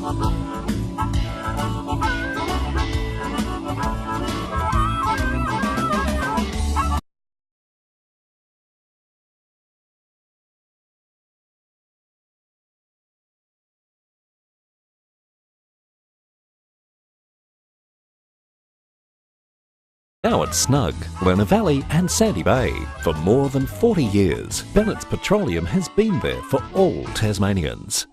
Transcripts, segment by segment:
Now it's snug, Lerner Valley and Sandy Bay. For more than 40 years, Bennett's Petroleum has been there for all Tasmanians.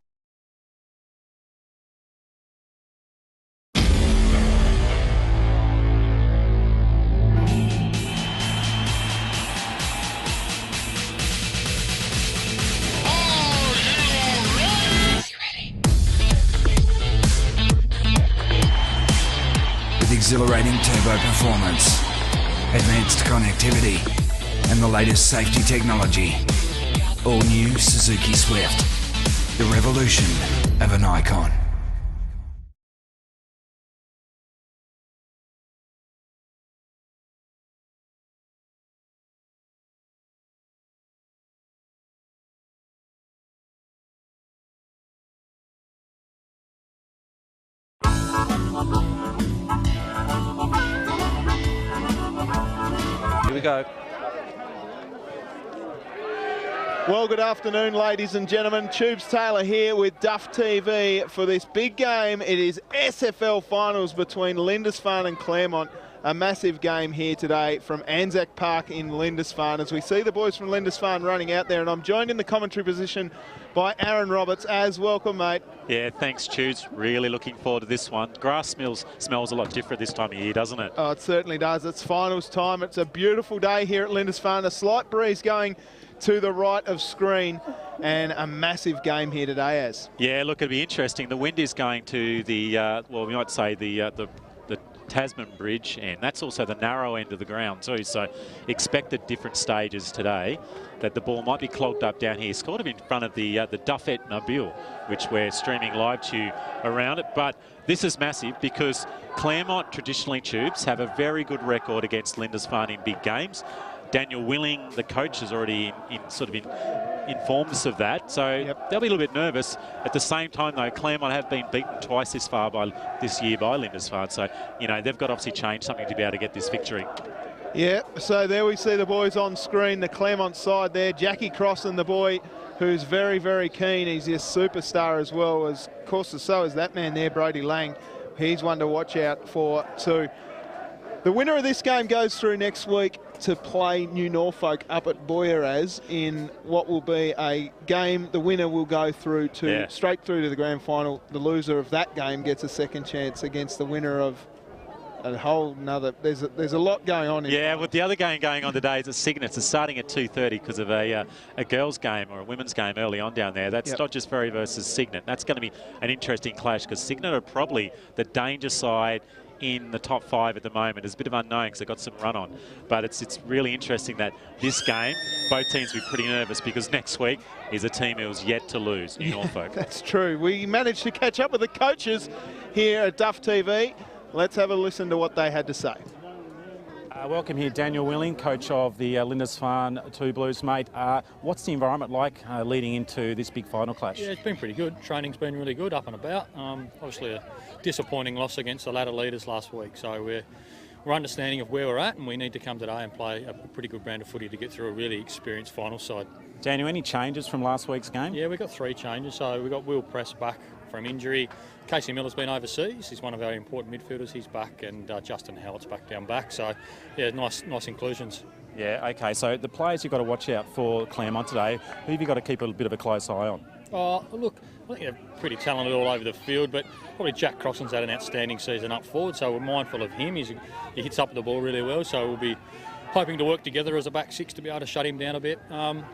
Exhilarating turbo performance, advanced connectivity, and the latest safety technology. All new Suzuki Swift, the revolution of an icon. Here we go. Well, good afternoon, ladies and gentlemen. Tubes Taylor here with Duff TV for this big game. It is SFL finals between Lindisfarne and Claremont. A massive game here today from Anzac Park in Lindisfarne as we see the boys from Lindisfarne running out there, and I'm joined in the commentary position by Aaron Roberts. As welcome, mate. Yeah, thanks, Tubes. Really looking forward to this one. Grass smells a lot different this time of year, doesn't it? Oh, it certainly does. It's finals time. It's a beautiful day here at Lindisfarne. A slight breeze going to the right of screen, and a massive game here today, as. Yeah, look, it'll be interesting. The wind is going to the, well, we might say the Tasman Bridge, and that's also the narrow end of the ground too, so expect at different stages today that the ball might be clogged up down here, sort of in front of the Duff Mobile, which we're streaming live to you around it. But this is massive because Claremont, traditionally, Tubes, have a very good record against Lindisfarne in big games. Daniel Willing, the coach, has already informed us of that. So they'll be a little bit nervous. At the same time, though, Claremont have been beaten twice this year by Lindisfarne. So, you know, they've got to obviously change something to be able to get this victory. Yeah, so there we see the boys on screen, the Claremont side there. Jackie Crossan, the boy who's very, very keen. He's a superstar as well, as of course so is that man there, Brody Lang. He's one to watch out for too. The winner of this game goes through next week to play New Norfolk up at Boyaraz in what will be a game. The winner will go through to straight through to the grand final. The loser of that game gets a second chance against the winner of a whole nother. There's a lot going on. Yeah, with the other game going on today is at Cygnets. It's starting at 2:30 because of a girls' game or a women's game early on down there. That's Dodgers Ferry versus Cygnet. That's going to be an interesting clash because Cygnet are probably the danger side in the top 5 at the moment. There's a bit of unknown because they've got some run on. But it's really interesting that this game, both teams will be pretty nervous because next week is a team who's yet to lose, New Norfolk. That's true. We managed to catch up with the coaches here at Duff TV. Let's have a listen to what they had to say. Welcome here, Daniel Willing, coach of the Lindisfarne Two Blues, mate. What's the environment like leading into this big final clash? Yeah, it's been pretty good. Training's been really good, up and about. Obviously a disappointing loss against the ladder leaders last week, so we're understanding of where we're at, and we need to come today and play a pretty good brand of footy to get through a really experienced final side. Daniel, any changes from last week's game? Yeah, we got 3 changes. So we got Will Press back from injury. Casey Miller's been overseas. He's one of our important midfielders. He's back, and Justin Howard's back down back. So yeah, nice inclusions. Yeah, okay. So the players you've got to watch out for Claremont today, who have you got to keep a bit of a close eye on? Oh, look, I think they're pretty talented all over the field, but probably Jack Crossan's had an outstanding season up forward, so we're mindful of him. He hits up the ball really well, so we'll be hoping to work together as a back 6 to be able to shut him down a bit.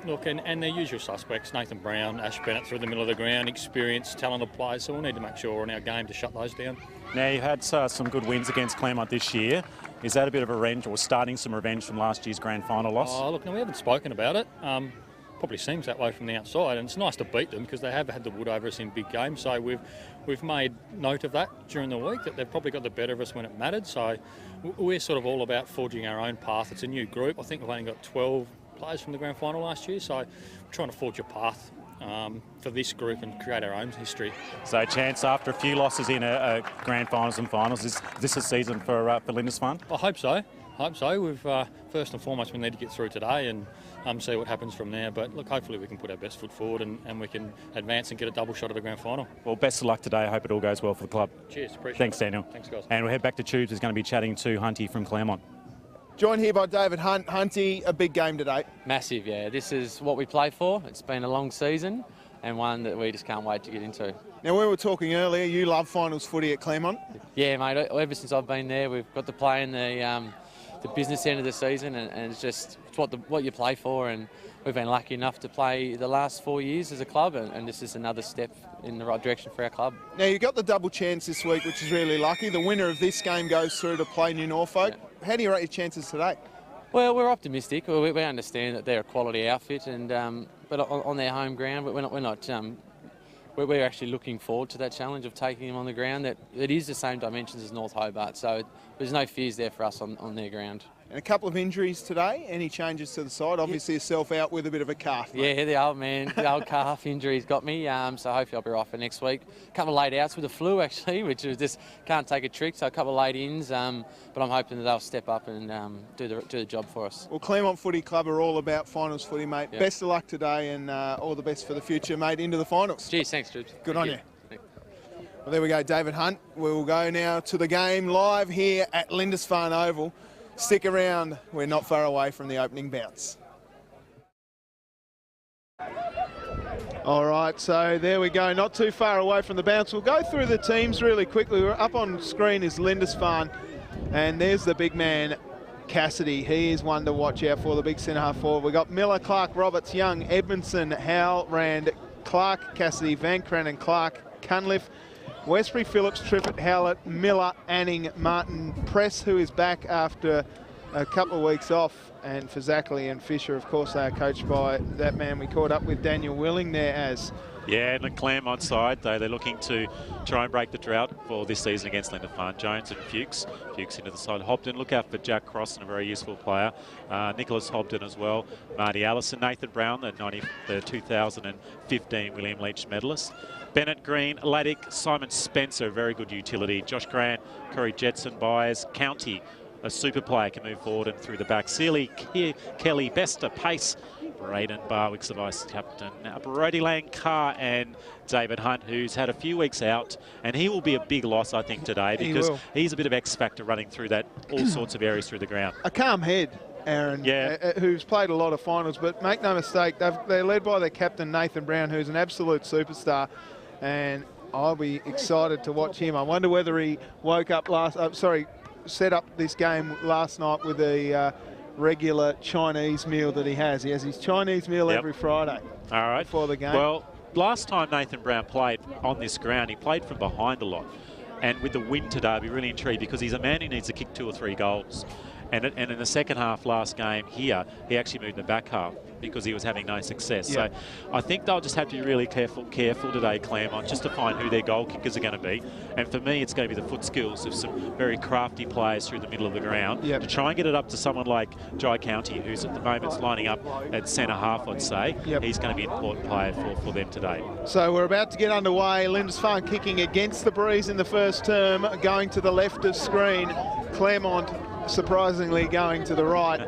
Look, and their usual suspects, Nathan Brown, Ash Bennett through the middle of the ground, experienced, talented players, so we'll need to make sure we're on our game to shut those down. Now, you had some good wins against Claremont this year. Is that a bit of a revenge, or starting some revenge from last year's grand final loss? Oh, look, no, we haven't spoken about it. Probably seems that way from the outside, and it's nice to beat them because they have had the wood over us in big games. So we've made note of that during the week, that they've probably got the better of us when it mattered. So we're sort of all about forging our own path. It's a new group. I think we've only got 12 players from the grand final last year, so we're trying to forge a path for this group and create our own history. So, Chance, after a few losses in a grand finals and finals, is this a season for Lindisfarne? I hope so. We've first and foremost we need to get through today and see what happens from there. But look, hopefully we can put our best foot forward and we can advance and get a double shot at the grand final. Well, best of luck today. I hope it all goes well for the club. Cheers, appreciate it. Thanks, Daniel. Thanks, guys. And we'll head back to Tubes. Who's going to be chatting to Hunty from Claremont. Joined here by David Hunt. Hunty, a big game today. Massive, yeah. This is what we play for. It's been a long season and one that we just can't wait to get into. Now, we were talking earlier, you love finals footy at Claremont. Yeah, mate. Ever since I've been there, we've got to play in the business end of the season, and it's what you play for. And we've been lucky enough to play the last 4 years as a club, and this is another step in the right direction for our club. Now, you got the double chance this week, which is really lucky. The winner of this game goes through to play New Norfolk. Yeah. How do you rate your chances today? Well, we're optimistic. We understand that they're a quality outfit, and but on their home ground, we're actually looking forward to that challenge of taking them on the ground. That it is the same dimensions as North Hobart, so there's no fears there for us on their ground. And a couple of injuries today. Any changes to the side? Obviously, yourself out with a bit of a calf. Mate. Yeah, the old calf injury's got me. So hopefully I'll be right for next week. A couple of late outs with the flu actually, which is just can't take a trick. So a couple of late ins, but I'm hoping that they'll step up and do the job for us. Well, Claremont Footy Club are all about finals footy, mate. Yep. Best of luck today, and all the best for the future, mate. Into the finals. Cheers, thanks, Troops. Good on you. Well, there we go, David Hunt. We'll go now to the game live here at Lindisfarne Oval. Stick around, we're not far away from the opening bounce. All right, so there we go, not too far away from the bounce. We'll go through the teams really quickly. We're up on screen is Lindisfarne, and there's the big man, Cassidy. He is one to watch out for, the big centre half forward. We've got Miller, Clark, Roberts, Young, Edmondson, Howell, Rand, Clark, Cassidy, Van Crannon, Clark, Cunliffe, Westbury, Phillips, Trippett, Howlett, Miller, Anning, Martin, Press, who is back after a couple of weeks off, and for Zackley and Fisher, of course, they are coached by that man we caught up with, Daniel Willing there as. Yeah, and the Claremont side, they're looking to try and break the drought for this season against Lindisfarne. Jones and Fuchs. Fuchs into the side. Hobden, look out for Jack Crossan, a very useful player. Nicholas Hobden as well. Marty Allison, Nathan Brown, the 2015 William Leach medalist. Bennett, Green, Laddick, Simon Spencer, very good utility. Josh Grant, Curry Jetson, Byers, County, a super player, can move forward and through the back. Sealy, Kelly, Bester, Pace, Braden Barwick's the vice captain. Now, Brody Lang, Carr and David Hunt, who's had a few weeks out, and he will be a big loss, I think, today, because he's a bit of X factor running through that all sorts of areas through the ground. A calm head, Aaron, who's played a lot of finals, but make no mistake, they're led by their captain, Nathan Brown, who's an absolute superstar, and I'll be excited to watch him. I wonder whether he woke up set up this game last night with a regular Chinese meal that he has. He has his Chinese meal every Friday. All right. Before the game. Well, last time Nathan Brown played on this ground, he played from behind a lot. And with the win today, I'll be really intrigued because he's a man who needs to kick 2 or 3 goals. And in the second half last game here, he actually moved in the back half because he was having no success. So I think they'll just have to be really careful today, Claremont, just to find who their goal kickers are going to be. And for me, it's going to be the foot skills of some very crafty players through the middle of the ground to try and get it up to someone like Jai County, who's at the moment lining up at centre half, I'd say. He's going to be an important player for them today. So we're about to get underway. Lindisfarne kicking against the breeze in the first term, going to the left of screen. Claremont surprisingly going to the right.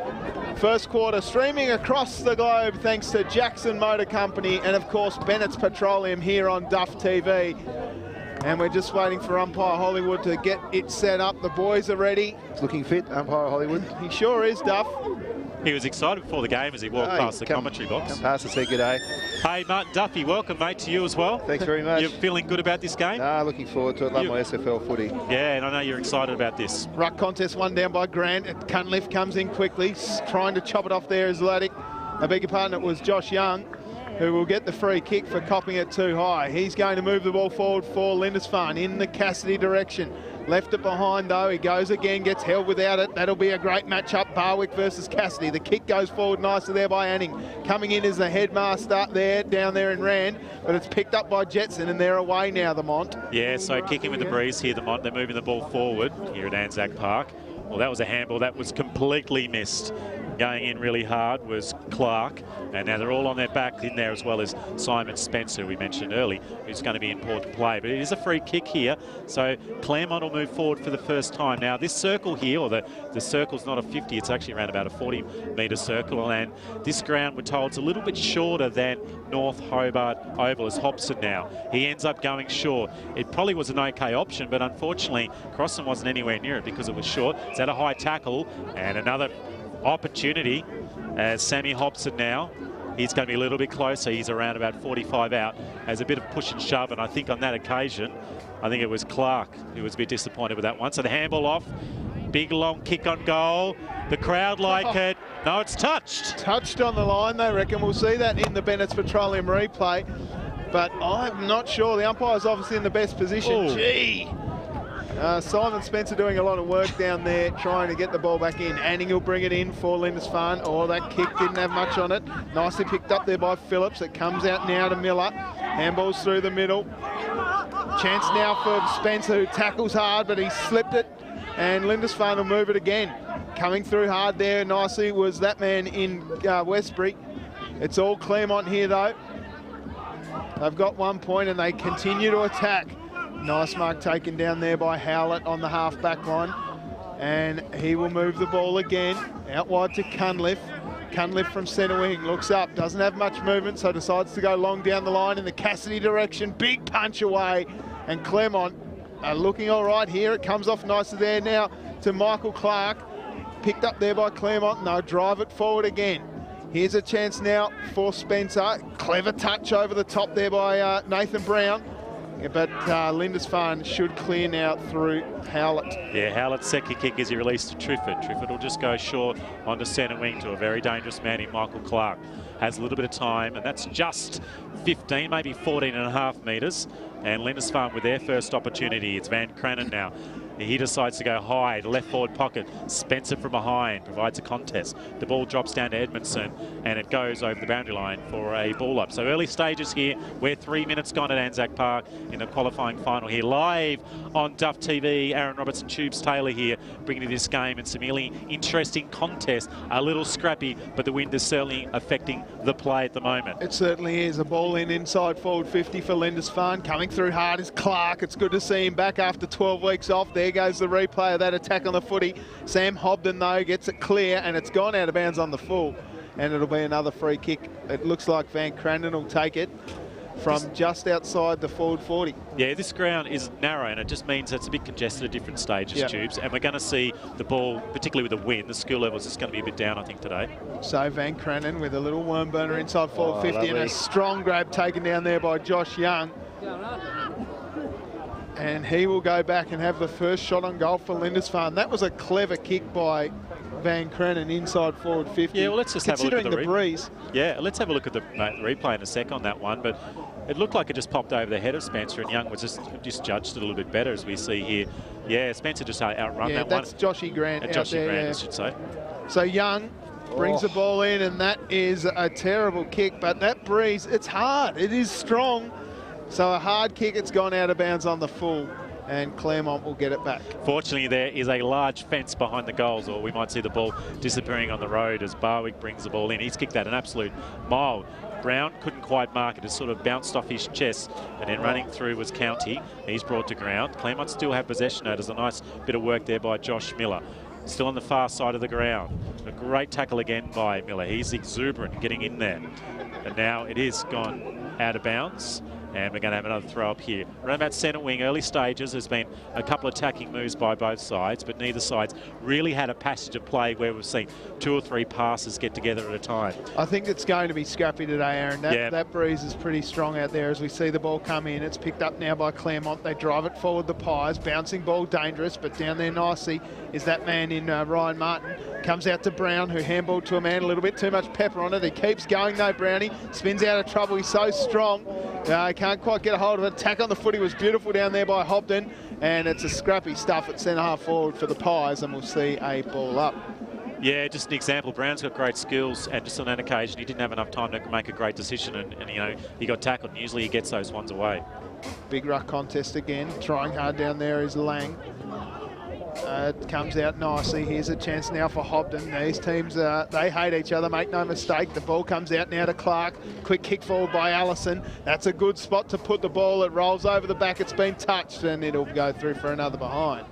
First quarter streaming across the globe thanks to Jackson Motor Company and of course Bennett's Petroleum here on Duff TV. And we're just waiting for umpire Hollywood to get it set up. The boys are ready. It's looking fit, umpire Hollywood. He sure is, Duff. He was excited before the game as he walked past the commentary box. Come past and say good day. Hey, Martin Duffy, welcome, mate, to you as well. Thanks very much. You're feeling good about this game? Looking forward to it. Love my SFL footy. Yeah, and I know you're excited about this. Ruck contest won down by Grant. Cunliffe comes in quickly, trying to chop it off there as Laddick. I beg your pardon, it was Josh Young, who will get the free kick for copping it too high. He's going to move the ball forward for Lindisfarne in the Cassidy direction. Left it behind though, he goes again, gets held without it. That'll be a great matchup, Barwick versus Cassidy. The kick goes forward nicely there by Anning. Coming in is the headmaster there, down there in Rand, but it's picked up by Jetson and they're away now, the Mont. Yeah, so kicking with the breeze here, the Mont, they're moving the ball forward here at Anzac Park. Well, that was a handball that was completely missed. going in really hard was Clark, and now they're all on their back in there, as well as Simon Spencer, we mentioned early, who's going to be important play. But it is a free kick here, so Claremont will move forward for the first time. Now this circle here, or the circle's not a 50, it's actually around about a 40-metre circle, and this ground, we're told, is a little bit shorter than North Hobart Oval as Hobson now. He ends up going short. It probably was an okay option, but unfortunately Crossan wasn't anywhere near it because it was short. It's at a high tackle, and another opportunity as Sammy Hobson now. He's going to be a little bit closer. He's around about 45 out as a bit of push and shove, and I think on that occasion, I think it was Clark who was a bit disappointed with that one. So the handball off, big long kick on goal. The crowd like it. No, it's touched. Touched on the line, they reckon. We'll see that in the Bennett's Petroleum replay, but I'm not sure. The umpire's obviously in the best position. Ooh. Gee. Simon Spencer doing a lot of work down there, trying to get the ball back in. Anning will bring it in for Lindisfarne. Oh, that kick didn't have much on it. Nicely picked up there by Phillips. It comes out now to Miller. Handball's through the middle. Chance now for Spencer, who tackles hard, but he slipped it. And Lindisfarne will move it again. Coming through hard there nicely was that man in Westbury. It's all Claremont here, though. They've got 1 point and they continue to attack. Nice mark taken down there by Howlett on the half-back line. And he will move the ball again. Out wide to Cunliffe. Cunliffe from centre wing, looks up, doesn't have much movement, so decides to go long down the line in the Cassidy direction. Big punch away. And Claremont are looking all right here. It comes off nicely there now to Michael Clark. Picked up there by Claremont, and they'll drive it forward again. Here's a chance now for Spencer. Clever touch over the top there by Nathan Brown. Yeah, but Lindisfarne should clear now through Howlett. Yeah, Howlett's second kick is he released to Trifford. Trifford will just go short onto centre wing to a very dangerous man in Michael Clark. Has a little bit of time, and that's just 15, maybe 14.5 metres. And Lindisfarne with their first opportunity. It's Van Cranen now. He decides to go high, left forward pocket. Spencer from behind provides a contest. The ball drops down to Edmondson, and it goes over the boundary line for a ball up. So early stages here. We're 3 minutes gone at Anzac Park in the qualifying final here. Live on Duff TV, Aaron Robertson, Tubes Taylor here, bringing you this game. And some really interesting contest. A little scrappy, but the wind is certainly affecting the play at the moment. It certainly is. A ball in inside forward 50 for Lindisfarne. Coming through hard is Clark. It's good to see him back after 12 weeks off. There goes the replay of that attack on the footy. Sam Hobden, though, gets it clear, and it's gone out of bounds on the full. And it'll be another free kick. It looks like Van Cranen will take it from just outside the forward 40. Yeah, this ground is narrow, and it just means it's a bit congested at different stages, Tubes. And we're going to see the ball, particularly with the wind, the skill level is just going to be a bit down, I think, today. So Van Cranen with a little worm burner inside forward 50, lovely. and a strong grab taken down there by Josh Young. And he will go back and have the first shot on goal for Lindisfarne. That was a clever kick by Van Cranen inside forward 50. Yeah, well, let's just have a look at the breeze. Yeah, let's have a look at the replay in a sec on that one. But it looked like it just popped over the head of Spencer, and Young was just judged it a little bit better, as we see here. Yeah, Spencer just outrun that one. Yeah, that's Joshy Grant out Joshy there, Grant, I should say. So Young brings the ball in, and that is a terrible kick. But that breeze, it's hard. It is strong. So a hard kick, it's gone out of bounds on the full, and Claremont will get it back. Fortunately, there is a large fence behind the goals, or we might see the ball disappearing on the road as Barwick brings the ball in. He's kicked that an absolute mile. Brown couldn't quite mark it. It sort of bounced off his chest, and then running through was County. He's brought to ground. Claremont still have possession. There's a nice bit of work there by Josh Miller. Still on the far side of the ground. A great tackle again by Miller. He's exuberant getting in there. And now it is gone out of bounds. And we're going to have another throw up here. Around about centre wing, early stages, there's been a couple of attacking moves by both sides, but neither side's really had a passage of play where we've seen 2 or 3 passes get together at a time. I think it's going to be scrappy today, Aaron. That breeze is pretty strong out there as we see the ball come in. It's picked up now by Claremont. They drive it forward the Pies. Bouncing ball, dangerous, but down there nicely is that man in Ryan Martin. Comes out to Brown, who handballed to a man, a little bit too much pepper on it. He keeps going though, Brownie. Spins out of trouble. He's so strong. Can't quite get a hold of it. Attack on the footy was beautiful down there by Hobden, and it's a scrappy stuff at centre half forward for the Pies, and we'll see a ball up. Yeah, just an example. Brown's got great skills, and just on that occasion, he didn't have enough time to make a great decision, and you know, he got tackled, and usually he gets those ones away. Big ruck contest again. Trying hard down there is Lang. It comes out nicely. Here's a chance now for Hobden. These teams, they hate each other, make no mistake. The ball comes out now to Clark. Quick kick forward by Allison. That's a good spot to put the ball. It rolls over the back. It's been touched, and it'll go through for another behind.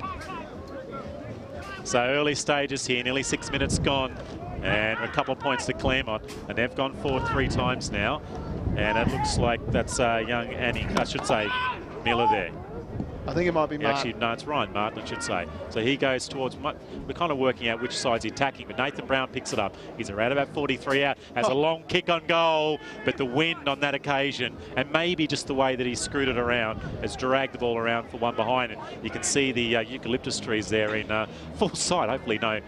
So early stages here, nearly 6 minutes gone. And a couple of points to Claremont. And they've gone forward 3 times now. And it looks like that's young Annie, I should say, Miller there. I think it might be Martin. Actually, no, it's Ryan Martin, I should say. So he goes towards, we're kind of working out which side's he attacking, but Nathan Brown picks it up. He's around about 43 out, has a long kick on goal, but the wind on that occasion, and maybe just the way that he screwed it around, has dragged the ball around for one behind it. You can see the eucalyptus trees there in full sight. Hopefully no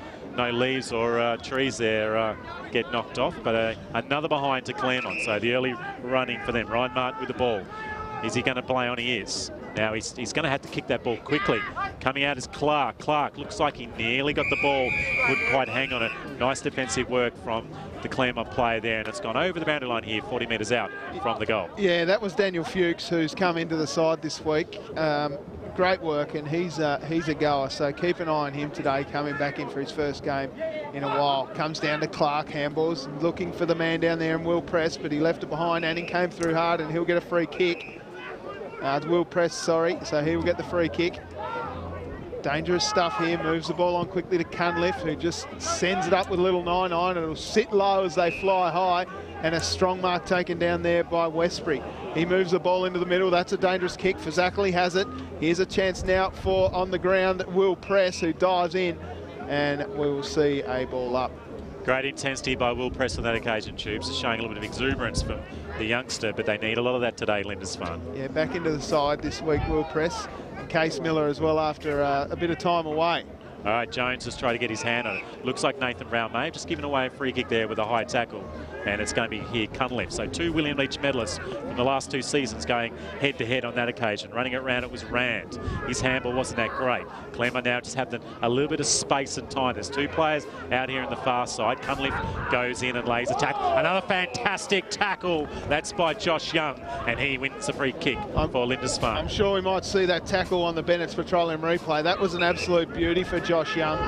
leaves or trees there get knocked off, but another behind to Claremont. So the early running for them. Ryan Martin with the ball. Is he going to play on? He is. Now he's going to have to kick that ball quickly. Coming out is Clark. Clark looks like he nearly got the ball. Couldn't quite hang on it. Nice defensive work from the Claremont player there, and it's gone over the boundary line here, 40 metres out from the goal. Yeah, that was Daniel Fuchs, who's come into the side this week. Great work, and he's a goer, so keep an eye on him today, coming back in for his first game in a while. Comes down to Clark, handballs, looking for the man down there, and Will Press, but he left it behind, and he came through hard, and he'll get a free kick. Will Press, sorry, so he will get the free kick. Dangerous stuff here, moves the ball on quickly to Cunliffe, who just sends it up with a little 9-9, and it'll sit low as they fly high, and a strong mark taken down there by Westbury. He moves the ball into the middle. That's a dangerous kick. Fazackley has it. Here's a chance now for, on the ground, Will Press, who dives in, and we will see a ball up. Great intensity by Will Press on that occasion, Tubes. It's showing a little bit of exuberance from the youngster, but they need a lot of that today, Lindisfarne. Yeah, back into the side this week, Will Press, and Case Miller as well after a bit of time away. All right, Jones has tried to get his hand on it. Looks like Nathan Brown may have just given away a free kick there with a high tackle. And it's going to be here, Cunliffe. So 2 William Leach medalists from the last 2 seasons going head-to-head on that occasion. Running it round, it was Rand. His handball wasn't that great. Claremont now just have a little bit of space and time. There's 2 players out here on the far side. Cunliffe goes in and lays a tackle. Another fantastic tackle. That's by Josh Young. And he wins the free kick for Lindisfarne. I'm sure we might see that tackle on the Bennett's Petroleum replay. That was an absolute beauty for Josh Young.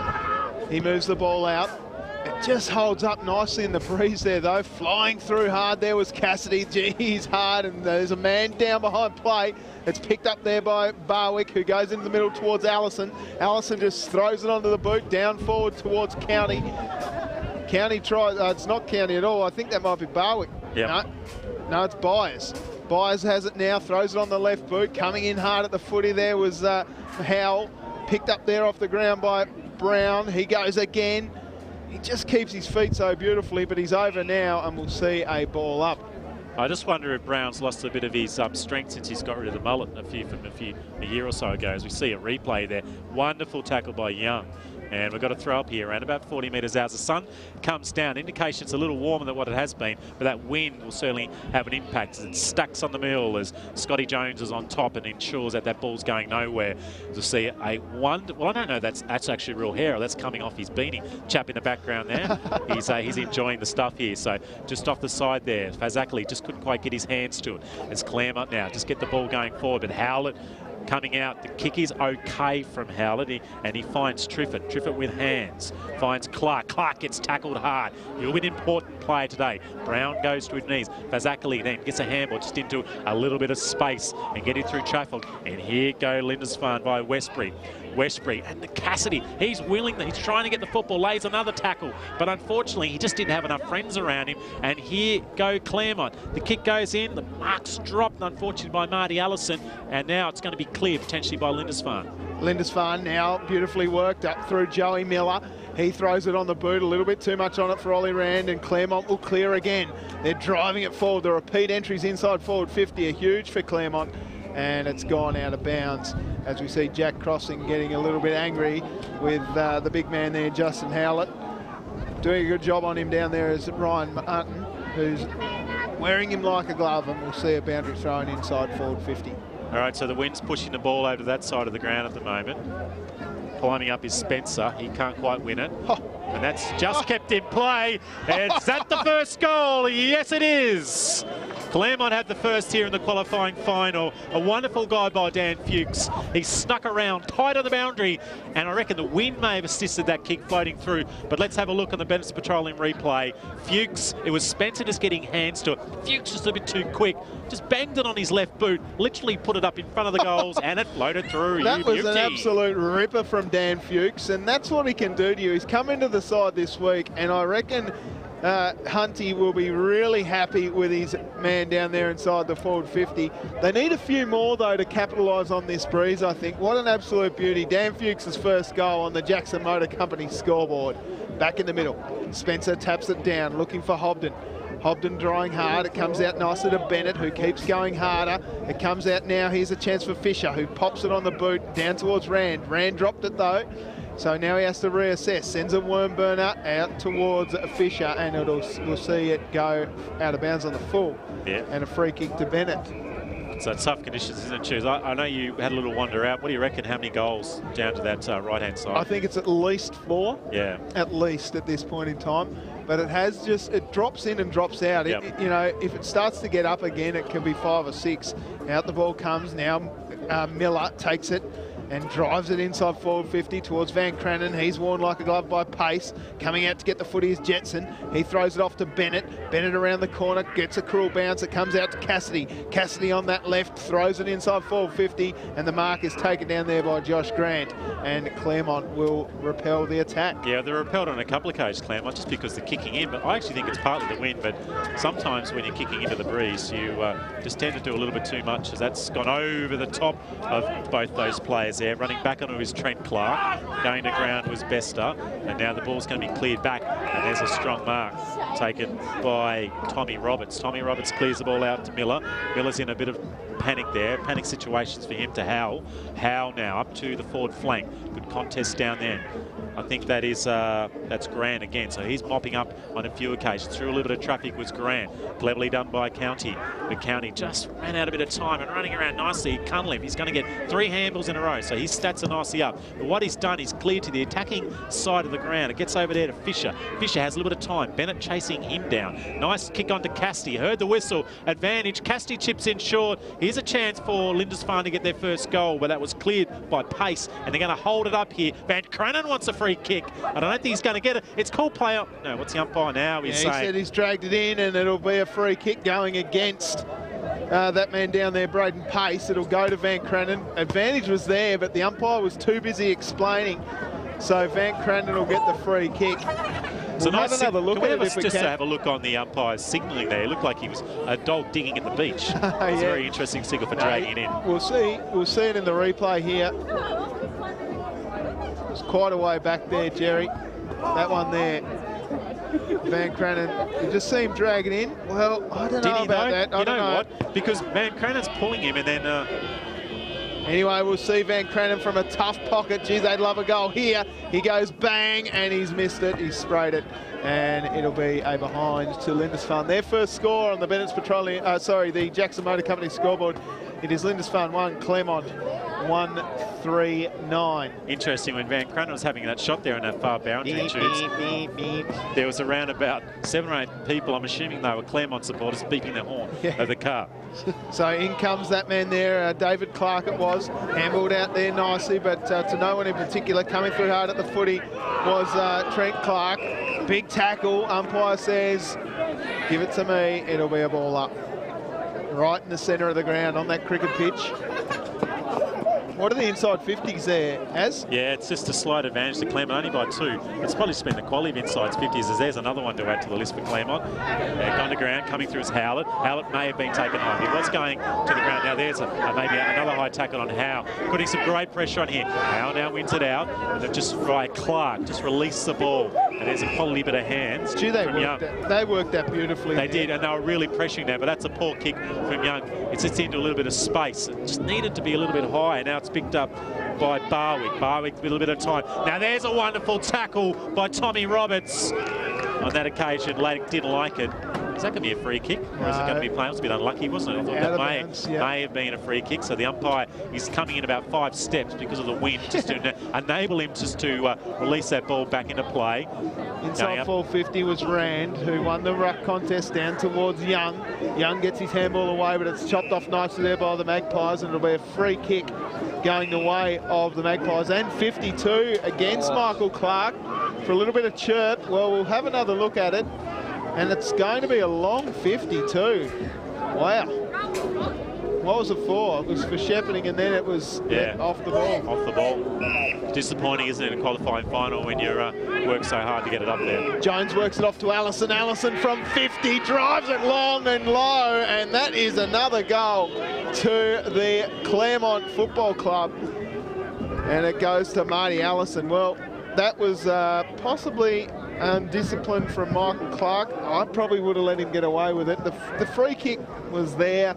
He moves the ball out. It just holds up nicely in the breeze there, though. Flying through hard there was Cassidy. Gee, he's hard, and there's a man down behind play. It's picked up there by Barwick, who goes into the middle towards Allison. Allison just throws it onto the boot, down forward towards County. County tries, it's not County at all. I think that might be Barwick. Yep. No, it's Byers. Byers has it now, throws it on the left boot. Coming in hard at the footy there was Howell. Picked up there off the ground by Brown. He goes again. He just keeps his feet so beautifully, but he's over now, and we'll see a ball up. I just wonder if Brown's lost a bit of his strength since he's got rid of the mullet a year or so ago, as we see a replay there. Wonderful tackle by Young. And we've got a throw up here around about 40 metres out. The sun comes down. Indication it's a little warmer than what it has been, but that wind will certainly have an impact as it stacks on the mill as Scotty Jones is on top and ensures that that ball's going nowhere. To see a well, I don't know, that's actually real hair. That's coming off his beanie. Chap in the background there. He's enjoying the stuff here. So just off the side there, Fazackley just couldn't quite get his hands to it. It's Claremont now. Just get the ball going forward, but Howlett coming out. The kick is okay from Howlett, and he finds Triffett. Triffett with hands. Finds Clark. Clark gets tackled hard. He'll be an important player today. Brown goes to his knees. Fazackley then gets a handball just into a little bit of space and getting through traffic. And here go Lindisfarne by Westbury. Westbury and the Cassidy. He's willing. He's trying to get the football. Lays another tackle. But unfortunately, he just didn't have enough friends around him. And here go Claremont. The kick goes in. The mark's dropped, unfortunately, by Marty Allison. And now it's going to be cleared potentially by Lindisfarne. Lindisfarne now beautifully worked up through Joey Miller. He throws it on the boot, a little bit too much on it for Ollie Rand, and Claremont will clear again. They're driving it forward. The repeat entries inside forward 50 are huge for Claremont, and it's gone out of bounds as we see Jack Crossing getting a little bit angry with the big man there, Justin Howlett. Doing a good job on him down there is Ryan Martin, who's wearing him like a glove, and we'll see a boundary thrown inside forward 50. All right, so the wind's pushing the ball over to that side of the ground at the moment. Climbing up is Spencer. He can't quite win it. And that's just kept in play. Is that the first goal? Yes, it is. Claremont had the first here in the qualifying final. A wonderful guy by Dan Fuchs. He snuck around tight on the boundary, and I reckon the wind may have assisted that kick floating through. But let's have a look on the Bennett Petroleum replay. Fuchs, it was Spencer just getting hands to it. Fuchs just a bit too quick. Just banged it on his left boot, literally put it up in front of the goals, and it floated through. That was an absolute ripper from Dan Fuchs, and that's what he can do to you. He's come into the side this week, and I reckon Hunty will be really happy with his man down there inside the forward 50. They need a few more, though, to capitalise on this breeze, I think. What an absolute beauty. Dan Fuchs' first goal on the Jackson Motor Company scoreboard. Back in the middle. Spencer taps it down, looking for Hobden. Hobden drawing hard. It comes out nicely to Bennett, who keeps going harder. It comes out now. Here's a chance for Fisher, who pops it on the boot down towards Rand. Rand dropped it, though. So now he has to reassess. Sends a worm burner out towards Fisher, and we'll see it go out of bounds on the full. Yeah. And a free kick to Bennett. So tough conditions, isn't it, Choose? I know you had a little wander out. What do you reckon? How many goals down to that right-hand side? I think it's at least 4. Yeah. At least at this point in time. But it drops in and drops out. Yep. You know, if it starts to get up again, it can be 5 or 6. Out the ball comes now. Miller takes it and drives it inside forward 50 towards Van Cranen. He's worn like a glove by pace. Coming out to get the footy is Jetson. He throws it off to Bennett. Bennett around the corner, gets a cruel bounce. It comes out to Cassidy. Cassidy on that left, throws it inside forward 50, and the mark is taken down there by Josh Grant. And Claremont will repel the attack. Yeah, they're repelled on a couple of occasions, Claremont, just because they're kicking in. But I actually think it's partly the wind. But sometimes when you're kicking into the breeze, you just tend to do a little bit too much, as that's gone over the top of both those players there. Running back onto his Trent Clark. Going to ground was Bester. And now the ball's going to be cleared back. And there's a strong mark taken by Tommy Roberts. Tommy Roberts clears the ball out to Miller. Miller's in a bit of panic there. Panic situations for him to Howell. Howell now up to the forward flank. Good contest down there. I think that is that's Grant again. So he's mopping up on a few occasions. Through a little bit of traffic was Grant. Cleverly done by County. But County just ran out a bit of time and running around nicely. Cunliffe, he's going to get 3 handballs in a row. So his stats are nicely up. But what he's done is cleared to the attacking side of the ground. It gets over there to Fisher. Fisher has a little bit of time. Bennett chasing him down. Nice kick on to Cassidy. Heard the whistle. Advantage. Cassidy chips in short. Here's a chance for Lindisfarne to get their first goal, but that was cleared by pace. And they're going to hold it up here. Van Cranen wants a free kick. I don't think he's going to get it. It's called play up. No, what's the umpire now? He's saying, he said he's dragged it in, and it'll be a free kick going against that man down there, Braden Pace. It'll go to Van Cranen. Advantage was there, but the umpire was too busy explaining. So Van Cranen will get the free kick. So we'll have another look at it if we just can. have a look on the umpire's signalling there. It looked like he was a dog digging at the beach. It's a very interesting signal for dragging it in. We'll see it in the replay here. It's quite a way back there, Jerry. That one there. Van Cranen, you just see him drag it in. Well, I don't know about that. I don't know what? Because Van Cranen's pulling him, and then... Anyway, we'll see Van Cranen from a tough pocket. Gee, they'd love a goal here. He goes bang, and he's missed it. He's sprayed it, and it'll be a behind to Lindisfarne. Their first score on the Bennett's Petroleum, the Jackson Motor Company scoreboard. It is Lindisfarne 1, Claremont 1-3-9. Interesting, when Van Cranen was having that shot there in that far boundary, there was around about 7 or 8 people, I'm assuming they were Claremont supporters, beeping their horn of the car. So in comes that man there, David Clark it was, handballed out there nicely, but to no one in particular. Coming through hard at the footy was Trent Clark. Big tackle, umpire says, give it to me, it'll be a ball up. Right in the centre of the ground on that cricket pitch. What are the inside 50s there, Az? Yeah, it's just a slight advantage to Claremont, only by 2. It's probably just been the quality of inside 50s, as there's another one to add to the list for Claremont. Gone to ground, coming through is Howlett. Howlett may have been taken home. He was going to the ground. Now there's maybe another high tackle on Howe, putting some great pressure on here. Howe now wins it out, and they've just, Clark, just released the ball. And there's a quality bit of hands they worked that beautifully. They did, and they were really pressuring there, but that's a poor kick from Young. It's just into a little bit of space. It just needed to be a little bit higher. Now it's picked up by Barwick. Barwick with a little bit of time. Now there's a wonderful tackle by Tommy Roberts. On that occasion, Laddick didn't like it. Is that going to be a free kick? Or is it going to be playing? It was a bit unlucky, wasn't it? I thought that may have been a free kick. So the umpire is coming in about 5 steps because of the wind, just to enable him just to release that ball back into play. Inside forward 50 was Rand, who won the ruck contest down towards Young. Young gets his handball away, but it's chopped off nicely there by the Magpies, and it'll be a free kick going the way of the Magpies. And 52 against Michael Clark for a little bit of chirp. Well, we'll have another look at it, and it's going to be a long 52. Wow. What was it for? It was for shepherding, and then it was off the ball. Off the ball. Disappointing, isn't it, in a qualifying final when you work so hard to get it up there. Jones works it off to Allison. Allison from 50 drives it long and low, and that is another goal to the Claremont Football Club. And it goes to Marty Allison. Well, that was possibly discipline from Michael Clark. I probably would have let him get away with it. The free kick was there,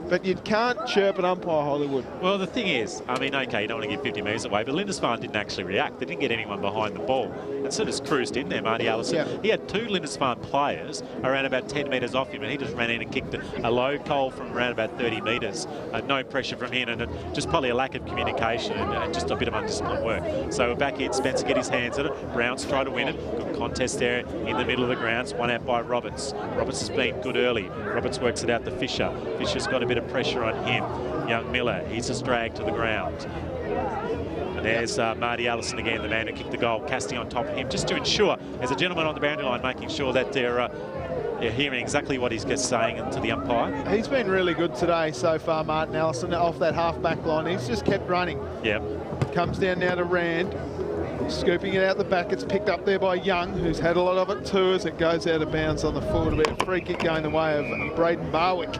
but you can't chirp an umpire, Hollywood. Well, the thing is, I mean, OK, you don't want to give 50 metres away, but Lindisfarne didn't actually react. They didn't get anyone behind the ball. And so just cruised in there, Marty Allison. Yeah. He had 2 Lindisfarne players around about 10 metres off him, and he just ran in and kicked a low goal from around about 30 metres. No pressure from him, and just probably a lack of communication and just a bit of undisciplined work. So back in, Spencer get his hands at it. Browns try to win it. Good contest there in the middle of the grounds. One out by Roberts. Roberts has been good early. Roberts works it out to Fisher. Fisher's got a bit of pressure on him. Young Miller, he's just dragged to the ground. And there's Marty Allison again, the man who kicked the goal, casting on top of him, just to ensure, as a gentleman on the boundary line, making sure that they're hearing exactly what he's saying to the umpire. He's been really good today so far, Martin Allison, off that half-back line. He's just kept running. Yep. Comes down now to Rand, scooping it out the back. It's picked up there by Young, who's had a lot of it too, as it goes out of bounds on the full. It'll be a free kick going the way of Braden Barwick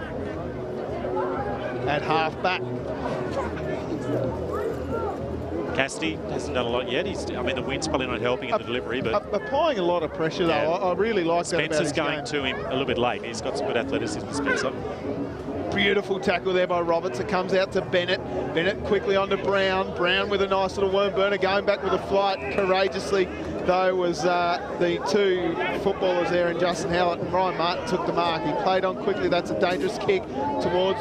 at half-back. Cassidy hasn't done a lot yet. I mean, the wind's probably not helping in the delivery, but applying a lot of pressure though. I really like that about his Spencer's going to him a little bit late. He's got some good athleticism, Spencer. Beautiful tackle there by Roberts. It comes out to Bennett. Bennett quickly onto Brown. Brown with a nice little worm burner, going back with a flight courageously. Though was the 2 footballers there, and Justin Howlett and Ryan Martin took the mark. He played on quickly. That's a dangerous kick towards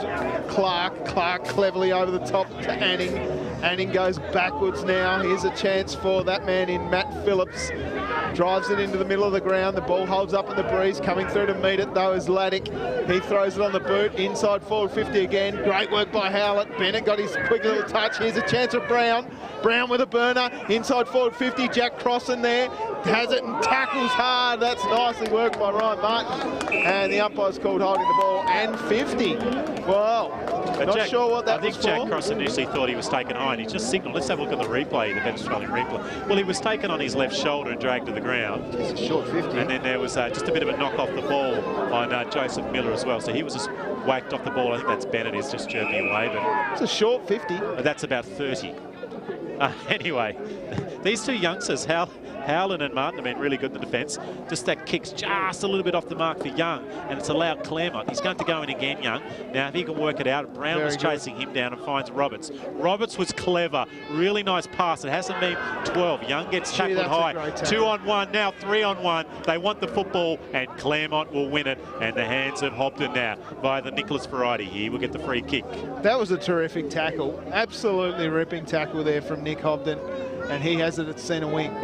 Clark. Clark cleverly over the top to Anning. Anning goes backwards now. Here's a chance for that man in Matt Phillips. Drives it into the middle of the ground. The ball holds up in the breeze. Coming through to meet it, though, is Laddick. He throws it on the boot. Inside forward 50 again. Great work by Howlett. Bennett got his quick little touch. Here's a chance of Brown. Brown with a burner. Inside forward 50. Jack Crossan there. Has it and tackles hard. That's nicely worked by Ryan Martin. And the umpire's called holding the ball. And 50. Well, not sure what that was for. I think Jack Crossan initially thought he was taken high, and he just signalled. Let's have a look at the replay, the Petroleum replay. Well, he was taken on his left shoulder and dragged to the ground. It's a short 50. And then there was just a bit of a knock off the ball on Joseph Miller as well. So he was just whacked off the ball. I think that's Bennett is just chirping away. But it's a short 50. That's about 30. Anyway, these 2 youngsters, Howland and Martin, have been really good in the defence. Just that kick's just a little bit off the mark for Young, and it's allowed Claremont. He's going to go in again, Young. Now, if he can work it out, Brown was chasing him down and finds Roberts. Roberts was clever. Really nice pass. It hasn't been 12. Young gets tackled high. 2 on 1, now 3 on 1. They want the football, and Claremont will win it. And the hands of Hobden now by the Nicholas variety. He will get the free kick. That was a terrific tackle. Absolutely ripping tackle there from Nick Hobden. And he has it at centre wing.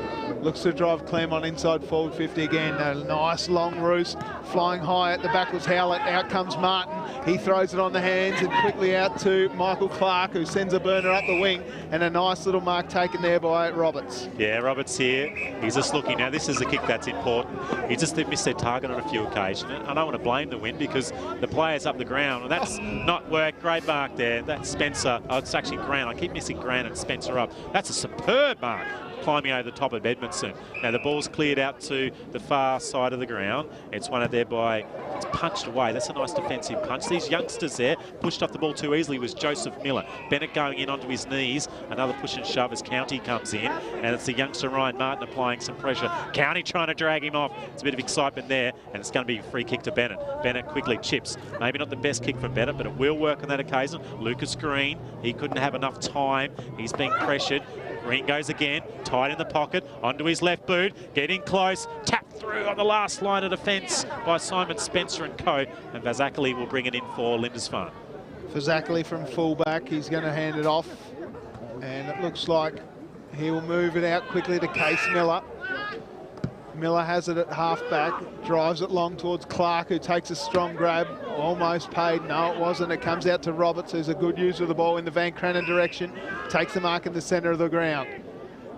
Looks to drive Claremont inside forward 50 again. A nice long roost, flying high at the back was Howlett. Out comes Martin. He throws it on the hands and quickly out to Michael Clark, who sends a burner up the wing. And a nice little mark taken there by Roberts. Yeah, Roberts here. He's just looking. Now, this is a kick that's important. He just missed their target on a few occasions. I don't want to blame the wind because the player's up the ground. And that's not worked. Great mark there. That's Spencer. Oh, it's actually Grant. I keep missing Grant and Spencer up. That's a superb mark, climbing over the top of Edmondson. Now the ball's cleared out to the far side of the ground. It's one out there by, it's punched away. That's a nice defensive punch. These youngsters there pushed off the ball too easily was Joseph Miller. Bennett going in onto his knees. Another push and shove as County comes in. And it's the youngster Ryan Martin applying some pressure. County trying to drag him off. It's a bit of excitement there. And it's going to be a free kick to Bennett. Bennett quickly chips. Maybe not the best kick from Bennett, but it will work on that occasion. Lucas Green, he couldn't have enough time. He's being pressured. Green goes again, tight in the pocket, onto his left boot, getting close, tapped through on the last line of defence by Simon Spencer and co. And Vazakali will bring it in for Lindisfarne. Vazakali from fullback, he's going to hand it off. And it looks like he will move it out quickly to Case Miller. Miller has it at half-back, drives it long towards Clark, who takes a strong grab, almost paid. No, it wasn't. It comes out to Roberts, who's a good user of the ball in the Van Cranen direction, takes the mark in the centre of the ground.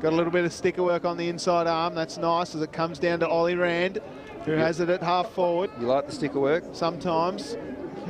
Got a little bit of sticker work on the inside arm. That's nice as it comes down to Ollie Rand, who has it at half-forward. You like the sticker work? Sometimes.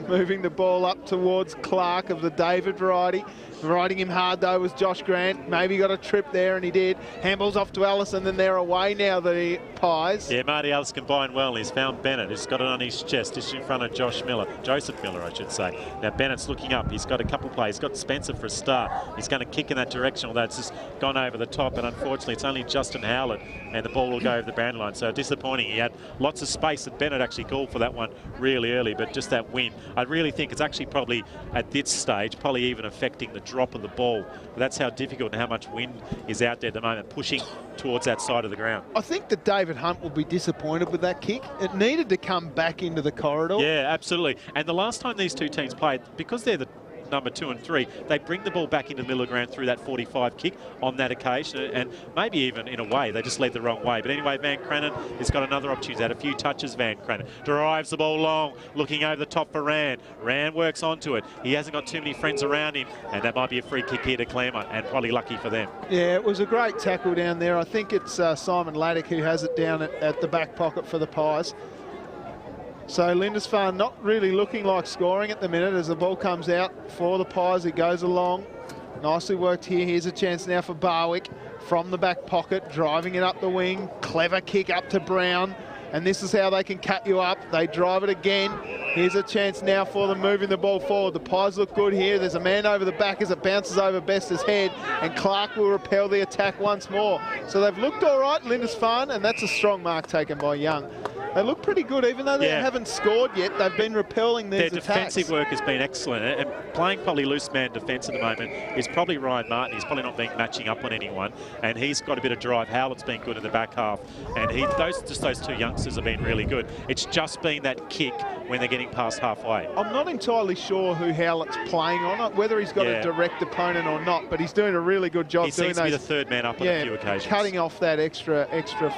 Moving the ball up towards Clark of the David variety. Riding him hard, though, was Josh Grant. Maybe got a trip there, and he did. Handballs off to Allison, and they're away now, the Pies. Yeah, Marty Ellis combined well. He's found Bennett. He's got it on his chest. Just in front of Joseph Miller, I should say. Now, Bennett's looking up. He's got a couple of plays. He's got Spencer for a start. He's going to kick in that direction, although it's just gone over the top, and unfortunately, it's only Justin Howlett, and the ball will go over the boundary line. So disappointing. He had lots of space, and Bennett actually called for that one really early, but just that wind. I really think it's actually probably, at this stage, probably even affecting the drop of the ball. But that's how difficult and how much wind is out there at the moment, pushing towards that side of the ground. I think that David Hunt will be disappointed with that kick. It needed to come back into the corridor. Yeah, absolutely. And the last time these two teams played, because they're the number 2 and 3, they bring the ball back into the middle of the ground through that 45 kick on that occasion, and maybe even in a way they just led the wrong way. But anyway, Van Cranen has got another opportunity. He's had a few touches. Van Cranen drives the ball long, looking over the top for Rand. Rand works onto it. He hasn't got too many friends around him, and that might be a free kick here to Claremont, and probably lucky for them. Yeah, it was a great tackle down there. I think it's Simon Laddick who has it down at the back pocket for the Pies. So Lindisfarne not really looking like scoring at the minute as the ball comes out for the Pies. It goes along. Nicely worked here. Here's a chance now for Barwick from the back pocket, driving it up the wing. Clever kick up to Brown. And this is how they can cut you up. They drive it again. Here's a chance now for them moving the ball forward. The Pies look good here. There's a man over the back as it bounces over Bester's head, and Clark will repel the attack once more. So they've looked all right, Lindisfarne, and that's a strong mark taken by Young. They look pretty good, even though they haven't scored yet. They've been repelling these attacks. Their defensive work has been excellent, and playing probably loose man defence at the moment is probably Ryan Martin. He's probably not been matching up on anyone, and he's got a bit of drive. Howlett's been good in the back half, and those two youngsters have been really good. It's just been that kick when they're getting past halfway. I'm not entirely sure who Howlett's playing on, whether he's got a direct opponent or not, but he's doing a really good job. He seems to be the third man up on a few occasions. Cutting off that extra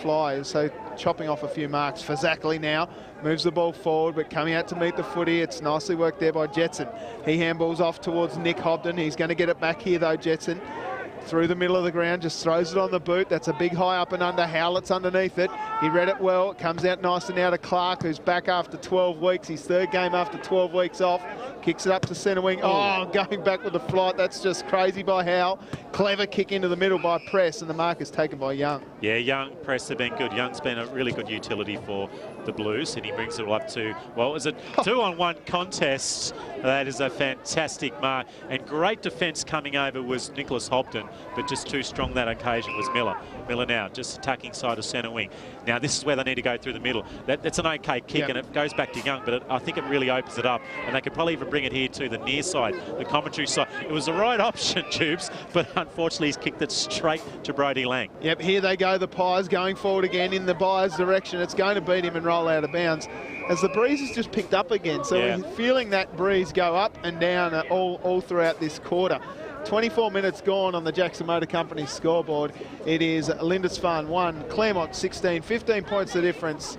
fly, so chopping off a few marks. Fazackley now moves the ball forward, but coming out to meet the footy. It's nicely worked there by Jetson. He handballs off towards Nick Hobden. He's going to get it back here though, Jetson. Through the middle of the ground, just throws it on the boot. That's a big high up and under. Howlett's underneath it. He read it well. It comes out nice and now to Clark, who's back after 12 weeks. His third game after 12 weeks off. Kicks it up to centre wing. Oh, going back with the flight. That's just crazy by Howe. Clever kick into the middle by Press, and the mark is taken by Young. Yeah, Young, Press have been good. Young's been a really good utility for the Blues, and he brings it all up to, well, is it 2-on-1 contest? That is a fantastic mark. And great defence coming over was Nicholas Hobden, but just too strong that occasion was Miller. Miller now just attacking side of centre wing. Now this is where they need to go through the middle. That's an okay kick, and it goes back to Young, but I think it really opens it up, and they could probably even bring it here to the near side, the commentary side. It was the right option, Tubes, but unfortunately he's kicked it straight to Brodie Lang. Yep, here they go, the Pies going forward again in the Buyers' direction. It's going to beat him and roll out of bounds as the breeze has just picked up again. So we're feeling that breeze go up and down all throughout this quarter. 24 minutes gone on the Jackson Motor Company scoreboard. It is Lindisfarne 1, Claremont 16, 15 points the difference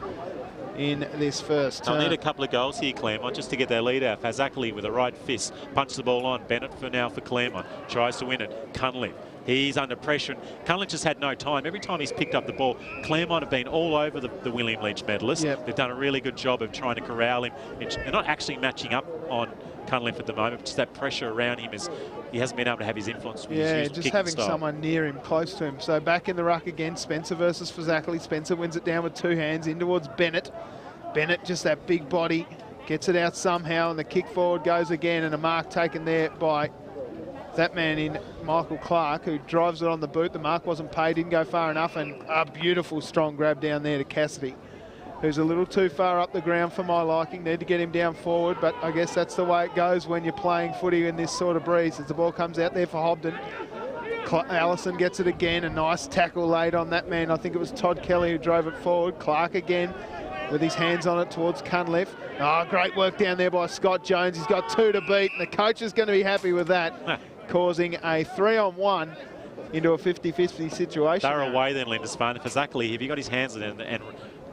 in this first They'll need a couple of goals here, Claremont, just to get their lead out. Fazackley with a right fist, punch the ball on. Bennett for Claremont, tries to win it. Cunliffe, he's under pressure. Cunliffe just had no time. Every time he's picked up the ball, Claremont have been all over the William Leach medalist. They've done a really good job of trying to corral him. They're not actually matching up on Cunliffe at the moment, but just that pressure around him is he hasn't been able to have his influence. Just having someone near him, close to him. So back in the ruck again, Spencer versus Fazackley. Spencer wins it down with two hands in towards Bennett. Bennett, just that big body, gets it out somehow, and the kick forward goes again, and a mark taken there by that man in Michael Clark, who drives it on the boot. The mark wasn't paid, didn't go far enough, and a beautiful strong grab down there to Cassidy, who's a little too far up the ground for my liking. Need to get him down forward, but I guess that's the way it goes when you're playing footy in this sort of breeze. As the ball comes out there for Hobden, Allison gets it again. A nice tackle laid on that man. I think it was Todd Kelly who drove it forward. Clark again with his hands on it towards Cunliffe. Oh, great work down there by Scott Jones. He's got two to beat, and the coach is going to be happy with that, causing a 3-on-1 into a 50-50 situation. They're away then, Lindisfarne. For Zuckley, if he got his hands in it and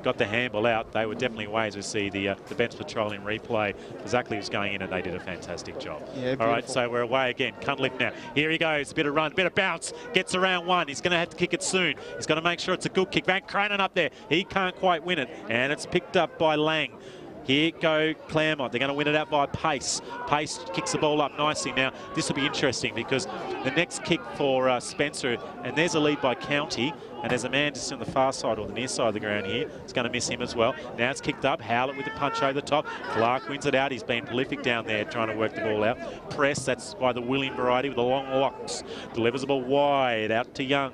got the handball out, they were definitely away, as we see the Bennett Petroleum replay. Zuckley was going in and they did a fantastic job. Yeah, all right, so we're away again. Cunliffe now. Here he goes. A bit of run, bit of bounce. Gets around one. He's going to have to kick it soon. He's got to make sure it's a good kick. Van Cranen up there. He can't quite win it. And it's picked up by Lang. Here go Claremont. They're going to win it out by Pace. Pace kicks the ball up nicely. Now, this will be interesting because the next kick for Spencer, and there's a lead by County, and there's a man just on the far side or the near side of the ground here. It's going to miss him as well. Now it's kicked up. Howlett with the punch over the top. Clark wins it out. He's been prolific down there trying to work the ball out. Press, that's by the William variety with the long locks. Delivers the ball wide out to Young.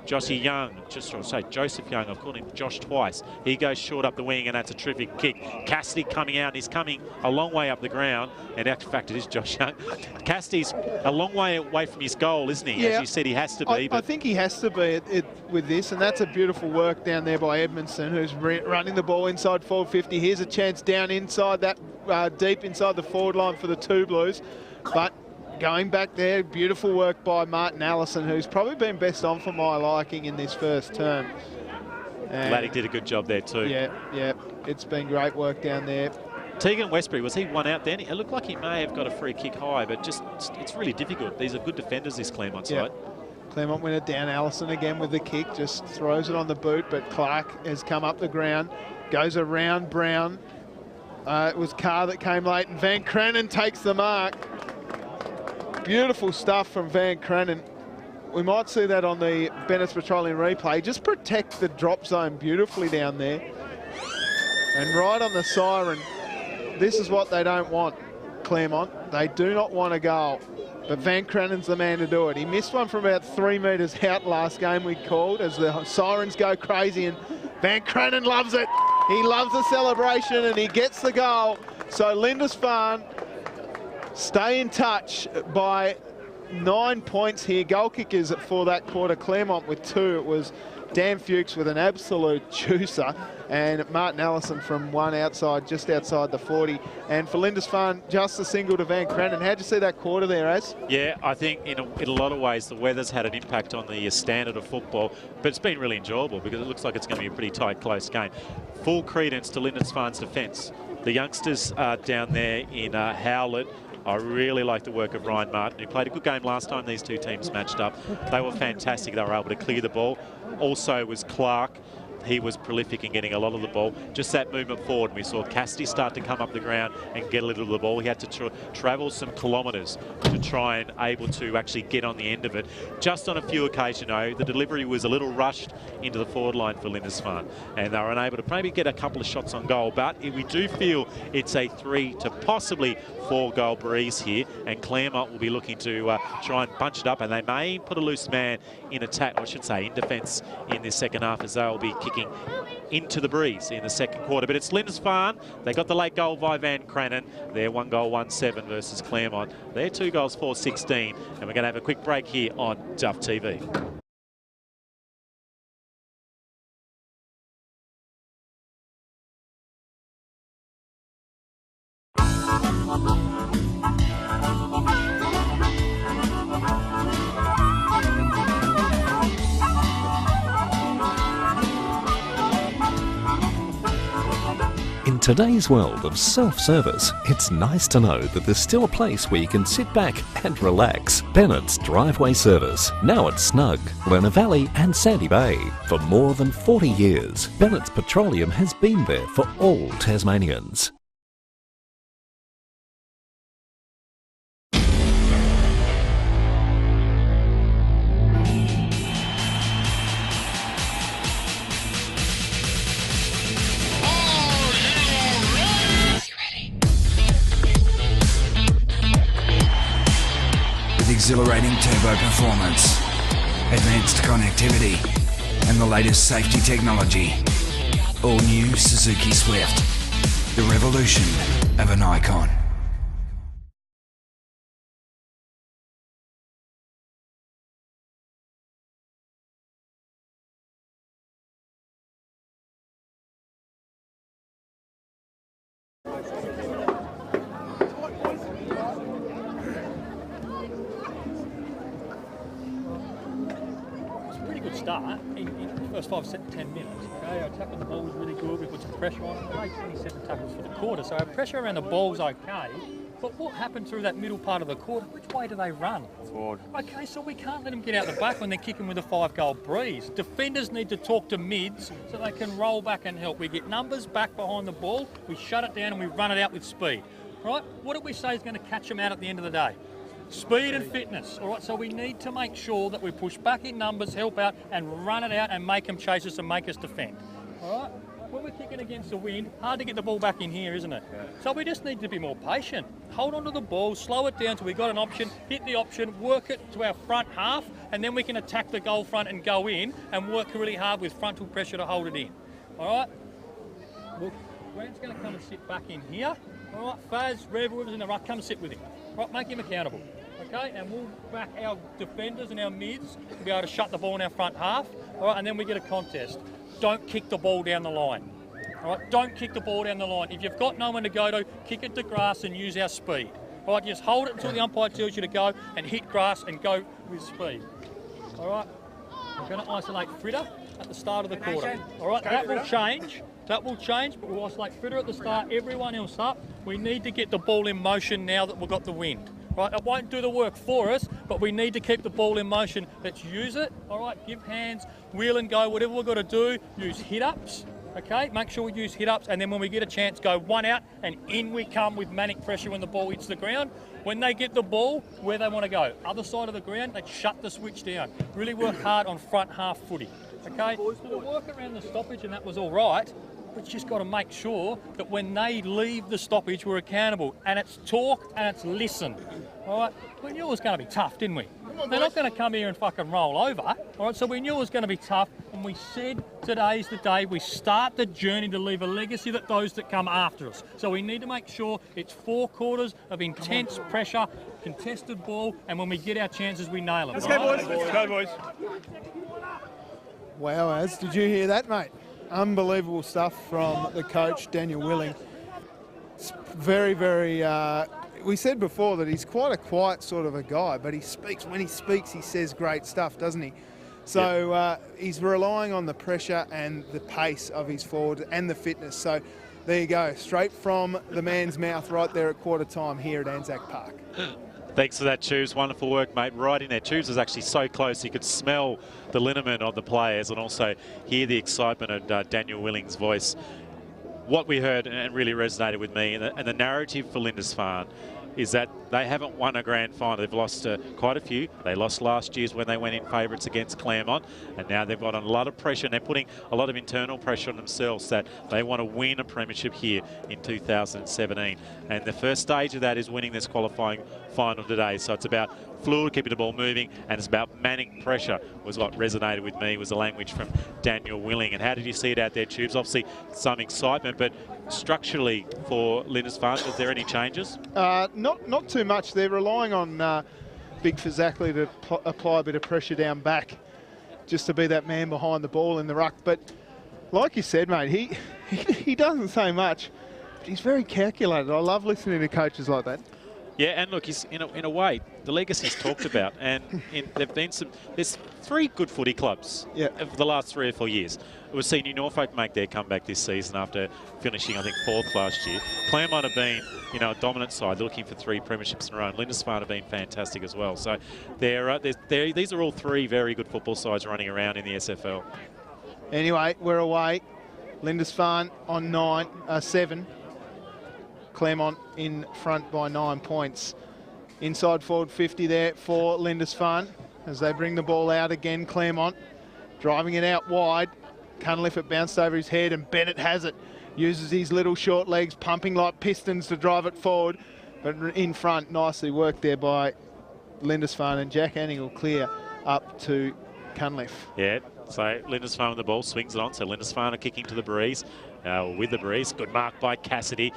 Joshy Young, Joseph Young, I've called him Josh twice. He goes short up the wing, and that's a terrific kick. Cassidy coming out, and he's coming a long way up the ground. And in fact, it is Josh Young. Cassidy's a long way away from his goal, isn't he? Yeah, as you said, he has to be. I think he has to be with this, and that's a beautiful work down there by Edmondson, who's running the ball inside forward 50. Here's a chance down inside that, deep inside the forward line for the Two Blues. But going back there, beautiful work by Martin Allison, who's probably been best on for my liking in this first term. Glad did a good job there too. Yeah, it's been great work down there. Tegan Westbury, was he one out then? It looked like he may have got a free kick high, but just it's really difficult. These are good defenders, this Claremont side. Claremont went it down. Allison again with the kick, just throws it on the boot, but Clark has come up the ground, goes around Brown. It was Carr that came late, and Van Cranen takes the mark. Beautiful stuff from Van Cranen. We might see that on the Bennett Petroleum replay. Just protect the drop zone beautifully down there. And right on the siren, this is what they don't want, Claremont. They do not want a goal. But Van Cranen's the man to do it. He missed one from about 3 metres out last game we called as the sirens go crazy, and Van Cranen loves it. He loves the celebration and he gets the goal. So Lindisfarne stay in touch by 9 points here. Goal kickers for that quarter, Claremont with 2. It was Dan Fuchs with an absolute juicer, and Martin Allison from one outside, just outside the 40. And for Lindisfarne, just a single to Van Cranen. How'd you see that quarter there, Az? Yeah, I think in a lot of ways the weather's had an impact on the standard of football, but it's been really enjoyable because it looks like it's going to be a pretty tight, close game. Full credence to Lindisfarne's defence. The youngsters down there in Howlett, I really like the work of Ryan Martin, who played a good game last time these two teams matched up. They were fantastic. They were able to clear the ball. Also was Clark. He was prolific in getting a lot of the ball. Just that movement forward. We saw Cassidy start to come up the ground and get a little of the ball. He had to travel some kilometres to try and able to actually get on the end of it. Just on a few occasions, though, the delivery was a little rushed into the forward line for Lindisfarne, and they were unable to maybe get a couple of shots on goal. But we do feel it's a 3 to possibly 4 goal breeze here, and Claremont will be looking to try and bunch it up, and they may put a loose man in attack, or I should say in defence, in this second half, as they'll be kicking into the breeze in the second quarter. But it's Lindisfarne. They got the late goal by Van Cranen. They're 1 goal, 1-7 versus Claremont. They're 2 goals, 4-16. And we're going to have a quick break here on Duff TV. In today's world of self-service, it's nice to know that there's still a place where you can sit back and relax. Bennett's Driveway Service, now at Snug, Lerner Valley and Sandy Bay. For more than 40 years, Bennett's Petroleum has been there for all Tasmanians. Exhilarating turbo performance, advanced connectivity, and the latest safety technology. All new Suzuki Swift, the revolution of an icon. pretty good start in the first 10 minutes. Okay, our attack on the ball was really good. We put some pressure on. We made 27 tackles for the quarter, so our pressure around the ball's okay. But what happened through that middle part of the quarter? Which way do they run? Forward. Okay, so we can't let them get out the back when they're kicking with a 5-goal breeze. Defenders need to talk to mids so they can roll back and help. We get numbers back behind the ball, we shut it down and we run it out with speed. Right? What do we say is going to catch them out at the end of the day? Speed and fitness. All right, so we need to make sure that we push back in numbers, help out and run it out and make them chase us and make us defend. All right? When we're kicking against the wind, hard to get the ball back in here, isn't it? Yeah. So we just need to be more patient. Hold on to the ball, slow it down till we've got an option, hit the option, work it to our front half, and then we can attack the goal front and go in and work really hard with frontal pressure to hold it in. All right? Well, Grant's going to come and sit back in here. All right, Faz, Rev, whoever's in the ruck, come and sit with him. All right, make him accountable. Okay, and we'll back our defenders and our mids to be able to shut the ball in our front half. All right, and then we get a contest. Don't kick the ball down the line. All right, don't kick the ball down the line. If you've got no one to go to, kick it to grass and use our speed. All right, just hold it until the umpire tells you to go and hit grass and go with speed. All right, we're going to isolate Fritter at the start of the quarter. All right, that will change. That will change, but we'll isolate Fritter at the start, everyone else up. We need to get the ball in motion now that we've got the wind. Right, it won't do the work for us, but we need to keep the ball in motion. Let's use it, all right, give hands, wheel and go, whatever we've got to do, use hit-ups, okay? Make sure we use hit-ups, and then when we get a chance, go one out, and in we come with manic pressure when the ball hits the ground. When they get the ball, where they want to go, other side of the ground, they shut the switch down. Really work hard on front half footy, okay? So the work around the stoppage, and that was all right, but you just got to make sure that when they leave the stoppage, we're accountable. And it's talk and it's listen. All right? We knew it was going to be tough, didn't we? They're not going to come here and fucking roll over. All right? So we knew it was going to be tough. And we said today's the day we start the journey to leave a legacy that those that come after us. So we need to make sure it's 4 quarters of intense pressure, contested ball, and when we get our chances, we nail them. Let's go, boys. Let's go, boys. Wow, Az, did you hear that, mate? Unbelievable stuff from the coach, Daniel Willing. It's very, very... we said before that he's quite a quiet sort of a guy, but he speaks. When he speaks, he says great stuff, doesn't he? So he's relying on the pressure and the pace of his forward and the fitness. So there you go, straight from the man's mouth right there at quarter time here at Anzac Park. Thanks for that, Tubes. Wonderful work, mate. Right in there. Tubes was actually so close. You could smell the liniment of the players and also hear the excitement of Daniel Willing's voice. What we heard and really resonated with me, and the narrative for Lindisfarne, is that they haven't won a grand final. They've lost quite a few. They lost last year's when they went in favourites against Claremont, and now they've got a lot of pressure, and they're putting a lot of internal pressure on themselves that they want to win a premiership here in 2017. And the first stage of that is winning this qualifying final today. So it's about fluid, keeping the ball moving, and it's about manning pressure was what resonated with me, was the language from Daniel Willing. And how did you see it out there, Tubes? Obviously some excitement, but structurally for Lindisfarne, is there any changes? Not too much. They're relying on Big Fazakli to apply a bit of pressure down back, just to be that man behind the ball in the ruck. But like you said, mate, he doesn't say much, but he's very calculated. I love listening to coaches like that. Yeah, and look, he's in a way, the legacy's talked about, and there's 3 good footy clubs of the last 3 or 4 years. We've seen New Norfolk make their comeback this season after finishing, I think, 4th last year. Claremont have been, a dominant side. They're looking for 3 premierships in a row. And Lindisfarne have been fantastic as well. So these are all 3 very good football sides running around in the SFL. Anyway, we're away. Lindisfarne on 7. Claremont in front by 9 points. Inside forward 50 there for Lindisfarne as they bring the ball out again. Claremont driving it out wide. Cunliffe, it bounced over his head, and Bennett has it. Uses his little short legs, pumping like pistons to drive it forward. But in front, nicely worked there by Lindisfarne, and Jack Anning will clear up to Cunliffe. Yeah, So Lindisfarne with the ball, swings it on. So Lindisfarne are kicking to the breeze. With the breeze, good mark by Cassidy.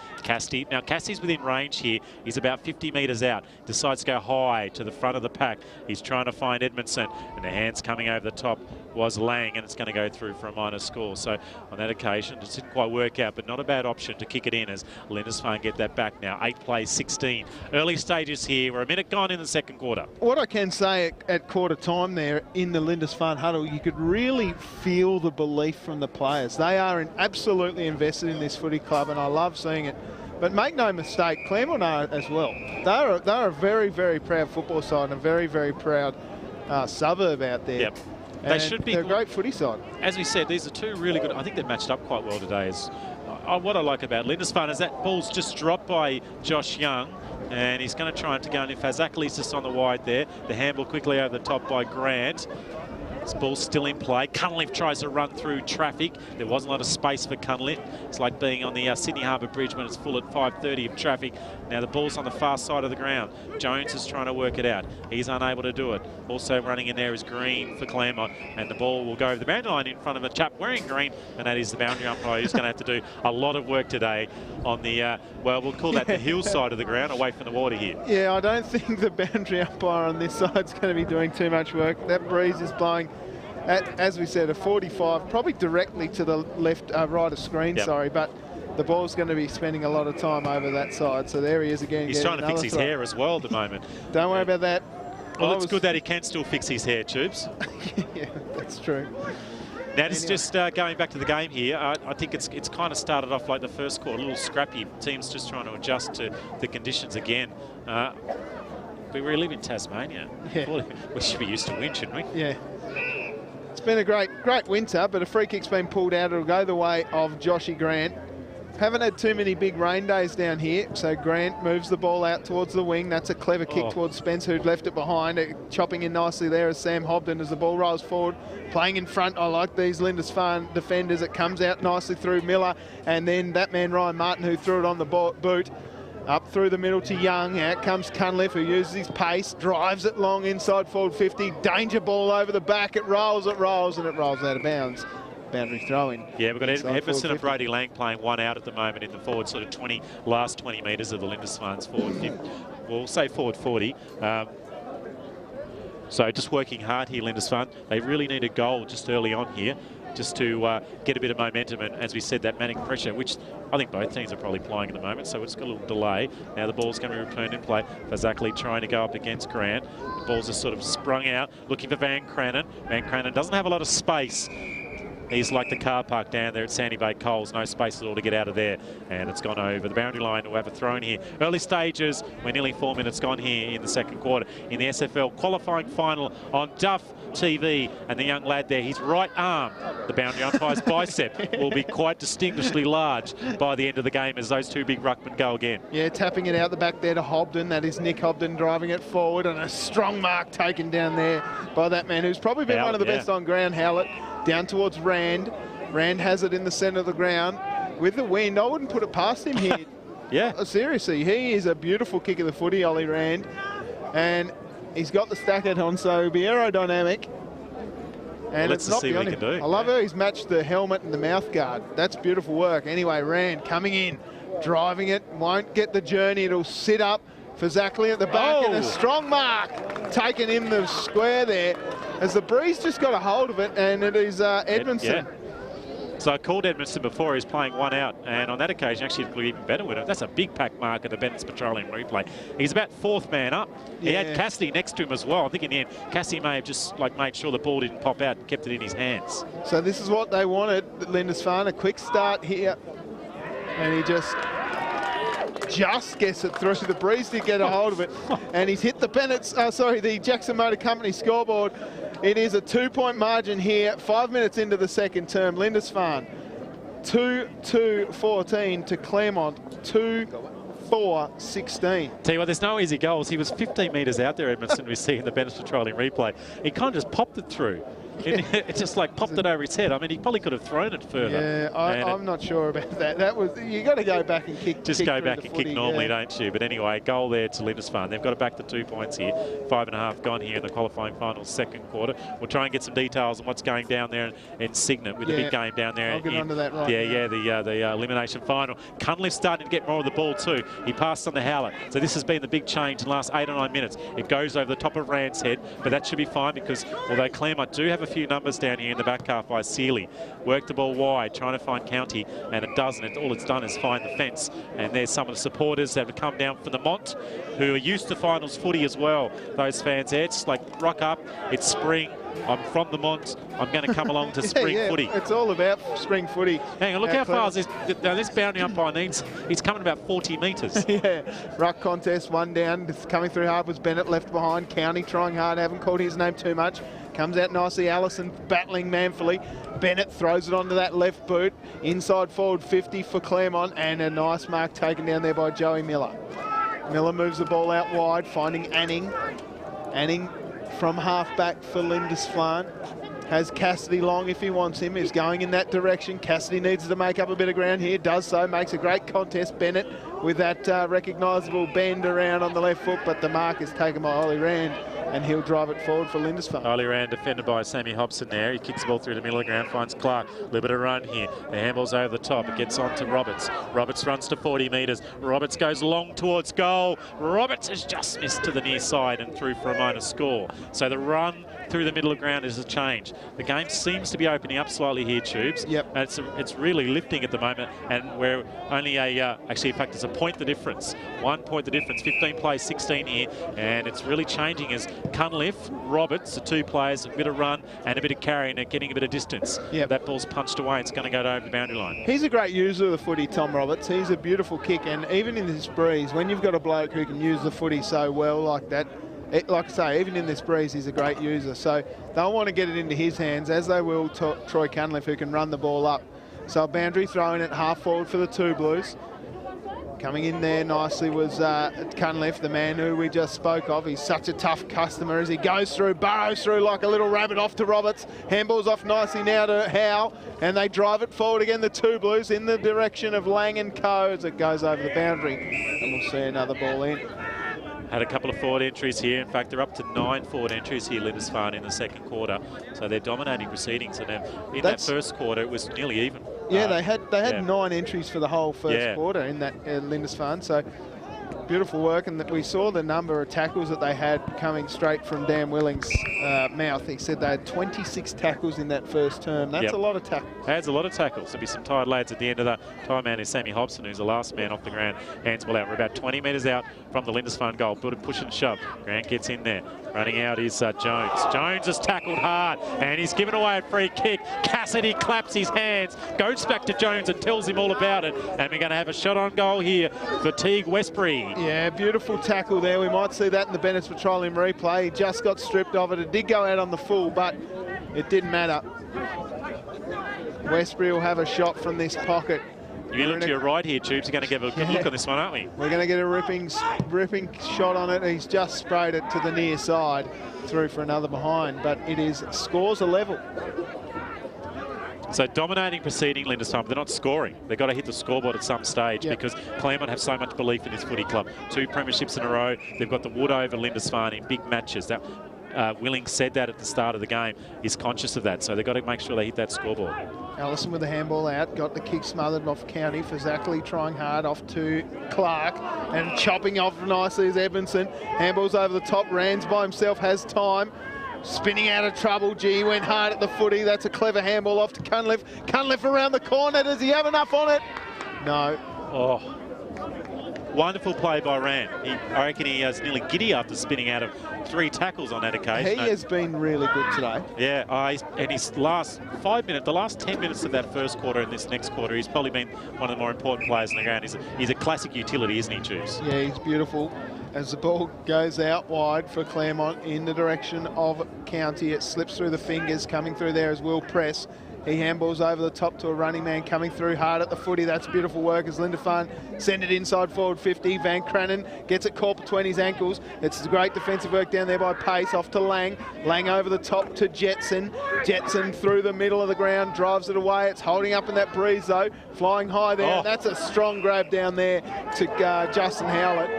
Now Cassidy's within range here. He's about 50 metres out. Decides to go high to the front of the pack. He's trying to find Edmondson, and the hands coming over the top was Lang, and it's going to go through for a minor score. So on that occasion, it didn't quite work out, but not a bad option to kick it in as Lindisfarne get that back now. 8 plays 16. Early stages here. We're a minute gone in the second quarter. What I can say at quarter time there in the Lindisfarne huddle, you could really feel the belief from the players. They are absolutely invested in this footy club, and I love seeing it. But make no mistake, Claremont are as well. They're a very, very proud football side and a very, very proud suburb out there. Yep. They should be. They're a great footy side. As we said, these are two really good. I think they've matched up quite well today. What I like about Lindisfarne is that ball's just dropped by Josh Young, and he's going to try to go in. Fazakali's just on the wide there. The handball quickly over the top by Grant. This ball's still in play. Cunliffe tries to run through traffic. There wasn't a lot of space for Cunliffe. It's like being on the Sydney Harbour Bridge when it's full at 5:30 of traffic. Now the ball's on the far side of the ground. Jones is trying to work it out. He's unable to do it. Also running in there is Green for Claremont, and the ball will go over the boundary line in front of a chap wearing green, and that is the boundary umpire who's going to have to do a lot of work today on the, well, we'll call that the hillside of the ground, away from the water here. Yeah, I don't think the boundary umpire on this side's going to be doing too much work. That breeze is blowing at, as we said, a 45, probably directly to the left, right of screen, sorry, but the ball's going to be spending a lot of time over that side. So there he is again. He's trying to fix his hair as well at the moment. Don't worry about that. Well, it's good that he can still fix his hair, Tubes. Yeah, that's true. Now, just going back to the game here, I think it's kind of started off like the first quarter, a little scrappy. Teams just trying to adjust to the conditions again. We live in Tasmania. Yeah. We should be used to wind, shouldn't we? Yeah. It's been a great winter, but a free kick's been pulled out. It'll go the way of Joshy Grant. Haven't had too many big rain days down here, so Grant moves the ball out towards the wing. That's a clever kick towards Spence, who'd left it behind. Chopping in nicely there is Sam Hobden as the ball rolls forward. Playing in front, I like these Lindisfarne defenders. It comes out nicely through Miller, and then that man Ryan Martin, who threw it on the boot. Up through the middle to Young. Out comes Cunliffe, who uses his pace, drives it long inside forward 50. Danger ball over the back. It rolls, and it rolls out of bounds. Boundary throw-in. Yeah, we've got Edmondson and Brody Lang playing one out at the moment in the forward sort of last 20 metres of the Lindisfarne's forward. We'll say forward 40. So just working hard here, Lindisfarne. They really need a goal just early on here, just to get a bit of momentum, and as we said, that manic pressure, which I think both teams are probably applying at the moment, so it's got a little delay. Now the ball's going to be returned in play. Fazakali trying to go up against Grant. The ball's just sort of sprung out, looking for Van Cranen. Van Cranen doesn't have a lot of space. He's like the car park down there at Sandy Bay Coles, no space at all to get out of there. And it's gone over the boundary line. We'll have a throw in here. Early stages, we're nearly 4 minutes gone here in the second quarter. In the SFL qualifying final on Duff TV, and the young lad there, his right arm, the boundary umpire's bicep, will be quite distinguishedly large by the end of the game as those two big ruckmen go again. Yeah, tapping it out the back there to Hobden. That is Nick Hobden driving it forward, and a strong mark taken down there by that man who's probably been one of the best on ground, Howlett. Down towards Rand. Rand has it in the centre of the ground. With the wind, I wouldn't put it past him here. Yeah. Seriously, he is a beautiful kick of the footy, Ollie Rand. And he's got the stack it on, so he'll be aerodynamic. And let's see what he can do. I love how he's matched the helmet and the mouth guard. That's beautiful work. Anyway, Rand coming in, driving it, won't get the journey. It'll sit up. Fazakali at the back, and a strong mark taken in the square there as the breeze just got a hold of it, and it is Edmondson. So I called Edmondson before. He's playing one out, and on that occasion actually it even better with him. That's a big pack mark at the Bennett's Petroleum replay. He's about fourth man up. He had Cassidy next to him as well. I think in the end Cassidy may have just made sure the ball didn't pop out and kept it in his hands. So this is what they wanted, Lindisfarne, a quick start here, and he just gets it through. The breeze did get a hold of it, and he's hit the the Jackson Motor Company scoreboard. It is a 2-point margin here, 5 minutes into the second term. Lindisfarne 2-2-14 to Claremont 2-4-16. Tell you what, there's no easy goals. He was 15 metres out there, Edmondson, we see in the Bennett Petroleum replay. He kind of just popped it through. It just like popped it over his head. I mean, he probably could have thrown it further. Yeah, I'm not sure about that. That was, you got to go back and kick. Just kick go through back the and footy, kick normally, yeah. don't you? But anyway, goal there to Lindisfarne. They've got it back to 2 points here. 5.5 gone here in the qualifying finals, second quarter. We'll try and get some details on what's going down there in Signet with the big game down there. I'll get onto that right now. the elimination final. Cunliffe's starting to get more of the ball too. He passed on the Howler. So this has been the big change in the last 8 or 9 minutes. It goes over the top of Rand's head, but that should be fine because although Claremont do have a few numbers down here in the back half by Sealy, work the ball wide, trying to find County, and it doesn't. All it's done is find the fence. And there's some of the supporters that have come down from the Mont who are used to finals footy as well. Those fans there, it's like rock up, it's spring. I'm from the Mont. I'm going to come along to spring footy. It's all about spring footy. Hang on, look how far this boundary umpire needs. He's coming about 40 metres. Yeah, ruck contest, one down. It's coming through hard was Bennett left behind. County trying hard, haven't called his name too much. Comes out nicely, Allison battling manfully. Bennett throws it onto that left boot. Inside forward 50 for Claremont, and a nice mark taken down there by Joey Miller. Miller moves the ball out wide, finding Anning. Anning from half-back for Lindisfarne. Has Cassidy long if he wants him, is going in that direction. Cassidy needs to make up a bit of ground here, does so, makes a great contest. Bennett with that recognisable bend around on the left foot, but the mark is taken by Ollie Rand, and he'll drive it forward for Lindisfarne. Ollie Rand defended by Sammy Hobson there. He kicks the ball through the middle of the ground, finds Clark. A little bit of run here. The handball's over the top. It gets on to Roberts. Roberts runs to 40 metres. Roberts goes long towards goal. Roberts has just missed to the near side and through for a minor score. So the run through the middle of the ground is a change. The game seems to be opening up slightly here, Tubes. Yep. And it's really lifting at the moment, and we're only actually, in fact, it's a point the difference. 1 point the difference. 15 plays, 16 here, and it's really changing as Cunliffe, Roberts, the two players, a bit of run and a bit of carry, and they're getting a bit of distance. Yep. That ball's punched away. It's going to go over the boundary line. He's a great user of the footy, Tom Roberts. He's a beautiful kick, and even in this breeze, when you've got a bloke who can use the footy so well like that, like I say, even in this breeze, he's a great user. So they'll want to get it into his hands, as they will Troy Cunliffe, who can run the ball up. So boundary throwing it half forward for the two Blues. Coming in there nicely was Cunliffe, the man who we just spoke of. He's such a tough customer as he goes through, burrows through like a little rabbit off to Roberts. Handballs off nicely now to Howe, and they drive it forward again, the two Blues, in the direction of Lang and Co. as it goes over the boundary. And we'll see another ball in. Had a couple of forward entries here. In fact, they're up to 9 forward entries here, Lindisfarne, in the second quarter. So they're dominating proceedings. And in that first quarter, it was nearly even. Yeah, they had 9 entries for the whole first quarter in that Lindisfarne. So beautiful work, and we saw the number of tackles that they had coming straight from Dan Willing's mouth. He said they had 26 tackles in that first term. That's a lot of tackles. That's a lot of tackles. There'll be some tired lads at the end of that. Time man is Sammy Hobson, who's the last man off the ground. Hands ball out. We're about 20 metres out from the Lindisfarne goal. Push and shove. Grant gets in there. Running out is Jones. Jones has tackled hard, and he's given away a free kick. Cassidy claps his hands, goes back to Jones and tells him all about it. And we're going to have a shot on goal here for Teague Westbury. Yeah, beautiful tackle there. We might see that in the Bennett's Petroleum replay. He just got stripped of it. It did go out on the full, but it didn't matter. Westbury will have a shot from this pocket. You look to your right here, Tubes. We're going to give a good look on this one, aren't we? We're going to get a ripping shot on it. He's just sprayed it to the near side, through for another behind, but it is scores a level. So dominating proceeding Lindisfarne, but they're not scoring. They've got to hit the scoreboard at some stage because Claremont have so much belief in this footy club. 2 premierships in a row. They've got the wood over Lindisfarne in big matches. That Willing said that at the start of the game. He's conscious of that, so they've got to make sure they hit that scoreboard. Allison with the handball out, got the kick smothered off County. Fazakli trying hard off to Clark and chopping off nicely as Edmondson. Handball's over the top, Rands by himself, has time. Spinning out of trouble, G went hard at the footy. That's a clever handball off to Cunliffe. Cunliffe around the corner, does he have enough on it? No. Oh. Wonderful play by Rand. I reckon he is nearly giddy after spinning out of 3 tackles on that occasion. He has been really good today. Yeah, and his last 5 minutes, the last 10 minutes of that first quarter and this next quarter, he's probably been one of the more important players in the ground. He's a classic utility, isn't he, Choose? Yeah, he's beautiful. As the ball goes out wide for Claremont in the direction of County, it slips through the fingers, coming through there as Will Press. He handballs over the top to a running man coming through hard at the footy. That's beautiful work as Lindisfarne send it inside forward 50. Van Cranen gets it caught between his ankles. It's great defensive work down there by Pace. Off to Lang. Lang over the top to Jetson. Jetson through the middle of the ground, drives it away. It's holding up in that breeze though. Flying high there. And that's a strong grab down there to Justin Howlett.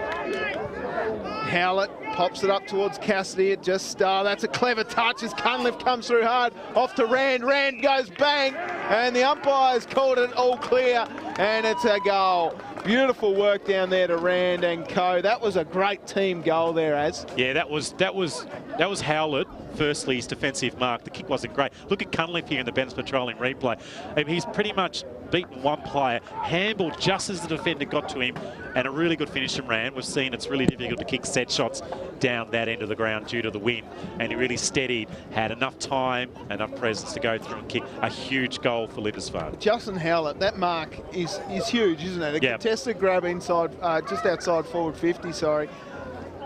Howlett pops it up towards Cassidy. It just, that's a clever touch as Cunliffe comes through hard. Off to Rand. Rand goes bang. And the umpire's called it all clear. And it's a goal. Beautiful work down there to Rand and co. That was a great team goal there, Az. Yeah, that was Howlett. Firstly, his defensive mark. The kick wasn't great. Look at Cunliffe here in the Bennett Petroleum replay. He's pretty much beaten one player, handballed just as the defender got to him, and a really good finish from Rand. We've seen it's really difficult to kick set shots down that end of the ground due to the wind, and he really steadied, had enough time, enough presence to go through and kick a huge goal for Lindisfarne. Justin Howlett, that mark is huge, isn't it? A contested grab inside, just outside forward 50, sorry.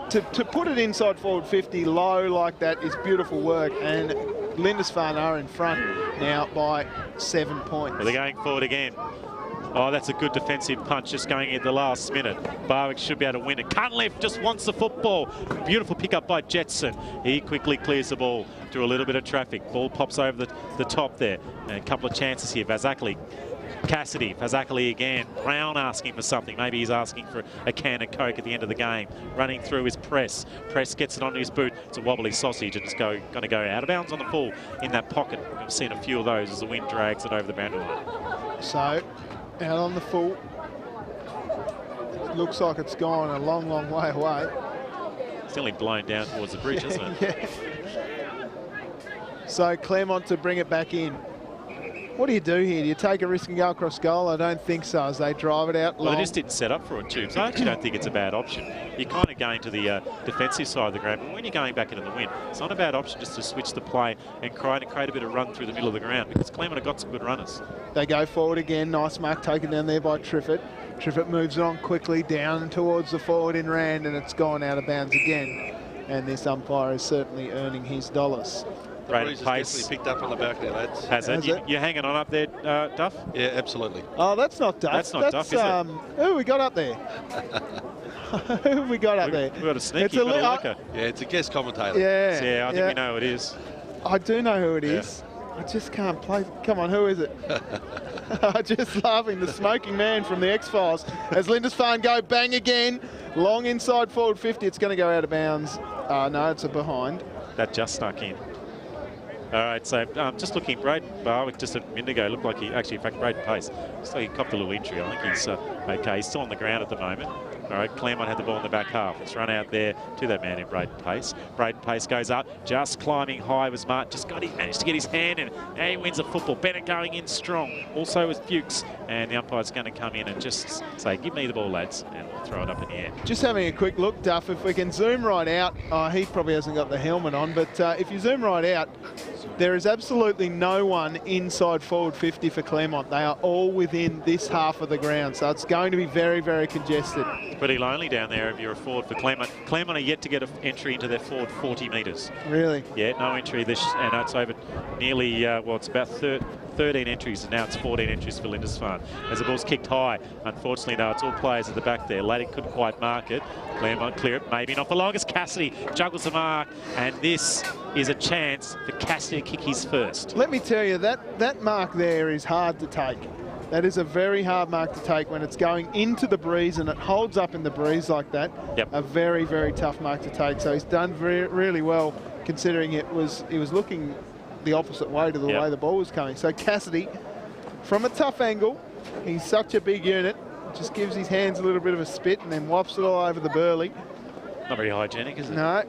To put it inside forward 50 low like that is beautiful work, and Lindisfarne are in front now by 7 points. Well, they're going forward again. Oh, that's a good defensive punch just going in the last minute. Barwick should be able to win it. Cunliffe just wants the football. Beautiful pickup by Jetson. He quickly clears the ball through a little bit of traffic. Ball pops over the top there. And a couple of chances here. Vazakli. Cassidy, Fazakali again. Brown asking for something. Maybe he's asking for a can of Coke at the end of the game. Running through his press. Press gets it onto his boot. It's a wobbly sausage and it's going to go out of bounds on the full in that pocket. We've seen a few of those as the wind drags it over the boundary line. So, out on the full. It looks like it's gone a long, long way away. It's only blown down towards the bridge, isn't it? Yeah. So, Claremont to bring it back in. What do you do here? Do you take a risk and go across goal? I don't think so, as they drive it out long. Well, they just didn't set up for it too, so I actually don't think it's a bad option. You're kind of going to the defensive side of the ground, but when you're going back into the wind, it's not a bad option just to switch the play and try to create a bit of run through the middle of the ground, because Claremont have got some good runners. They go forward again. Nice mark taken down there by Triffett. Triffett moves it on quickly down towards the forward in Rand, and it's gone out of bounds again. And this umpire is certainly earning his dollars. The breeze has definitely picked up on the back there, lads. Has it? You're hanging on up there, Duff? Yeah, absolutely. Oh, that's not Duff. That's not Duff, is it? Who we got up there? Who have we got up there? We've got a sneaky bit of liquor. Yeah, it's a guest commentator. Yeah. Yeah, I think we know who it is. I do know who it is. I just can't play. Come on, who is it? Just laughing. The smoking man from the X-Files. As Lindisfarne go bang again. Long inside forward 50. It's going to go out of bounds. No, it's a behind. That just snuck in. All right, so just looking, Braden Barwick just a minute ago looked like he actually, in fact, Braden Pace, so he copped a little injury. I think he's okay. He's still on the ground at the moment. All right, Claremont had the ball in the back half. It's run out there to that man in Braden Pace. Braden Pace goes up, just climbing high was Mark. Managed to get his hand in. Now he wins the football. Bennett going in strong. Also with Fuchs, and the umpire's going to come in and just say, "Give me the ball, lads," and we'll throw it up in the air. Just having a quick look, Duff. If we can zoom right out, he probably hasn't got the helmet on, but if you zoom right out, there is absolutely no one inside forward 50 for Claremont. They are all within this half of the ground, so it's going to be very, very congested. Pretty lonely down there if you're a forward for Claremont. Claremont are yet to get an entry into their forward 40 metres. Really? Yeah, no entry. And it's over nearly, it's about 13 entries, and now it's 14 entries for Lindisfarne. As the ball's kicked high, unfortunately, though, it's all players at the back there. Laddick couldn't quite mark it. Claremont clear it, maybe not for long as Cassidy juggles the mark, and this is a chance for Cassidy to kick his first. Let me tell you, that mark there is hard to take. That is a very hard mark to take when it's going into the breeze and it holds up in the breeze like that. Yep. A very, very tough mark to take. So he's done really well, considering he was looking the opposite way to the way the ball was coming. So Cassidy, from a tough angle, he's such a big unit, just gives his hands a little bit of a spit and then whops it all over the burley. Not very hygienic, is it? No.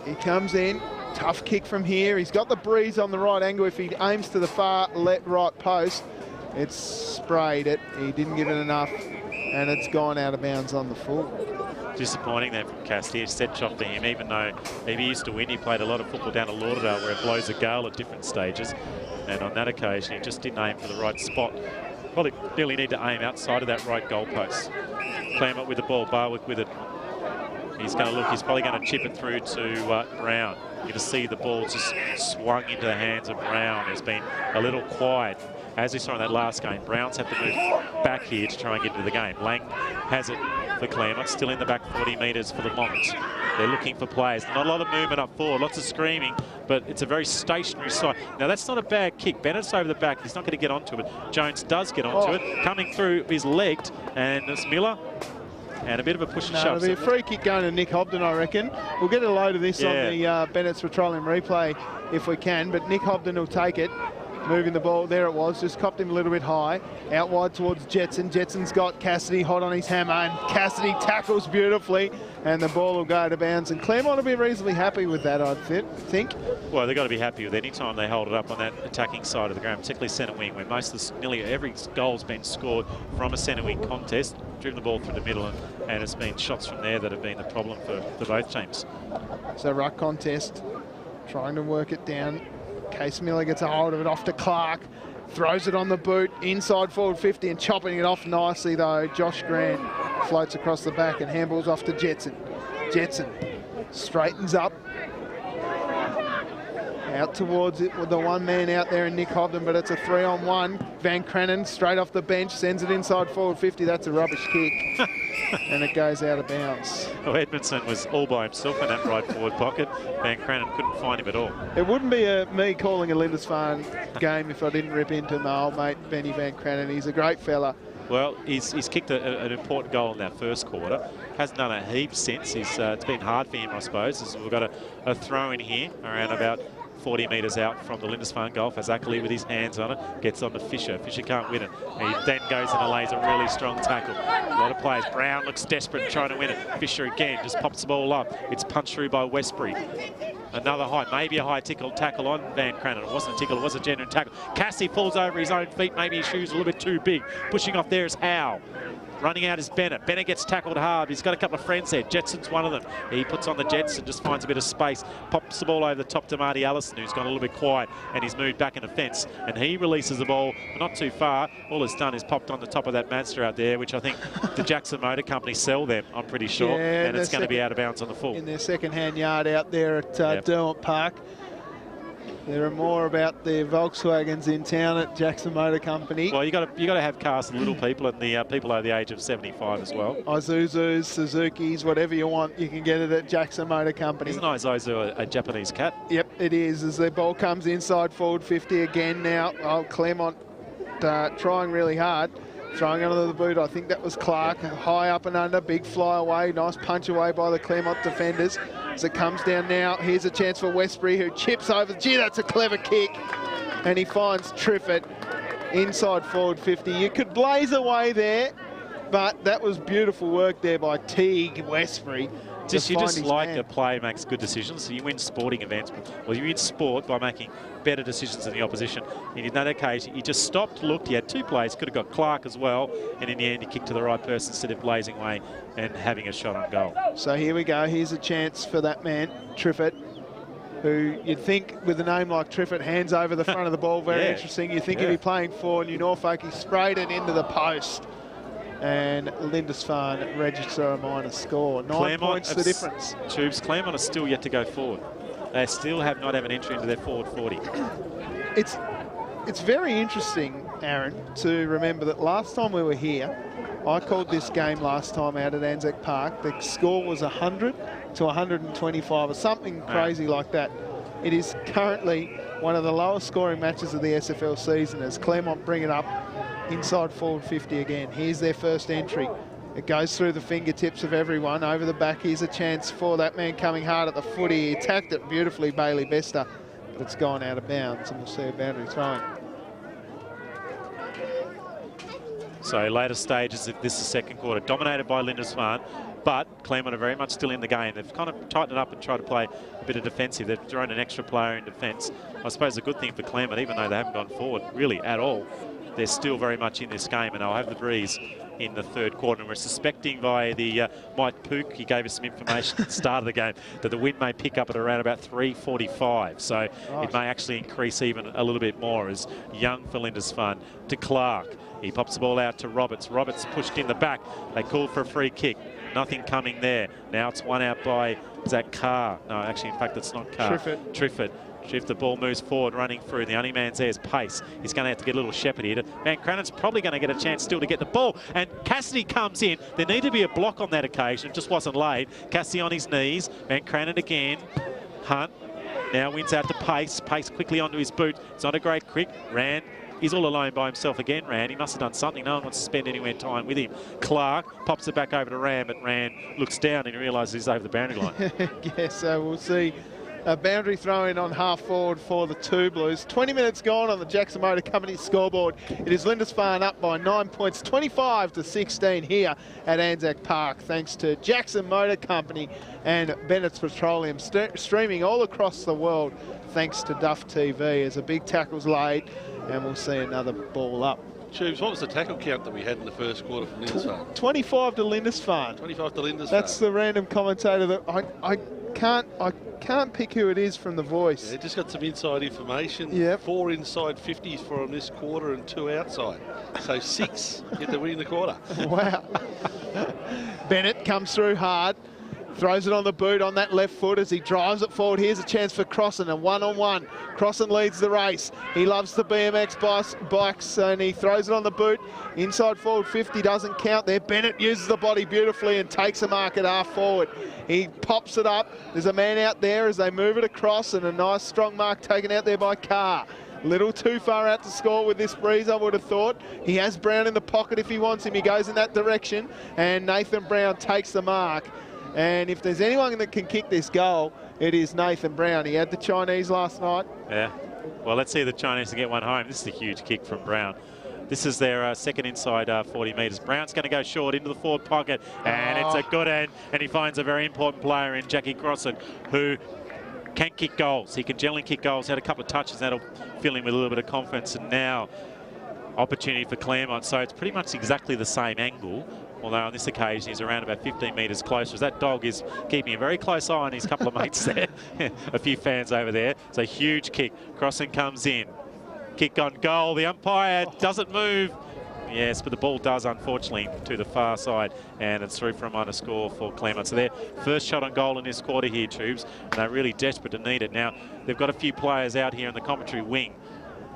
He comes in, tough kick from here. He's got the breeze on the right angle. If he aims to the far right post, it's sprayed it. He didn't give it enough, and it's gone out of bounds on the full. Disappointing there from Cassidy. Set shot for him, even though maybe he used to win. He played a lot of football down to Lauderdale where it blows a gale at different stages. And on that occasion, he just didn't aim for the right spot. Probably really need to aim outside of that right goalpost. Claremont with the ball, Barwick with it. He's going to look, he's probably going to chip it through to Brown. You can see the ball just swung into the hands of Brown. It's been a little quiet. As we saw in that last game, Browns have to move back here to try and get into the game. Lang has it for Claremont, still in the back 40 metres for the Monks. They're looking for players. Not a lot of movement up forward, lots of screaming, but it's a very stationary side. Now, that's not a bad kick. Bennett's over the back. He's not going to get onto it. Jones does get onto it. Coming through, he's legged, and it's Miller. And a bit of a push and shove. It'll be a free kick going to Nick Hobden, I reckon. We'll get a load of this on the Bennett's Petroleum replay if we can, but Nick Hobden will take it. Moving the ball, there it was, just copped him a little bit high. Out wide towards Jetson. Jetson's got Cassidy hot on his hammer, and Cassidy tackles beautifully, and the ball will go out of bounds. And Claremont will be reasonably happy with that, I think. Well, they've got to be happy with any time they hold it up on that attacking side of the ground, particularly centre wing, where nearly every goal's been scored from a centre wing contest, driven the ball through the middle, and it's been shots from there that have been the problem for both teams. So ruck contest, trying to work it down. Case Miller gets a hold of it, off to Clark, throws it on the boot, inside forward 50 and chopping it off nicely though. Josh Grant floats across the back and handballs off to Jetson. Jetson straightens up. Out towards it with the one man out there in Nick Hobden, but it's a 3-on-1. Van Cranen straight off the bench, sends it inside forward 50. That's a rubbish kick. And it goes out of bounds. Well, Edmondson was all by himself in that right forward pocket. Van Cranen couldn't find him at all. It wouldn't be me calling a Lindisfarne game if I didn't rip into my old mate Benny Van Cranen. He's a great fella. Well, he's kicked an important goal in that first quarter. Hasn't done a heap since. It's been hard for him, I suppose. We've got a throw in here around about 40 metres out from the Lindisfarne goal. Fazakali with his hands on it, gets on to Fisher. Fisher can't win it. He then goes and lays a really strong tackle. A lot of players. Brown looks desperate trying to win it. Fisher again just pops the ball up. It's punched through by Westbury. Another high, maybe a high tackle on Van Cranen. It wasn't a tickle, it was a genuine tackle. Cassie falls over his own feet. Maybe his shoes are a little bit too big. Pushing off there is Howe. Running out is Bennett. Bennett gets tackled hard. He's got a couple of friends there. Jetson's one of them. He puts on the Jets and just finds a bit of space. Pops the ball over the top to Marty Allison, who's gone a little bit quiet, and he's moved back in the fence. And he releases the ball not too far. All it's done is popped on the top of that Mazda out there, which I think the Jackson Motor Company sell them, I'm pretty sure. Yeah, and it's going to be out of bounds on the full. In their second-hand yard out there at Derwent Park. There are more about the Volkswagens in town at Jackson Motor Company. Well, you got to have cars for little people and the people over the age of 75 as well. Isuzus, Suzukis, whatever you want, you can get it at Jackson Motor Company. Isn't Isuzu a Japanese cat? Yep, it is. As the ball comes inside forward 50 again now. Oh, Claremont trying really hard. Throwing under the boot, I think that was Clark. High up and under, big fly away. Nice punch away by the Claremont defenders. As it comes down now, here's a chance for Westbury, who chips over. Gee, that's a clever kick. And he finds Triffett inside forward 50. You could blaze away there, but that was beautiful work there by Teague Westbury. You just like a player makes good decisions. So you win sporting events, well, you win sport by making better decisions than the opposition. And in that case, he just stopped, looked. He had two plays, could have got Clark as well, and in the end, he kicked to the right person instead of blazing away and having a shot on goal. So here we go. Here's a chance for that man, Triffett, who you'd think with a name like Triffett, hands over the front of the ball, very interesting. You think he'd be playing for New Norfolk. He sprayed it into the post. And Lindisfarne register a minor score. 9 points the difference. Tubes, Claremont are still yet to go forward. They still have not have an entry into their forward 40. It's very interesting, Aaron, to remember that last time we were here, I called this game last time out at Anzac Park. The score was 100 to 125 or something crazy like that. It is currently one of the lowest scoring matches of the SFL season as Claremont bring it up inside forward 50 again. Here's their first entry. It goes through the fingertips of everyone. Over the back, here's a chance for that man coming hard at the footy. He attacked it beautifully, Bailey Bester, but it's gone out of bounds, and we'll see a boundary throwing. So later stages of this second quarter, dominated by Lindisfarne, but Claremont are very much still in the game. They've kind of tightened up and tried to play a bit of defensive. They've thrown an extra player in defence. I suppose a good thing for Claremont, even though they haven't gone forward really at all, they're still very much in this game, and they'll have the breeze in the third quarter. And we're suspecting by the Mike Pook, he gave us some information at the start of the game, that the wind may pick up at around about 3:45. So it may actually increase even a little bit more. As Young for Lindisfarne to Clark. He pops the ball out to Roberts. Roberts pushed in the back. They call for a free kick. Nothing coming there. Now it's one out by, is that Carr? No, actually, in fact, it's not Carr. Triffett. If the ball moves forward, running through, the only man's there is Pace. He's going to have to get a little shepherd here. Van Crannon's probably going to get a chance still to get the ball. And Cassidy comes in. There needed to be a block on that occasion. It just wasn't laid. Cassidy on his knees. Van Crannon again. Hunt now wins out to Pace. Pace quickly onto his boot. It's not a great kick. Rand. He's all alone by himself again, Rand. He must have done something. No one wants to spend anywhere time with him. Clark pops it back over to Rand, but Rand looks down and he realises he's over the boundary line. Yeah, so we'll see a boundary throw in on half forward for the Two Blues. 20 minutes gone on the Jackson Motor Company scoreboard. It is Lindisfarne up by 9 points, 25-16 here at Anzac Park, thanks to Jackson Motor Company and Bennett's Petroleum, streaming all across the world thanks to Duff TV, as a big tackle's laid and we'll see another ball up. Tubes, what was the tackle count that we had in the first quarter from Lindisfarne? 25 to Lindisfarne. 25 to Lindisfarne. That's the random commentator that I can't pick who it is from the voice. Yeah, just got some inside information. Yep. 4 inside 50s from this quarter and 2 outside. So 6 get the win in the quarter. Wow. Bennett comes through hard. Throws it on the boot on that left foot as he drives it forward. Here's a chance for Crossan, a one-on-one. Crossan leads the race. He loves the BMX bikes and he throws it on the boot. Inside forward 50 doesn't count there. Bennett uses the body beautifully and takes a mark at half forward. He pops it up. There's a man out there as they move it across, and a nice strong mark taken out there by Carr. Little too far out to score with this breeze, I would have thought. He has Brown in the pocket if he wants him. He goes in that direction, and Nathan Brown takes the mark. And if there's anyone that can kick this goal, it is Nathan Brown. He had the Chinese last night. Yeah. Well, let's see the Chinese to get one home. This is a huge kick from Brown. This is their second inside 40 metres. Brown's going to go short into the forward pocket, and it's a good end. And he finds a very important player in Jackie Crossan, who can kick goals. He can generally kick goals. Had a couple of touches. That'll fill him with a little bit of confidence. And now, opportunity for Claremont. So it's pretty much exactly the same angle. Although on this occasion he's around about 15 metres closer, as that dog is keeping a very close eye on his couple of mates there. A few fans over there. It's a huge kick. Crossan comes in. Kick on goal. The umpire doesn't move. Yes, but the ball does, unfortunately, to the far side, and it's through for a minor score for Claremont. So their first shot on goal in this quarter here, Tubes, and they're really desperate to need it. Now, they've got a few players out here in the commentary wing.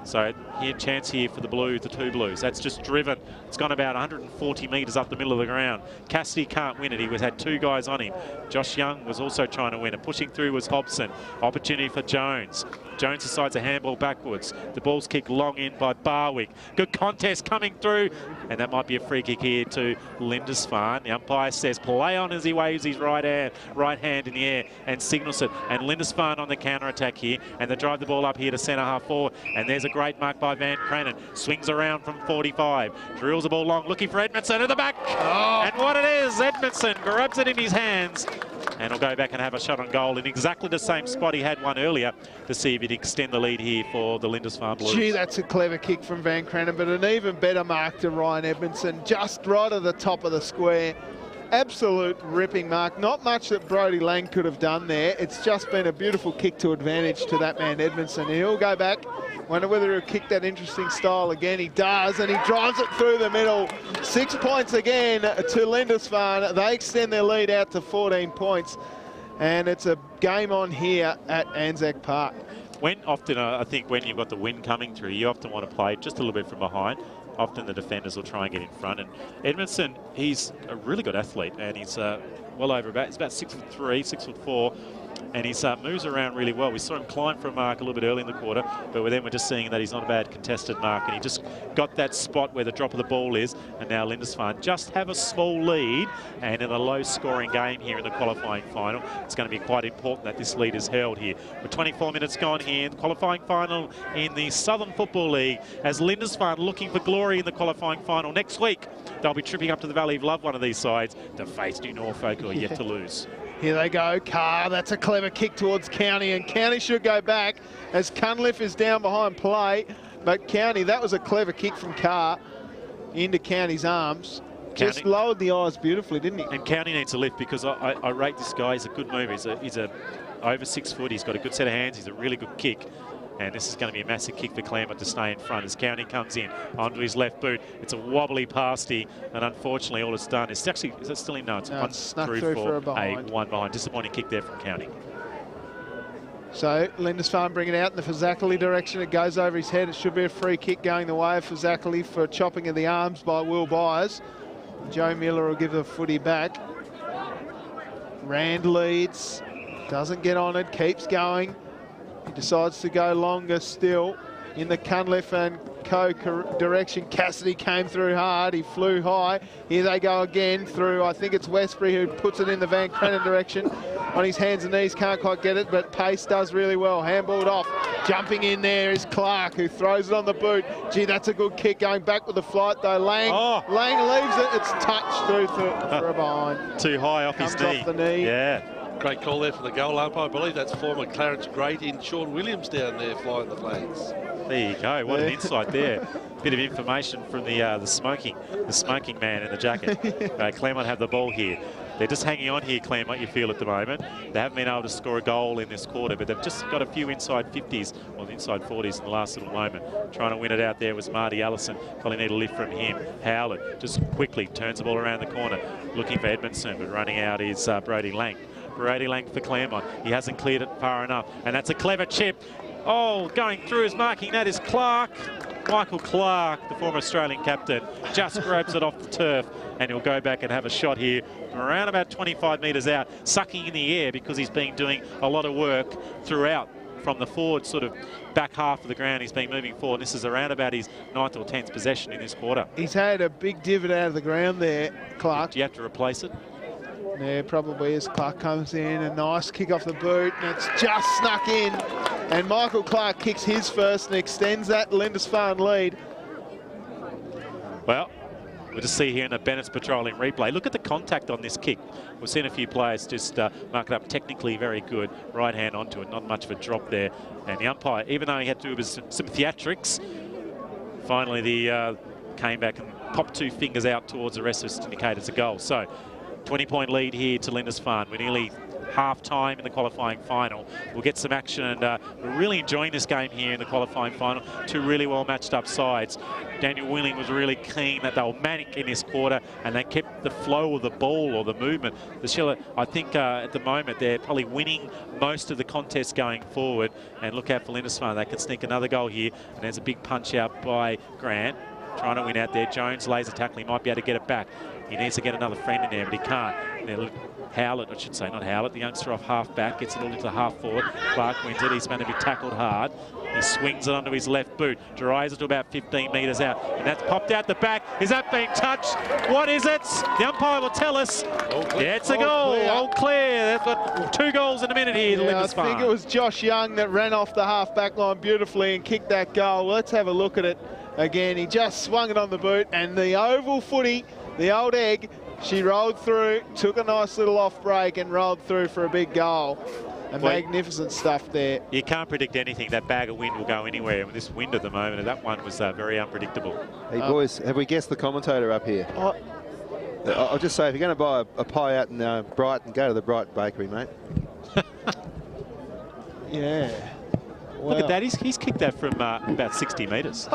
So here, chance here for the Blues, the Two Blues. That's just driven. It's gone about 140 metres up the middle of the ground. Cassidy can't win it. He had 2 guys on him. Josh Young was also trying to win it. Pushing through was Hobson. Opportunity for Jones. Jones decides a handball backwards. The ball's kicked long in by Barwick. Good contest coming through. And that might be a free kick here to Lindisfarne. The umpire says play on as he waves his right hand in the air and signals it. And Lindisfarne on the counter-attack here. And they drive the ball up here to centre half forward. And there's a great mark by Van Crannon. Swings around from 45. Drills the ball long, looking for Edmondson at the back. Oh. And what it is, Edmondson grabs it in his hands. And he'll go back and have a shot on goal in exactly the same spot he had one earlier to see if he'd extend the lead here for the Lindisfarne Blues. Gee, that's a clever kick from Van Crannon, but an even better mark to Ryan Edmondson, just right at the top of the square. Absolute ripping mark. Not much that Brodie Lang could have done there. It's just been a beautiful kick to advantage to that man Edmondson. And he'll go back. Wonder whether he'll kick that interesting style again. He does, and he drives it through the middle. 6 points again to Lindisfarne. They extend their lead out to 14 points. And it's a game on here at Anzac Park. I think when you've got the wind coming through, you often want to play just a little bit from behind. Often the defenders will try and get in front. And Edmondson, he's a really good athlete, and he's well over he's about 6'3", 6'4", and he moves around really well. We saw him climb for a mark a little bit early in the quarter, but then we're just seeing that he's not a bad contested mark, and he just got that spot where the drop of the ball is, and now Lindisfarne just have a small lead, and in a low-scoring game here in the qualifying final, it's going to be quite important that this lead is held here. With 24 minutes gone here in the qualifying final in the Southern Football League, as Lindisfarne looking for glory in the qualifying final next week. They'll be tripping up to the Valley of Love, one of these sides, to face New Norfolk, who are yet to lose. Here they go, Carr, that's a clever kick towards County, and County should go back as Cunliffe is down behind play. But County, that was a clever kick from Carr into County's arms. Just lowered the eyes beautifully, didn't he? And County needs a lift, because I rate this guy. He's a good mover. He's a over 6 foot. He's got a good set of hands. He's a really good kick. And this is going to be a massive kick for Claremont to stay in front as County comes in onto his left boot. It's a wobbly pasty, and unfortunately all it's done is actually, is it still in? No, it's one snuck through for a behind. one behind. Disappointing kick there from County. So Lindisfarne bring it out in the Fazackerley direction. It goes over his head. It should be a free kick going the way of Fazackerley for chopping of the arms by Will Byers. Joe Miller will give the footy back. Rand leads, doesn't get on it, keeps going. He decides to go longer still in the Cunliffe and Co direction. Cassidy came through hard, he flew high. Here they go again through, I think it's Westbury who puts it in the Van Crennan direction. On his hands and knees, can't quite get it, but Pace does really well. Handballed off. Jumping in there is Clark, who throws it on the boot. Gee, that's a good kick going back with the flight though. Lang leaves it. It's touched through for a behind. Too high off his knee. Off the knee. Yeah. Great call there for the goal umpire. I believe that's former Clarence great in Sean Williams down there flying the flags. There you go. What an insight there. Bit of information from the smoking man in the jacket. Claremont have the ball here. They're just hanging on here, Claremont, you feel at the moment. They haven't been able to score a goal in this quarter, but they've just got a few inside 50s, or inside 40s in the last little moment. Trying to win it out there was Marty Allison. Probably need a lift from him. Howlett just quickly turns the ball around the corner, looking for Edmondson, but running out is Brody Lang. Brody Lang for Claremont. He hasn't cleared it far enough, and that's a clever chip. Oh, going through his marking, that is Clark. Michael Clark, the former Australian captain, just grabs it off the turf, and he'll go back and have a shot here from around about 25 metres out, sucking in the air because he's been doing a lot of work throughout from the forward sort of back half of the ground. He's been moving forward. This is around about his 9th or 10th possession in this quarter. He's had a big divot out of the ground there, Clark. Do you have to replace it? Yeah, probably as Clark comes in. A nice kick off the boot, and it's just snuck in. And Michael Clark kicks his first and extends that Lindisfarne lead. Well, we'll just see here in the Bennett's Petroleum replay. Look at the contact on this kick. We've seen a few players just mark it up technically very good. Right hand onto it, not much of a drop there. And the umpire, even though he had to do some theatrics, finally came back and popped 2 fingers out towards the rest of us to indicate it's a goal. So 20-point lead here to Lindisfarne. We're nearly half-time in the qualifying final. We'll get some action, and we're really enjoying this game here in the qualifying final. 2 really well matched up sides. Daniel Wheeling was really keen that they were manic in this quarter, and they kept the flow of the ball or the movement. The Schiller, I think at the moment they're probably winning most of the contest going forward. And look out for Lindisfarne. They can sneak another goal here, and there's a big punch out by Grant. Trying to win out there. Jones laser tackle. He might be able to get it back. He needs to get another friend in there, but he can't. Howlett, I should say, not Howlett, the youngster off half back, gets it all into the half forward. Clark wins it. He's going to be tackled hard. He swings it onto his left boot, drives it to about 15 metres out, and that's popped out the back. Is that being touched? What is it? The umpire will tell us. Yeah, it's a goal. All clear. They've got 2 goals in a minute here. Yeah, I think it was Josh Young that ran off the half back line beautifully and kicked that goal. Let's have a look at it again. He just swung it on the boot, and the oval footy, the old egg, she rolled through, took a nice little off break and rolled through for a big goal. And magnificent stuff there. You can't predict anything. That bag of wind will go anywhere. With this wind at the moment, that one was very unpredictable. Hey boys, have we guessed the commentator up here? I'll just say, if you're going to buy a pie out in Brighton, go to the Brighton Bakery, mate. Yeah. Look at that. He's kicked that from about 60 metres.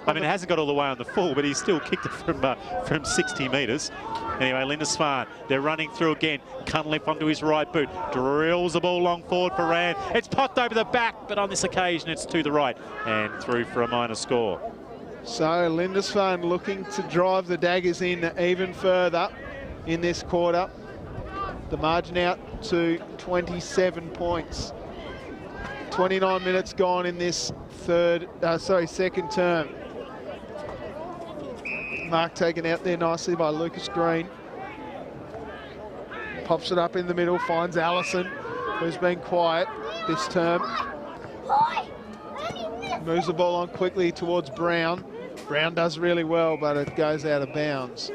I mean, it hasn't got all the way on the full, but he's still kicked it from 60 metres. Anyway, Lindisfarne, they're running through again. Cunliffe onto his right boot. Drills the ball long forward for Rand. It's popped over the back, but on this occasion it's to the right and through for a minor score. So Lindisfarne looking to drive the daggers in even further in this quarter. The margin out to 27 points. 29 minutes gone in this second term. Mark taken out there nicely by Lucas Green. Pops it up in the middle, finds Allison, who's been quiet this term. Moves the ball on quickly towards Brown. Brown does really well, but it goes out of bounds.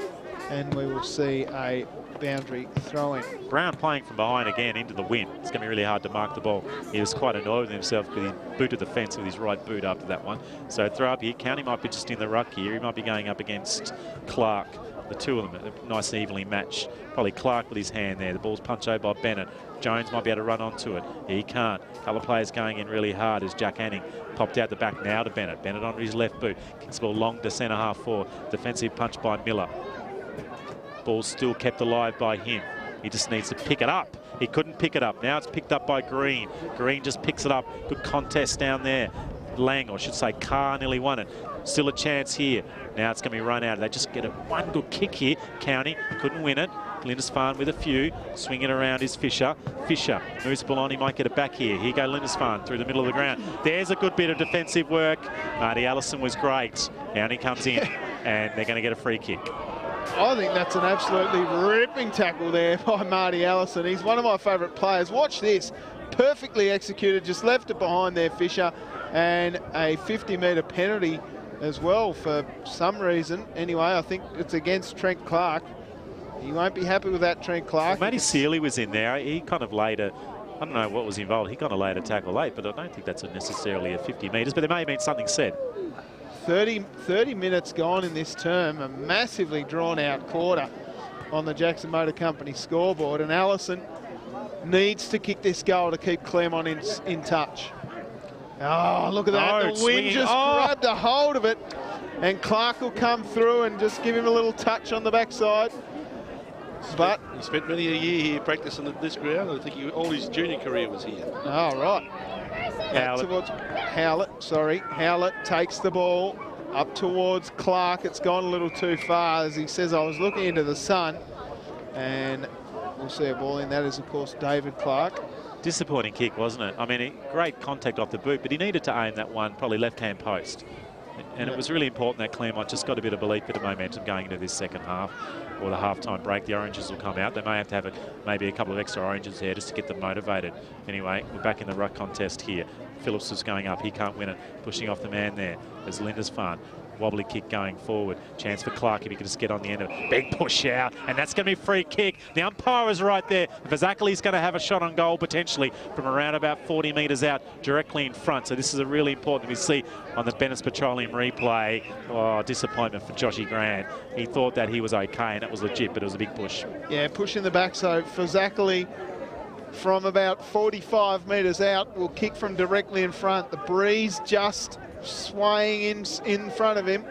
And we will see a boundary throw-in. Brown playing from behind again into the wind. It's going to be really hard to mark the ball. He was quite annoyed with himself because he booted the fence with his right boot after that one. So throw up here. County might be just in the ruck here. He might be going up against Clark. The two of them are nice and evenly matched. Probably Clark with his hand there. The ball's punched over by Bennett. Jones might be able to run onto it. He can't. A couple of players going in really hard as Jack Anning popped out the back now to Bennett. Bennett onto his left boot. Kicks the ball long to centre half forward. Defensive punch by Miller. Ball's still kept alive by him. He just needs to pick it up. He couldn't pick it up. Now it's picked up by Green. Green just picks it up. Good contest down there. Lang, or I should say Carr, nearly won it. Still a chance here. Now it's going to be run out. They just get one good kick here. County couldn't win it. Lindisfarne with a few. Swinging around is Fisher. Fisher moves the ball on. He might get it back here. Here go Lindisfarne through the middle of the ground. There's a good bit of defensive work. Marty Allison was great. County comes in and they're going to get a free kick. I think that's an absolutely ripping tackle there by Marty Allison. He's one of my favourite players. Watch this. Perfectly executed. Just left it behind there, Fisher. And a 50-metre penalty as well for some reason. Anyway, I think it's against Trent Clark. He won't be happy with that, Trent Clark. Well, Matty Sealy was in there. He kind of laid a, I don't know what was involved. He kind of laid a tackle late, but I don't think that's necessarily a 50 metres, but there may have been something said. 30 minutes gone in this term, a massively drawn-out quarter on the Jackson Motor Company scoreboard, and Allison needs to kick this goal to keep Claremont in touch. Oh, look at that. The wind just grabbed a hold of it, and Clark will come through and just give him a little touch on the backside. But he spent many a year here practicing at this ground. I think all his junior career was here. Oh, right. Howlett takes the ball up towards Clark. It's gone a little too far. As he says, I was looking into the sun. And we'll see a ball in. That is, of course, David Clark. Disappointing kick, wasn't it? I mean, great contact off the boot, but he needed to aim that one, probably left-hand post. And it was really important that Claremont just got a bit of belief, bit of momentum going into this second half, or the half-time break. The oranges will come out. They may have to have maybe a couple of extra oranges there just to get them motivated. Anyway, we're back in the ruck contest here. Phillips is going up. He can't win it. Pushing off the man there as Lindisfarne. Wobbly kick going forward. Chance for Clark if he could just get on the end of it. Big push out, and that's going to be a free kick. The umpire is right there. Vazakali's going to have a shot on goal potentially from around about 40 metres out, directly in front. So this is a really important we see on the Bennett's Petroleum replay. Oh, disappointment for Joshy Grant. He thought that he was okay, and that was legit, but it was a big push. Yeah, push in the back. So Vazakali from about 45 metres out will kick from directly in front. The breeze just swaying in front of him.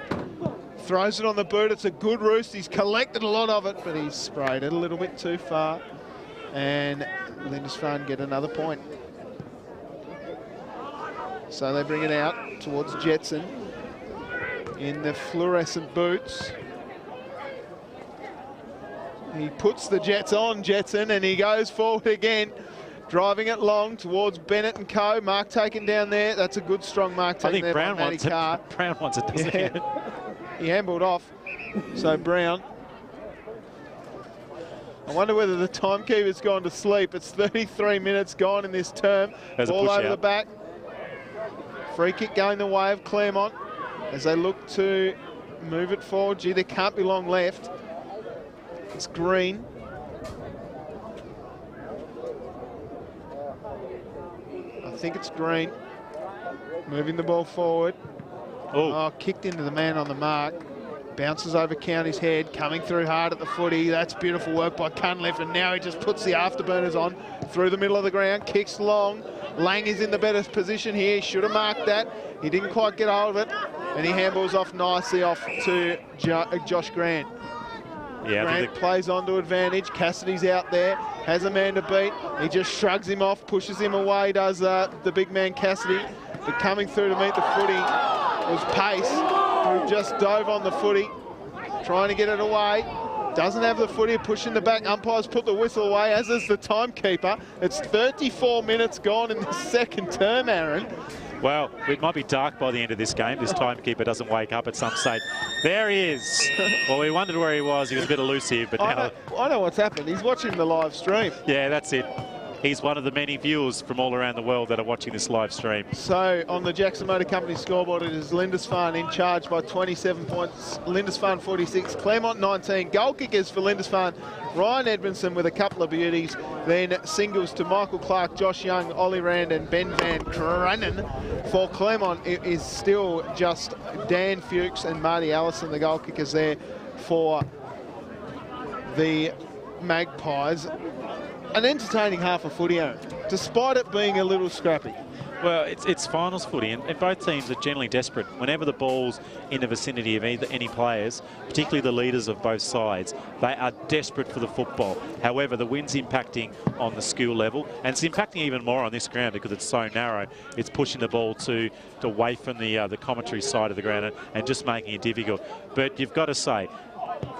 Throws it on the boot. It's a good roost. He's collected a lot of it, but he's sprayed it a little bit too far. And Lindisfarne get another point. So they bring it out towards Jetson in the fluorescent boots. He puts the jets on, Jetson, and he goes forward again. Driving it long towards Bennett and co. Mark taken down there. That's a good, strong mark taken there by Matty Carr. Brown wants it, doesn't he? He handballed off. So Brown. I wonder whether the timekeeper's gone to sleep. It's 33 minutes gone in this term. Ball over the back. Free kick going the way of Claremont as they look to move it forward. Gee, there can't be long left. It's Green. I think it's Green. Moving the ball forward. Oh, kicked into the man on the mark. Bounces over County's head, coming through hard at the footy. That's beautiful work by Cunliffe, and now he just puts the afterburners on through the middle of the ground, kicks long. Lang is in the better position here. Should have marked that. He didn't quite get hold of it, and he handballs off nicely off to Josh Grant. Yeah, Grant plays on to advantage. Cassidy's out there, has a man to beat. He just shrugs him off, pushes him away, does the big man Cassidy. But coming through to meet the footy was Pace, who just dove on the footy, trying to get it away. Doesn't have the footy, pushing the back. Umpires put the whistle away, as is the timekeeper. It's 34 minutes gone in the second term, Aaron. Well, it might be dark by the end of this game. This timekeeper doesn't wake up at some stage. There he is. Well, we wondered where he was. He was a bit elusive, but now... I know what's happened. He's watching the live stream. Yeah, that's it. He's one of the many viewers from all around the world that are watching this live stream. So, on the Jackson Motor Company scoreboard, it is Lindisfarne in charge by 27 points. Lindisfarne 46, Claremont 19. Goal kickers for Lindisfarne, Ryan Edmondson with a couple of beauties. Then singles to Michael Clark, Josh Young, Ollie Rand and Ben Van Cranen. For Claremont, it is still just Dan Fuchs and Marty Allison, the goal kickers there for the Magpies an entertaining half a footy, Aaron, despite it being a little scrappy. Well, it's finals footy, and both teams are generally desperate. Whenever the ball's in the vicinity of any players, particularly the leaders of both sides, they are desperate for the football. However, the wind's impacting on the skill level, and it's impacting even more on this ground because it's so narrow. It's pushing the ball to away from the commentary side of the ground and just making it difficult. But you've got to say,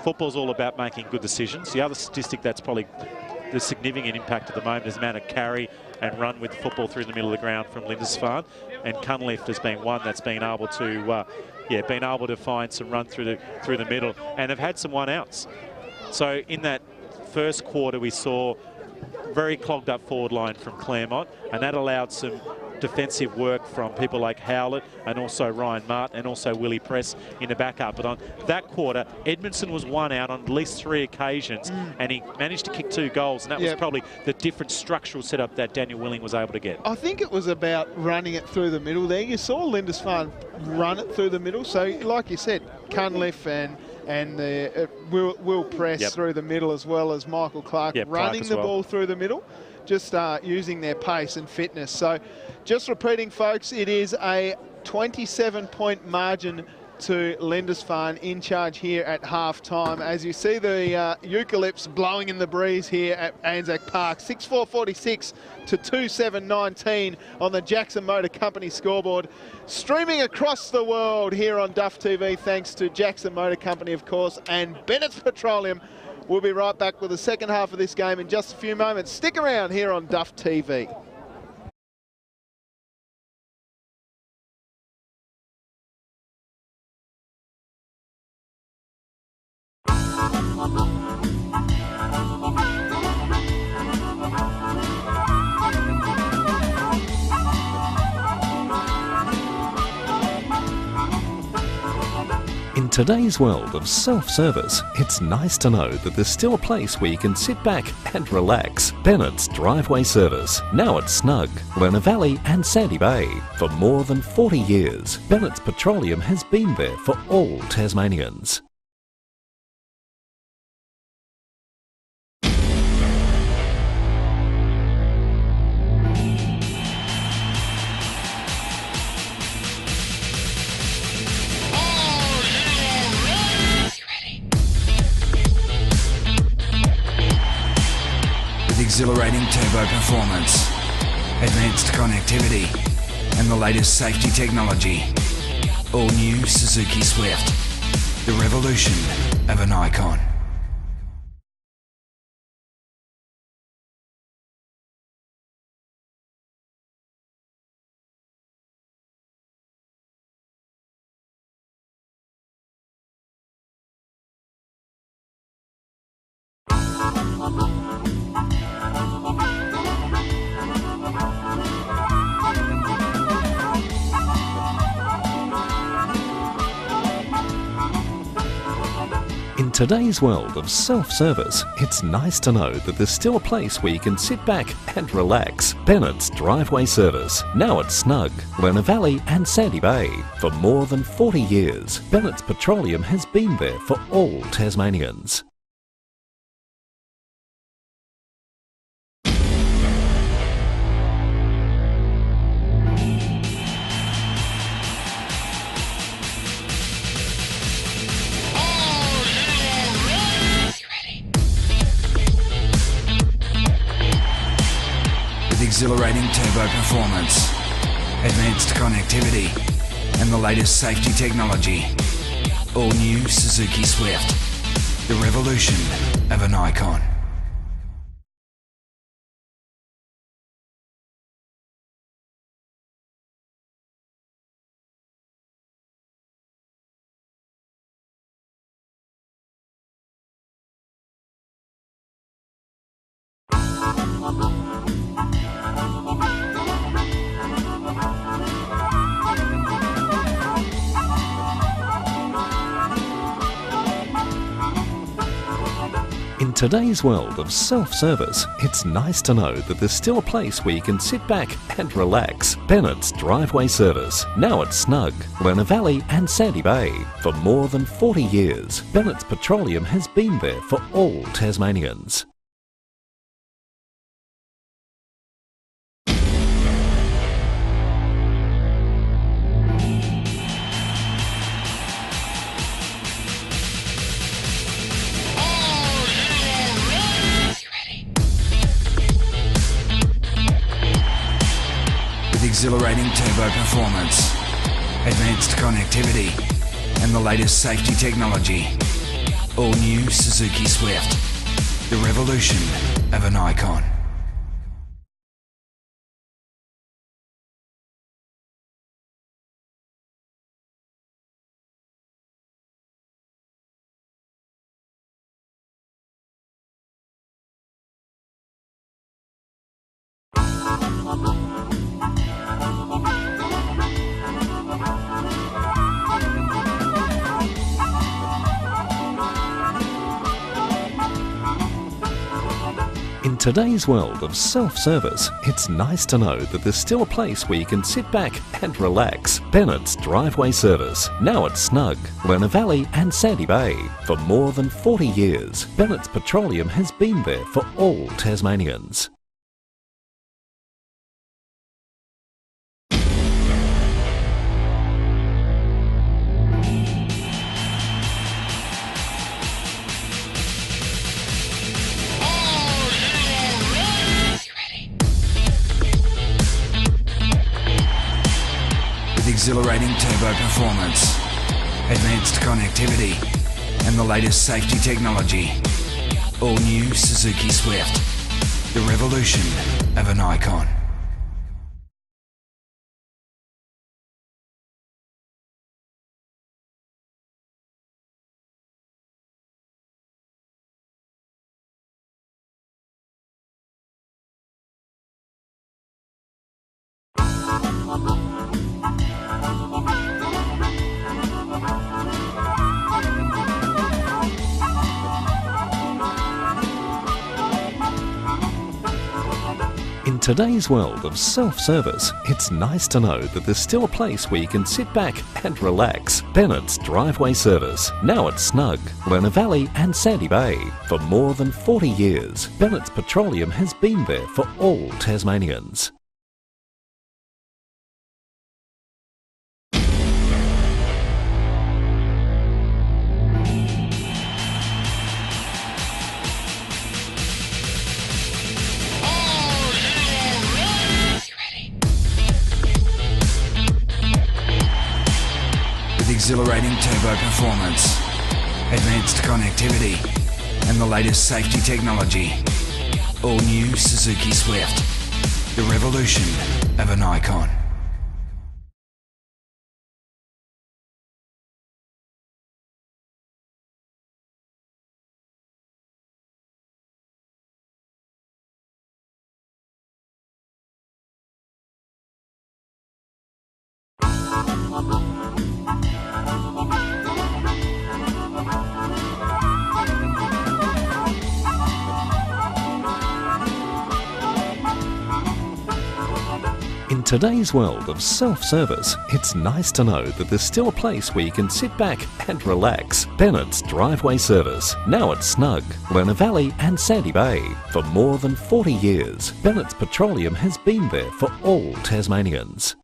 football's all about making good decisions. The other statistic that's probably the significant impact at the moment is the amount of carry and run with the football through the middle of the ground from Lindisfarne, and Cunliffe has been one that's been able to find some run through the middle, and have had some 1-outs. So in that first quarter, we saw very clogged up forward line from Claremont, and that allowed some defensive work from people like Howlett and also Ryan Martin and also Willie Press in the backup. But on that quarter, Edmondson was 1 out on at least 3 occasions, and he managed to kick 2 goals, and that was probably the different structural setup that Daniel Willing was able to get. I think it was about running it through the middle there. You saw Lindisfarne run it through the middle, so like you said, Cunliffe and the Will Press through the middle, as well as Michael Clark running the ball through the middle, just using their pace and fitness. So just repeating, folks, it is a 27-point margin to Lindisfarne in charge here at half-time. As you see the eucalypts blowing in the breeze here at Anzac Park. 6:4:46 to 2:7:19 on the Jackson Motor Company scoreboard. Streaming across the world here on Duff TV, thanks to Jackson Motor Company, of course, and Bennett's Petroleum. We'll be right back with the second half of this game in just a few moments. Stick around here on Duff TV. In today's world of self-service, it's nice to know that there's still a place where you can sit back and relax. Bennett's Driveway Service, now at Snug, Lerner Valley and Sandy Bay. For more than 40 years, Bennett's Petroleum has been there for all Tasmanians. Exhilarating turbo performance, advanced connectivity, and the latest safety technology. All new Suzuki Swift, the revolution of an icon. In today's world of self-service, it's nice to know that there's still a place where you can sit back and relax. Bennett's Driveway Service, now at Snug, Lerner Valley and Sandy Bay. For more than 40 years, Bennett's Petroleum has been there for all Tasmanians. Exhilarating turbo performance, advanced connectivity, and the latest safety technology. All new Suzuki Swift, the revolution of an icon. In In today's world of self-service, it's nice to know that there's still a place where you can sit back and relax. Bennett's Driveway Service, now at Snug, Lerner Valley and Sandy Bay. For more than 40 years, Bennett's Petroleum has been there for all Tasmanians. Exhilarating turbo performance, advanced connectivity, and the latest safety technology. All new Suzuki Swift, the revolution of an icon. In today's world of self-service, it's nice to know that there's still a place where you can sit back and relax. Bennett's Driveway Service, now at Snug, Lerner Valley and Sandy Bay. For more than 40 years, Bennett's Petroleum has been there for all Tasmanians. Exhilarating turbo performance, advanced connectivity, and the latest safety technology. All new Suzuki Swift, the revolution of an icon. In today's world of self-service, it's nice to know that there's still a place where you can sit back and relax. Bennett's Driveway Service, now at Snug, Lerner Valley and Sandy Bay. For more than 40 years, Bennett's Petroleum has been there for all Tasmanians. Exhilarating turbo performance, advanced connectivity, and the latest safety technology. All new Suzuki Swift, the revolution of an icon. In today's world of self-service, it's nice to know that there's still a place where you can sit back and relax. Bennett's Driveway Service, now at Snug, Lerner Valley and Sandy Bay. For more than 40 years, Bennett's Petroleum has been there for all Tasmanians.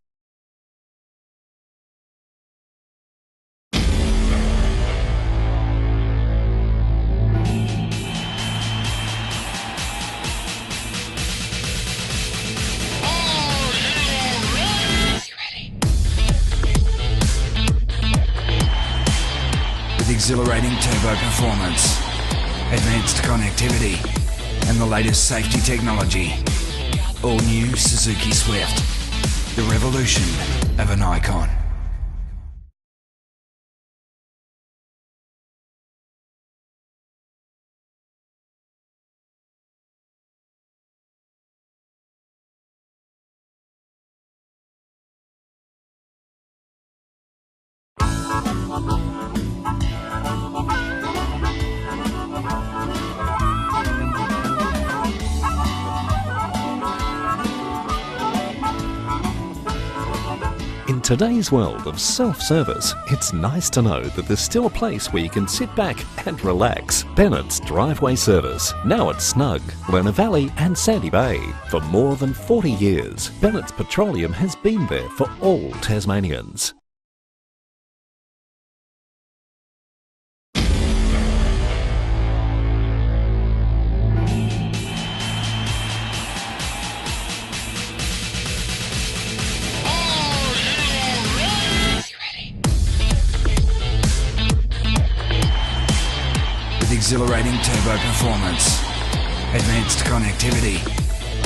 Exhilarating turbo performance, advanced connectivity, and the latest safety technology. All new Suzuki Swift, the revolution of an icon. In today's world of self-service, it's nice to know that there's still a place where you can sit back and relax. Bennett's Driveway Service, now at Snug, Lerner Valley and Sandy Bay. For more than 40 years, Bennett's Petroleum has been there for all Tasmanians. Exhilarating turbo performance, advanced connectivity,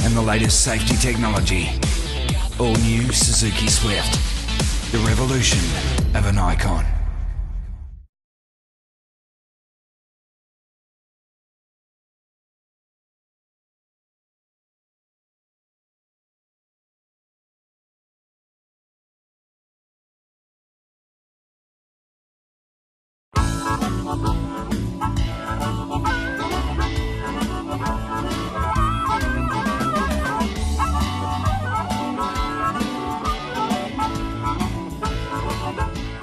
and the latest safety technology. All new Suzuki Swift, the revolution of an icon.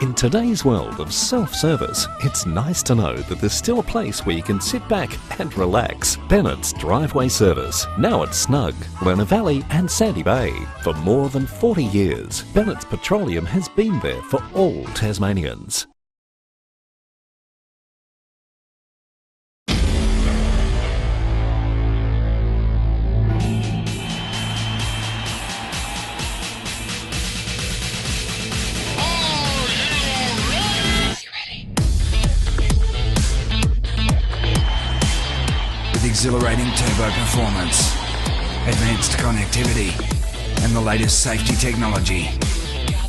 In today's world of self-service, it's nice to know that there's still a place where you can sit back and relax. Bennett's Driveway Service, now at Snug, Lerner Valley and Sandy Bay. For more than 40 years, Bennett's Petroleum has been there for all Tasmanians. Exhilarating turbo performance, advanced connectivity, and the latest safety technology.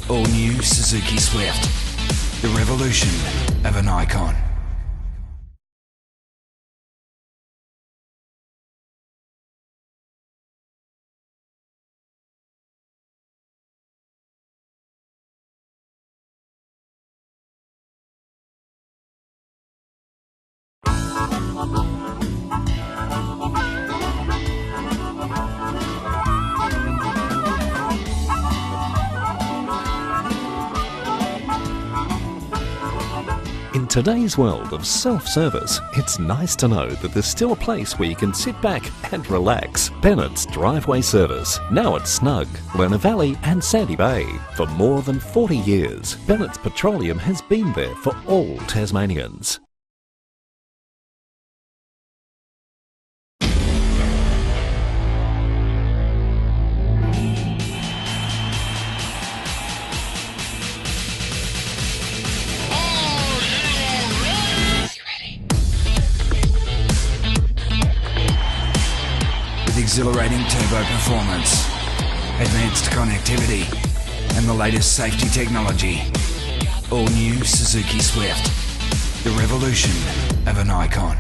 All new Suzuki Swift, the revolution of an icon. In today's world of self-service, it's nice to know that there's still a place where you can sit back and relax. Bennett's Driveway Service, now at Snug, Lerner Valley and Sandy Bay. For more than 40 years, Bennett's Petroleum has been there for all Tasmanians. Exhilarating turbo performance, advanced connectivity, and the latest safety technology. All new Suzuki Swift, the revolution of an icon.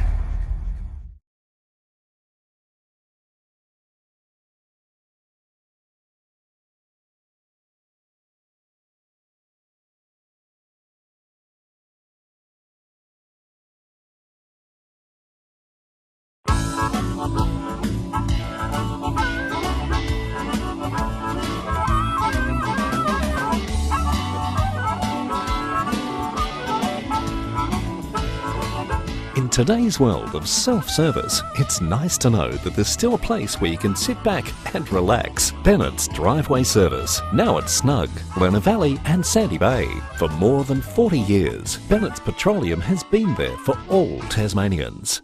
In today's world of self-service, it's nice to know that there's still a place where you can sit back and relax. Bennett's Driveway Service, now at Snug, Lerner Valley and Sandy Bay. For more than 40 years, Bennett's Petroleum has been there for all Tasmanians.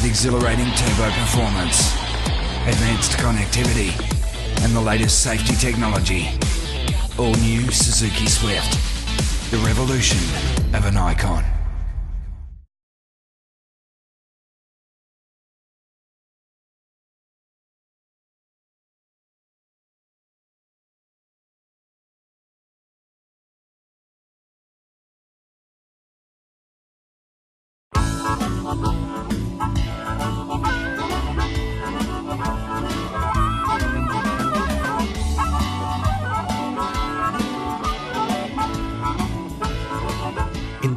Exhilarating turbo performance, advanced connectivity, and the latest safety technology. All new Suzuki Swift, the revolution of an icon.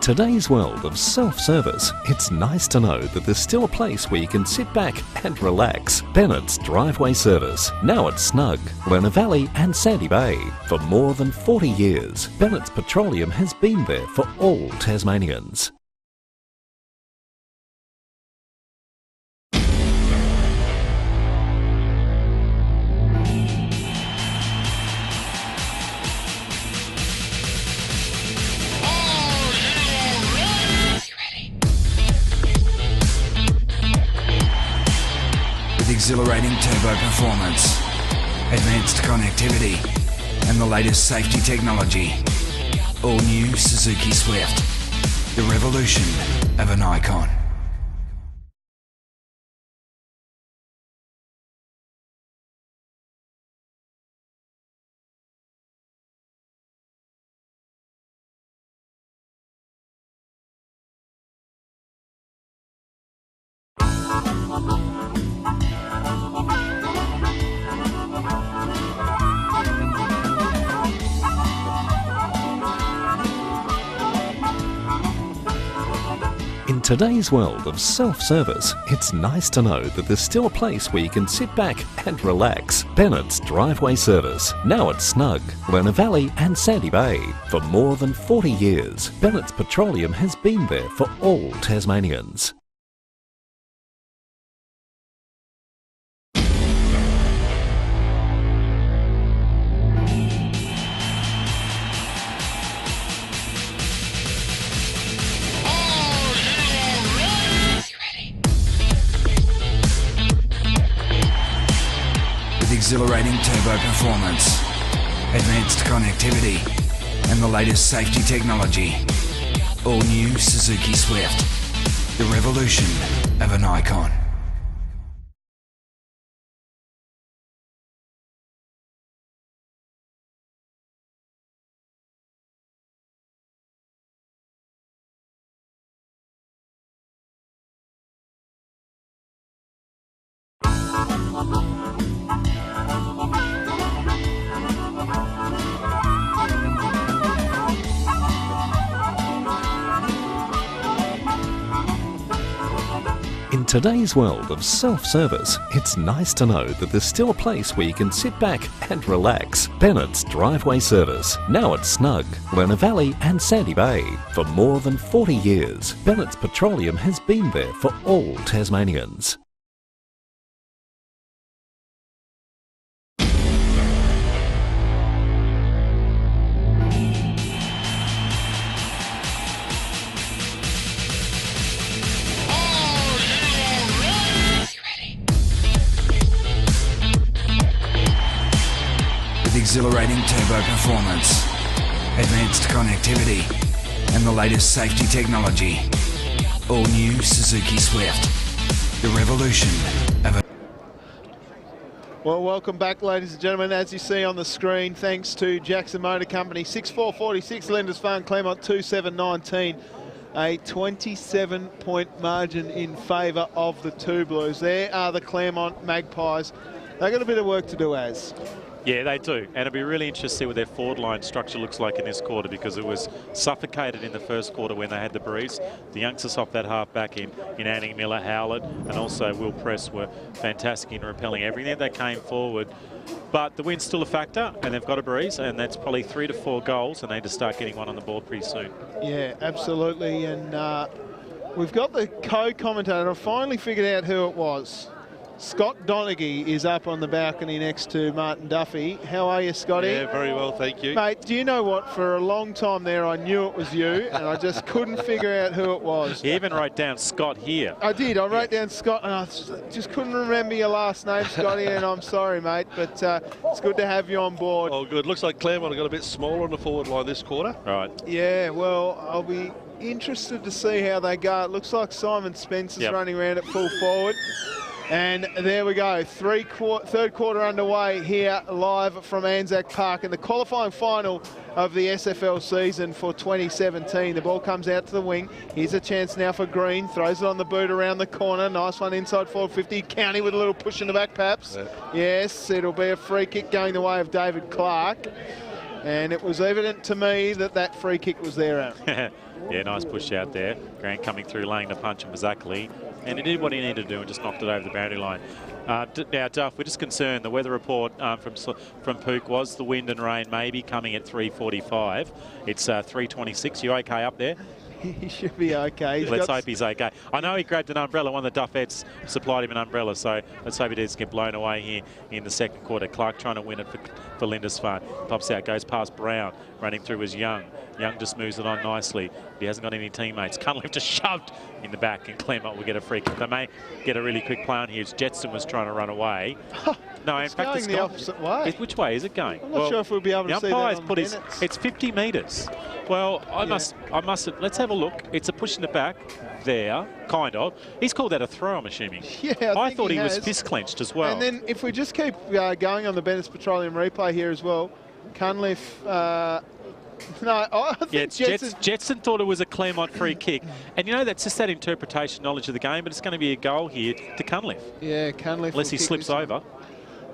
In today's world of self-service, it's nice to know that there's still a place where you can sit back and relax. Bennett's Driveway Service, now at Snug, Lerner Valley and Sandy Bay. For more than 40 years, Bennett's Petroleum has been there for all Tasmanians. Exhilarating turbo performance, advanced connectivity, and the latest safety technology. All new Suzuki Swift, the revolution of an icon. In today's world of self-service, it's nice to know that there's still a place where you can sit back and relax. Bennett's Driveway Service, now at Snug, Lerner Valley and Sandy Bay. For more than 40 years, Bennett's Petroleum has been there for all Tasmanians. Exhilarating turbo performance, advanced connectivity, and the latest safety technology. All new Suzuki Swift, the revolution of an icon. In today's world of self-service, it's nice to know that there's still a place where you can sit back and relax. Bennett's Driveway Service, now at Snug, Lerner Valley and Sandy Bay. For more than 40 years, Bennett's Petroleum has been there for all Tasmanians. Exhilarating turbo performance, advanced connectivity, and the latest safety technology. All new Suzuki Swift, the revolution of a... Well, welcome back, ladies and gentlemen. As you see on the screen, thanks to Jackson Motor Company, 6.446, Lindisfarne, Claremont 2.719. A 27-point margin in favour of the Two Blues. There are the Claremont Magpies. They've got a bit of work to do, as. Yeah, they do. And it'll be really interesting to see what their forward line structure looks like in this quarter, because it was suffocated in the first quarter when they had the breeze. The youngsters off that half back in Annie Miller, Howlett, and also Will Press were fantastic in repelling everything that came forward. But the wind's still a factor, and they've got a breeze, and that's probably 3 to 4 goals, and they need to start getting one on the board pretty soon. Yeah, absolutely. And we've got the co-commentator. I finally figured out who it was. Scott Donaghy is up on the balcony next to Martin Duffy. How are you, Scotty? Yeah, very well, thank you. Mate, do you know what? For a long time there, I knew it was you, and I just couldn't figure out who it was. He even wrote down Scott here. I did. I wrote down Scott, and I just couldn't remember your last name, Scotty, and I'm sorry, mate, but it's good to have you on board. Oh, good. Looks like Claremont got a bit smaller on the forward line this quarter. Right. Yeah, well, I'll be interested to see how they go. It looks like Simon Spencer's running around at full forward. And there we go, third quarter underway here live from Anzac Park in the qualifying final of the SFL season for 2017. The ball comes out to the wing. Here's a chance now for Green. Throws it on the boot around the corner. Nice one inside forward 50. County with a little push in the back perhaps. Yeah. Yes, it'll be a free kick going the way of David Clark. And it was evident to me that that free kick was there, Aaron. Yeah, nice push out there. Grant coming through, laying the punch on Mazzakli. And he did what he needed to do and just knocked it over the boundary line. Now, Duff, we're just concerned. The weather report from Pook was the wind and rain maybe coming at 3:45. It's 3:26. You okay up there? He should be okay. Let's hope he's okay. I know he grabbed an umbrella. One of the Duffettes supplied him an umbrella, so let's hope he doesn't get blown away here in the second quarter. Clark trying to win it for Lindisfarne. Pops out, goes past Brown. Running through was Young. Young just moves it on nicely. He hasn't got any teammates. Cunliffe just shoved in the back, and Claremont will get a free kick. They may get a really quick play on here. Jetson was trying to run away. No, in fact, it's going the opposite way. Which way is it going? I'm not sure if we'll be able to see that on Bennett's. It's 50 metres. Well, I must. Let's have a look. It's a push in the back there, kind of. He's called that a throw, I'm assuming. Yeah, I thought he was fist clenched as well. And then if we just keep going on the Bennett's Petroleum replay here as well, Cunliffe. No, I think Jetson thought it was a Claremont free kick. And, you know, that's just that interpretation, knowledge of the game, but it's going to be a goal here to Cunliffe. Yeah, Cunliffe. Unless he slips over.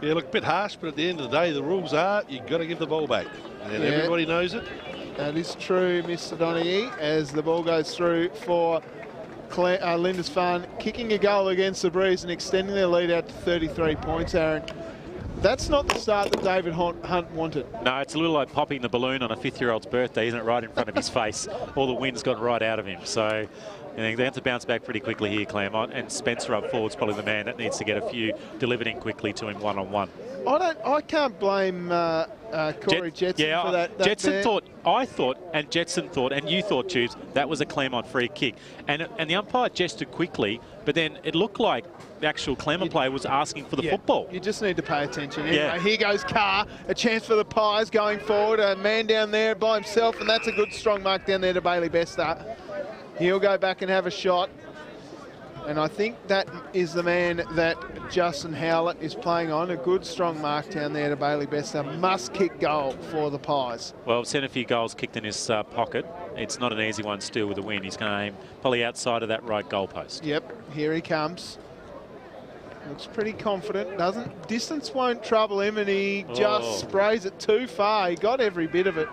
Yeah, look, a bit harsh, but at the end of the day, the rules are you've got to give the ball back. And everybody knows it. That is true, Mr. Donaghy, as the ball goes through for Lindisfarne, kicking a goal against the Breeze and extending their lead out to 33 points, Aaron. That's not the start that David Hunt wanted. No, it's a little like popping the balloon on a 5th-year-old's birthday, isn't it? Right in front of his face. All the wind's got right out of him. So they have to bounce back pretty quickly here, Claremont. And Spencer up forward's probably the man that needs to get a few delivered in quickly to him one-on-one. I can't blame Corey Jetson for that. I thought, and Jetson thought, and you thought, Tubes, that was a Claremont free kick. And the umpire gestured quickly, but then it looked like the actual Claremont player was asking for the football. You just need to pay attention. Anyway, here goes Carr, a chance for the Pies going forward. A man down there by himself, and that's a good strong mark down there to Bailey Bester. He'll go back and have a shot. And I think that is the man that Justin Howlett is playing on. A good, strong mark down there to Bailey Bester. Must-kick goal for the Pies. Well, sent a few goals kicked in his pocket. It's not an easy one still with a win. He's going to aim probably outside of that right goalpost. Yep, here he comes. Looks pretty confident, distance won't trouble him, and he just sprays it too far. He got every bit of it.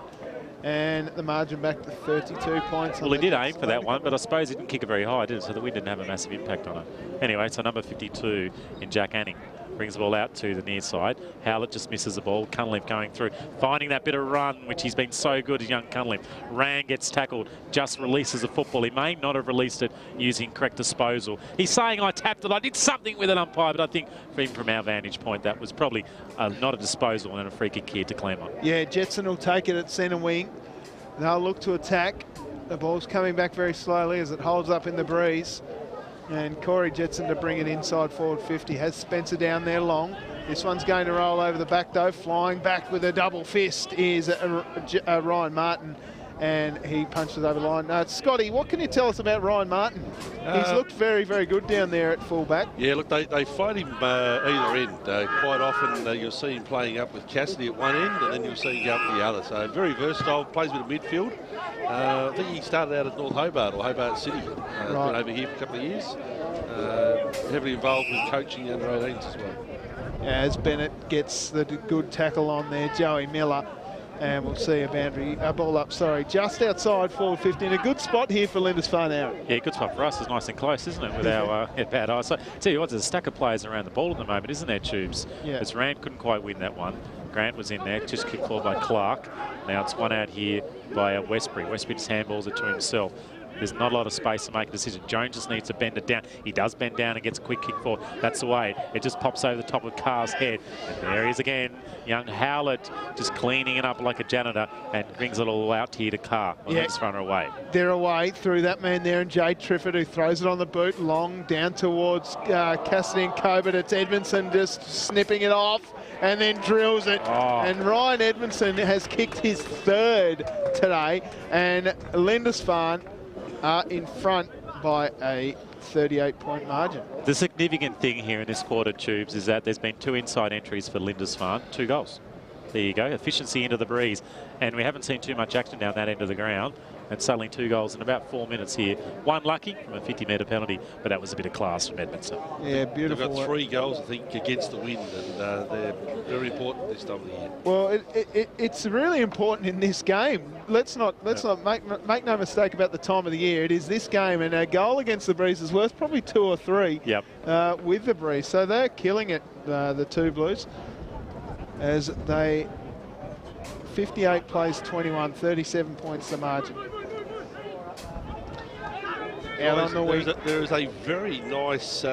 And the margin back to 32 points. Well, he did aim for that one, but I suppose he didn't kick it very high, did it? So the wind didn't have a massive impact on it. Anyway, so number 52 in Jack Anning brings the ball out to the near side. Howlett just misses the ball. Cunliffe going through, finding that bit of run, which he's been so good as young Cunliffe. Rand gets tackled, just releases the football. He may not have released it using correct disposal. He's saying, I tapped it, I did something with an umpire, but I think even from our vantage point, that was probably not a disposal and a free kick here to Claremont. Yeah, Jetson will take it at centre wing. They'll look to attack. The ball's coming back very slowly as it holds up in the breeze. And Corey Jetson to bring it inside forward 50. Has Spencer down there long. This one's going to roll over the back though. Flying back with a double fist is Ryan Martin. And he punches over the line. Scotty, what can you tell us about Ryan Martin? He's looked very, very good down there at fullback. Yeah, look, they fight him either end. Quite often you'll see him playing up with Cassidy at one end, and then you'll see him go up the other. So very versatile, plays a bit of midfield. I think he started out at North Hobart or Hobart City. Been over here for a couple of years. Heavily involved with coaching under 18s as well. As Bennett gets the good tackle on there, Joey Miller. And we'll see a ball up, just outside forward 50. In a good spot here for Lindisfarne, Aaron. Yeah, good spot for us. It's nice and close, isn't it, with our bad eyes. So, tell you what, there's a stack of players around the ball at the moment, isn't there, Tubes? Yeah. As Rand couldn't quite win that one. Grant was in there, just kicked forward by Clark. Now it's one out here by Westbury. Westbury just handballs it to himself. There's not a lot of space to make a decision. Jones just needs to bend it down. He does bend down and gets a quick kick forward. That's the way. It just pops over the top of Carr's head. And there he is again. Young Howlett just cleaning it up like a janitor and brings it all out here to Carr. Let's run her away. They're away through that man there, and Jade Trifford, who throws it on the boot long down towards Cassidy and Coburn. It's Edmondson just snipping it off and then drills it. And Ryan Edmondson has kicked his third today, and Lindisfarne are in front by a 38-point margin. The significant thing here in this quarter, Tubes, is that there's been 2 inside entries for Lindisfarne, 2 goals. There you go, efficiency into the breeze. And we haven't seen too much action down that end of the ground. And suddenly 2 goals in about 4 minutes here. One lucky from a 50-metre penalty, but that was a bit of class from Edmondson. Yeah, beautiful. They've got 3 goals, I think, against the wind, and they're very important this time of the year. Well, it's really important in this game. Let's not make no mistake about the time of the year. It is this game, and a goal against the breeze is worth probably 2 or 3 with the breeze. So they're killing it, the 2 Blues, as they 58 plays 21, 37 points the margin. There is a very nice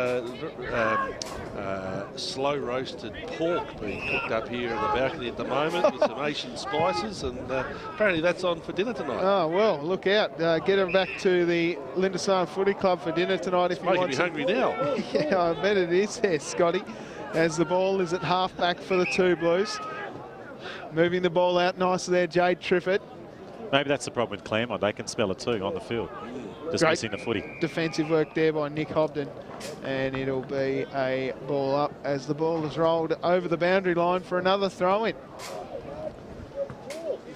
slow roasted pork being cooked up here in the balcony at the moment with some Asian spices, and apparently that's on for dinner tonight. Oh, well, look out. Get them back to the Lindisfarne Footy Club for dinner tonight if you want. Making me hungry now. Yeah, I bet it is there, Scotty, as the ball is at half-back for the 2 Blues. Moving the ball out nicely there, Jade Triffett. Maybe that's the problem with Claremont. They can spell it too on the field. Just Great missing the footy. Defensive work there by Nick Hobden. And it'll be a ball up as the ball is rolled over the boundary line for another throw-in.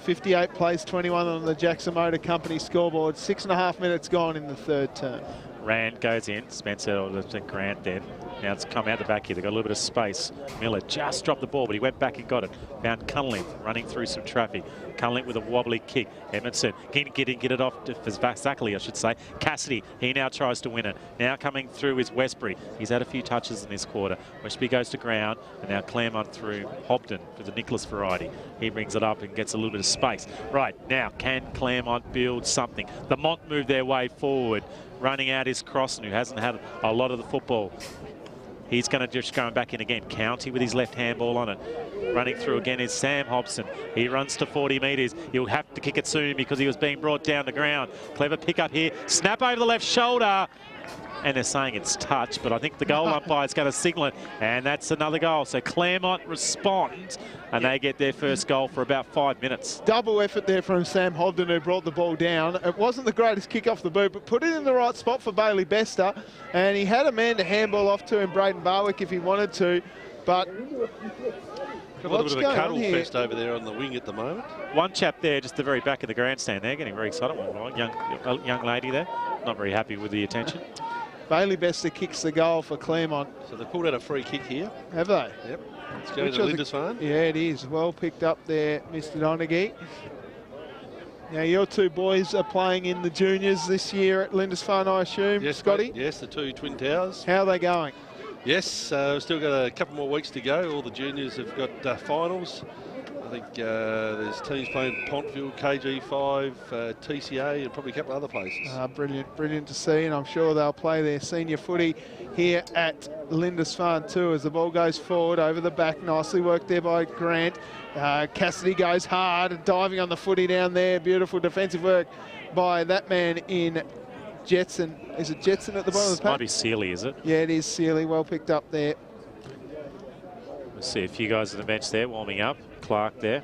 58 plays 21 on the Jackson Motor Company scoreboard. 6.5 minutes gone in the 3rd term. Rand goes in. Spencer to Grant then. Now it's come out the back here. They've got a little bit of space. Miller just dropped the ball, but he went back and got it. Found Cunliffe running through some traffic. Cunliffe with a wobbly kick. Edmondson get it off to Zachary, I should say. Cassidy, he now tries to win it. Now coming through is Westbury. He's had a few touches in this quarter. Westbury goes to ground, and now Claremont through Hobden for the Nicholas variety. He brings it up and gets a little bit of space. Right, now can Claremont build something? The Mont move their way forward. Running out is Crossan, who hasn't had a lot of the football. He's going to just go back in again. County with his left handball on it. Running through again is Sam Hobson. He runs to 40 metres. He'll have to kick it soon because he was being brought down the ground. Clever pick up here. Snap over the left shoulder. And they're saying it's touch, but I think the goal umpire is going to signal it. And that's another goal. So Claremont responds, and they get their first goal for about 5 minutes. Double effort there from Sam Hobden, who brought the ball down. It wasn't the greatest kick off the boot, but put it in the right spot for Bailey Bester. And he had a man to handball off to him, Braden Barwick, if he wanted to. But a little bit of a cuddle fest over there on the wing at the moment. One chap there, just the very back of the grandstand there, getting very excited. Young lady there, not very happy with the attention. Bailey Bester kicks the goal for Claremont. So they pulled out a free kick here. Have they? Yep. It's going to Lindisfarne. Yeah, it is. Well picked up there, Mr. Donaghy. Now, your 2 boys are playing in the juniors this year at Lindisfarne, I assume, yes, Scotty? Mate. Yes, the 2 Twin Towers. How are they going? Yes, we've still got a couple more weeks to go. All the juniors have got finals. I think there's teams playing Pontville, KG5, TCA, and probably a couple of other places. Brilliant to see, and I'm sure they'll play their senior footy here at Lindisfarne too as the ball goes forward over the back. Nicely worked there by Grant. Cassidy goes hard, diving on the footy down there. Beautiful defensive work by that man in Jetson. Is it Jetson at the bottom of the pack? Might be Sealy, is it? Yeah, it is Sealy. Well picked up there. We'll see a few guys on the bench there warming up. Clark there,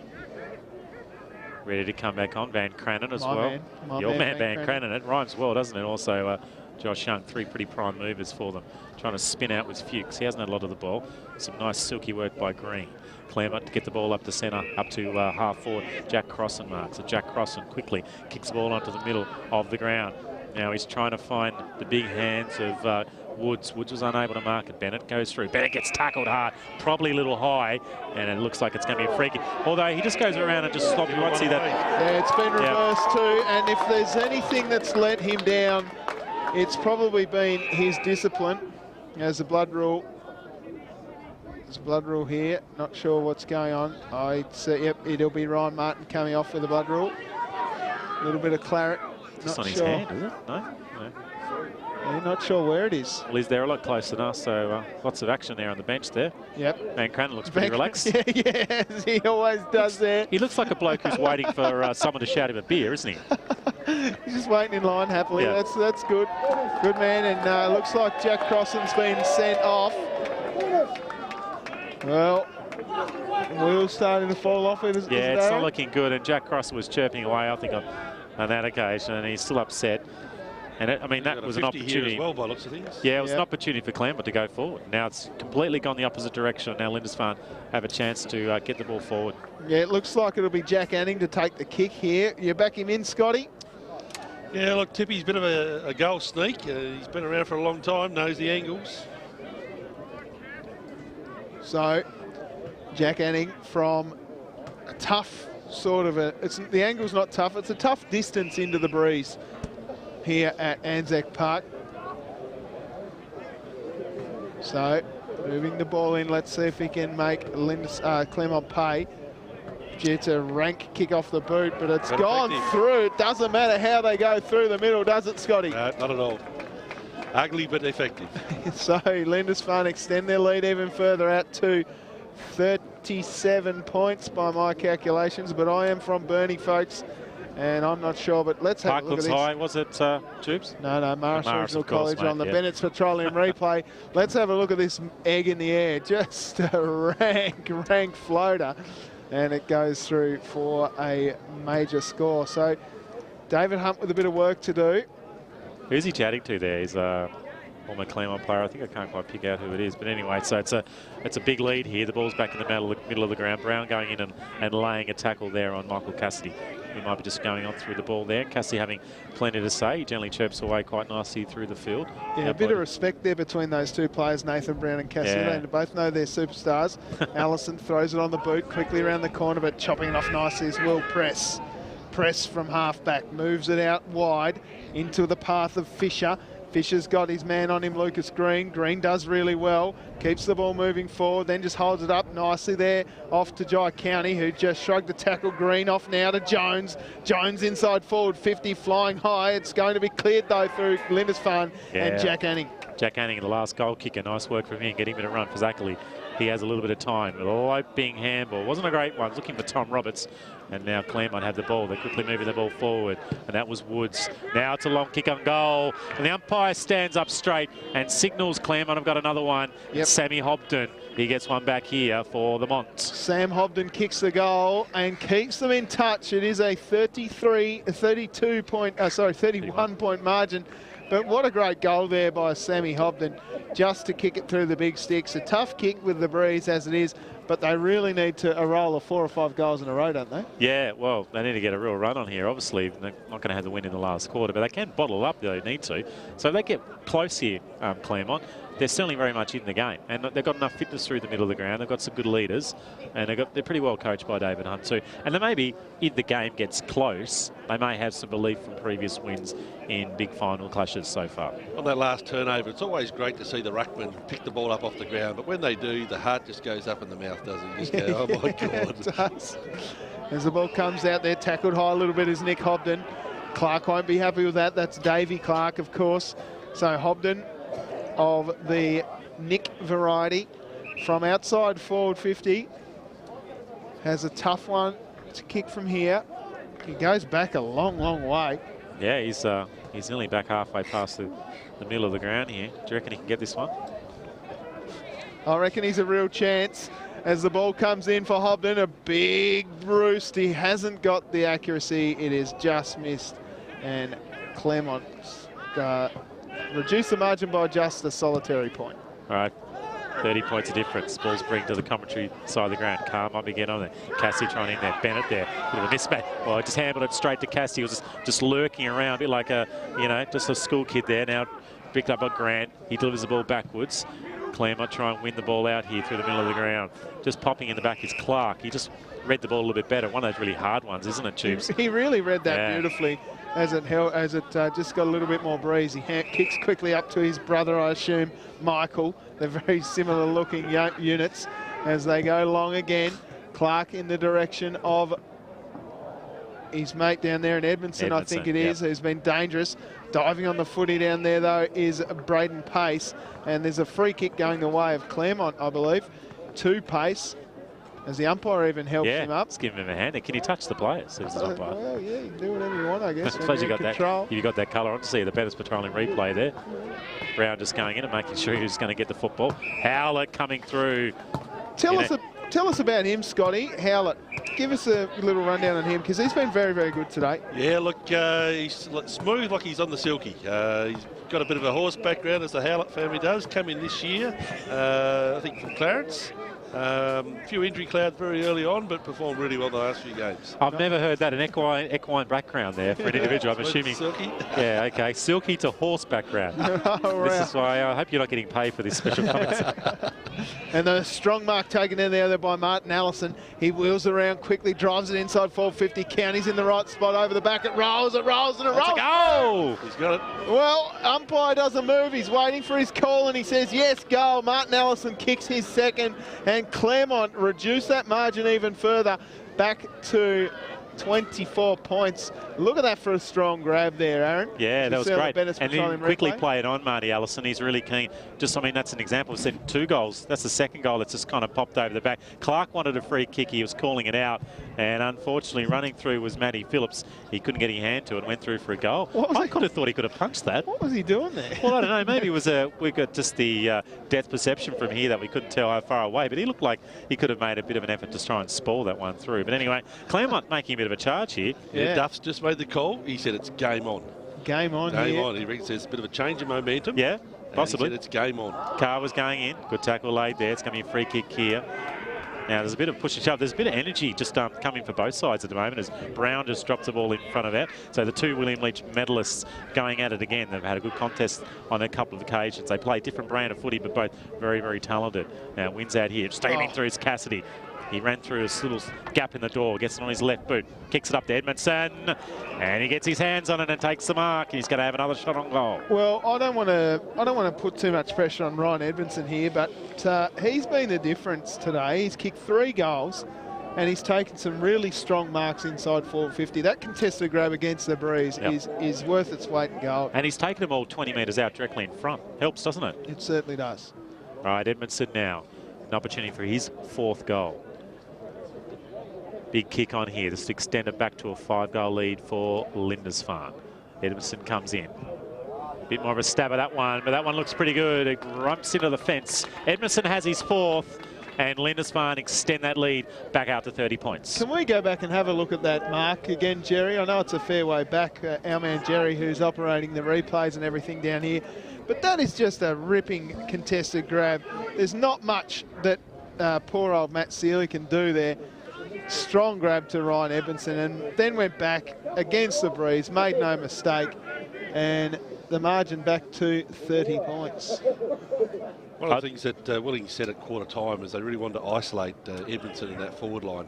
ready to come back on. Van Cranen as well. Your man Van Cranen. It rhymes well, doesn't it? Also, Josh Young, 3 pretty prime movers for them. Trying to spin out with Fuchs. He hasn't had a lot of the ball. Some nice silky work by Green. Claremont to get the ball up to centre, up to half forward. Jack Crossan marks. So Jack Crossan quickly kicks the ball onto the middle of the ground. Now he's trying to find the big hands of Woods. Woods was unable to mark it. Bennett goes through. Bennett gets tackled hard, probably a little high, and it looks like it's going to be a free kick. Although he just goes around and just stops. You won't see that. Yeah, it's been reversed too. And if there's anything that's let him down, it's probably been his discipline. There's a blood rule. There's a blood rule here. Not sure what's going on. I'd say, yep, it'll be Ryan Martin coming off with the blood rule. A little bit of claret. It's on his hand, is it? No? I'm not sure where it is. Well, he's there a lot closer than us, so lots of action there on the bench there. Yep. Van Cranen looks pretty relaxed. Yes, he always does there. He looks like a bloke who's waiting for someone to shout him a beer, isn't he? He's just waiting in line happily. Yeah. That's good. Good man, and looks like Jack Crossan's been sent off. Well, wheels starting to fall off. It's not looking good, and Jack Crossan was chirping away, I think, on that occasion, and he's still upset. And I mean, that was an opportunity. As well, by looks of things. Yeah, it was an opportunity for Claremont to go forward. Now it's completely gone the opposite direction. Now Lindisfarne have a chance to get the ball forward. Yeah, it looks like it'll be Jack Anning to take the kick here. You back him in, Scotty? Yeah, look, Tippy's a bit of a goal sneak. He's been around for a long time, knows the angles. So, Jack Anning from a tough sort of the angle's not tough, it's a tough distance into the breeze here at Anzac Park. So, moving the ball in, let's see if he can make Claremont pay. It's a rank kick off the boot, but it's gone through. It doesn't matter how they go through the middle, does it, Scotty? No, not at all. Ugly but effective. So Lindisfarne extend their lead even further out to 37 points by my calculations, but I am from Burnie, folks, and I'm not sure, but let's have a look at this. High, was it, Tubes? No, Morris Regional College on the Bennett's Petroleum replay. Let's have a look at this egg in the air. Just a rank floater. And it goes through for a major score. So David Hunt with a bit of work to do. Who's he chatting to there? He's a former Claremont player. I think I can't quite pick out who it is. But anyway, so it's a big lead here. The ball's back in the middle of the ground. Brown going in and laying a tackle there on Michael Cassidy. He might be just going on through the ball there. Cassidy having plenty to say. He generally chirps away quite nicely through the field. Yeah, a bit of respect there between those two players, Nathan Brown and Cassidy. Yeah. They both know they're superstars. Allison throws it on the boot, quickly around the corner, but chopping it off nicely as well. Press from half-back, moves it out wide into the path of Fisher. Fisher's got his man on him, Lucas Green. Green does really well, keeps the ball moving forward, then just holds it up nicely there off to Jai County, who just shrugged the tackle. Green off now to Jones. Jones inside forward, 50, flying high. It's going to be cleared, though, through Lindisfarne and Jack Anning. Jack Anning, the last goal kicker. Nice work from him, getting him to run for Zachary. He has a little bit of time. A loping handball. Wasn't a great one. Looking for Tom Roberts. And now Claremont have the ball. They're quickly moving the ball forward. And that was Woods. Now it's a long kick on goal. And the umpire stands up straight and signals Claremont have got another one. Yep. Sammy Hobden. He gets one back here for the Monts. Sam Hobden kicks the goal and keeps them in touch. It is a 31 point margin. But what a great goal there by Sammy Hobden, just to kick it through the big sticks. A tough kick with the breeze as it is, but they really need to a roll of 4 or 5 goals in a row, don't they? Yeah, well, they need to get a real run on here. Obviously, they're not going to have the win in the last quarter, but they can bottle up if they need to. So if they get close here, Claremont, they're certainly very much in the game. And they've got enough fitness through the middle of the ground. They've got some good leaders, and they're pretty well coached by David Hunt too. And then maybe if the game gets close, they may have some belief from previous wins in big final clashes so far. On that last turnover, it's always great to see the ruckman pick the ball up off the ground, but when they do, the heart just goes up in the mouth, doesn't it? You just go, oh my God. It does. As the ball comes out there, tackled high a little bit is Nick Hobden. Clark won't be happy with that. That's Davey Clark, of course. So Hobden of the Nick variety from outside forward 50 has a tough one to kick from here. He goes back a long way. Yeah, he's nearly back halfway past the middle of the ground here. Do you reckon he can get this one? I reckon he's a real chance as the ball comes in for Hobden. A big roost. He hasn't got the accuracy. It is just missed. And Claremont reduced the margin by just a solitary point. All right, 30 points of difference. Ball's bring to the commentary side of the ground. Carr might be getting on there. Cassie trying in there. Bennett there. Bit of a mismatch. Oh, I just handled it straight to Cassie. He was just lurking around, a bit like just a school kid there. Now picked up by Grant. He delivers the ball backwards. Claremont try and win the ball out here through the middle of the ground. Just popping in the back is Clark. He just read the ball a little bit better. One of those really hard ones, isn't it, Tubes? He really read that beautifully as it just got a little bit more breeze. He kicks quickly up to his brother, I assume, Michael. They're very similar looking units as they go long again. Clark in the direction of his mate down there in Edmondson, I think it is, who's been dangerous. Diving on the footy down there, though, is Braden Pace. And there's a free kick going the way of Claremont, I believe, to Pace, as the umpire even helps him up. Let's give him a hand. Can you touch the players? Well, yeah, you can do whatever you want, I guess. I suppose you've got that colour on to see the Bennett Petroleum replay there. Brown just going in and making sure he's going to get the football. Howlett coming through. Tell us Tell us about him, Scotty. Howlett, give us a little rundown on him, because he's been very, very good today. Yeah, look, he's smooth like he's on the silky. He's got a bit of a horse background, as the Howlett family does. Come in this year, I think from Clarence. A few injury clouds very early on, but performed really well the last few games. I've never heard that, an equine background there for an individual. I'm assuming. Silky. Yeah, okay. Silky to horse background. Oh, This is why I hope you're not getting paid for this special comments. And the strong mark taken in there by Martin Allison. He wheels around quickly, drives it inside 450. County's in the right spot over the back. It rolls, and it rolls. Oh! He's got it. Well, umpire doesn't move. He's waiting for his call, and he says, yes, goal. Martin Allison kicks his second, and Claremont reduced that margin even further, back to 24 points. Look at that for a strong grab there, Aaron. Yeah, that was great. And then quickly replay. play it on, Marty Allison. He's really keen. Just, I mean, that's an example. We've seen 2 goals. That's the second goal that's just kind of popped over the back. Clark wanted a free kick. He was calling it out. And unfortunately, running through was Matty Phillips. He couldn't get his hand to it and went through for a goal. I could have thought he could have punched that. What was he doing there? Well, I don't know. Maybe it was we got just the depth perception from here that we couldn't tell how far away. But he looked like he could have made a bit of an effort to try and spoil that one through. But anyway, Claremont making a bit of a charge here. Yeah, Duff's just made the call. He said it's game on. Game on Game here. on. He reckons there's a bit of a change in momentum. Yeah, possibly. He said it's game on. Carr was going in. Good tackle laid there. It's going to be a free kick here. Now, there's a bit of push and shove. There's a bit of energy just coming for both sides at the moment as Brown just drops the ball in front of it. So the 2 William Leach medalists going at it again. They've had a good contest on a couple of occasions. They play different brand of footy, but both very, very talented. Now, wins out here. Steaming through is Cassidy. He ran through a little gap in the door, gets it on his left boot, kicks it up to Edmondson, and he gets his hands on it and takes the mark. He's going to have another shot on goal. Well, I don't want to put too much pressure on Ryan Edmondson here, but he's been the difference today. He's kicked 3 goals, and he's taken some really strong marks inside 450. That contested grab against the breeze is worth its weight in gold. And he's taken them all 20 metres out directly in front. Helps, doesn't it? It certainly does. All right, Edmondson now. An opportunity for his 4th goal. Big kick on here. This extend it back to a 5-goal lead for Lindisfarne. Edmondson comes in. Bit more of a stab at that one, but that one looks pretty good. It grumps into the fence. Edmondson has his 4th, and Lindisfarne extend that lead back out to 30 points. Can we go back and have a look at that mark again, Jerry? I know it's a fair way back. Our man Jerry, who's operating the replays and everything down here. But that is just a ripping contested grab. There's not much that poor old Matt Seeley can do there. Strong grab to Ryan Edmondson, and then went back against the breeze, made no mistake, and the margin back to 30 points. One of the things that Willing said at quarter time is they really wanted to isolate Edmondson in that forward line.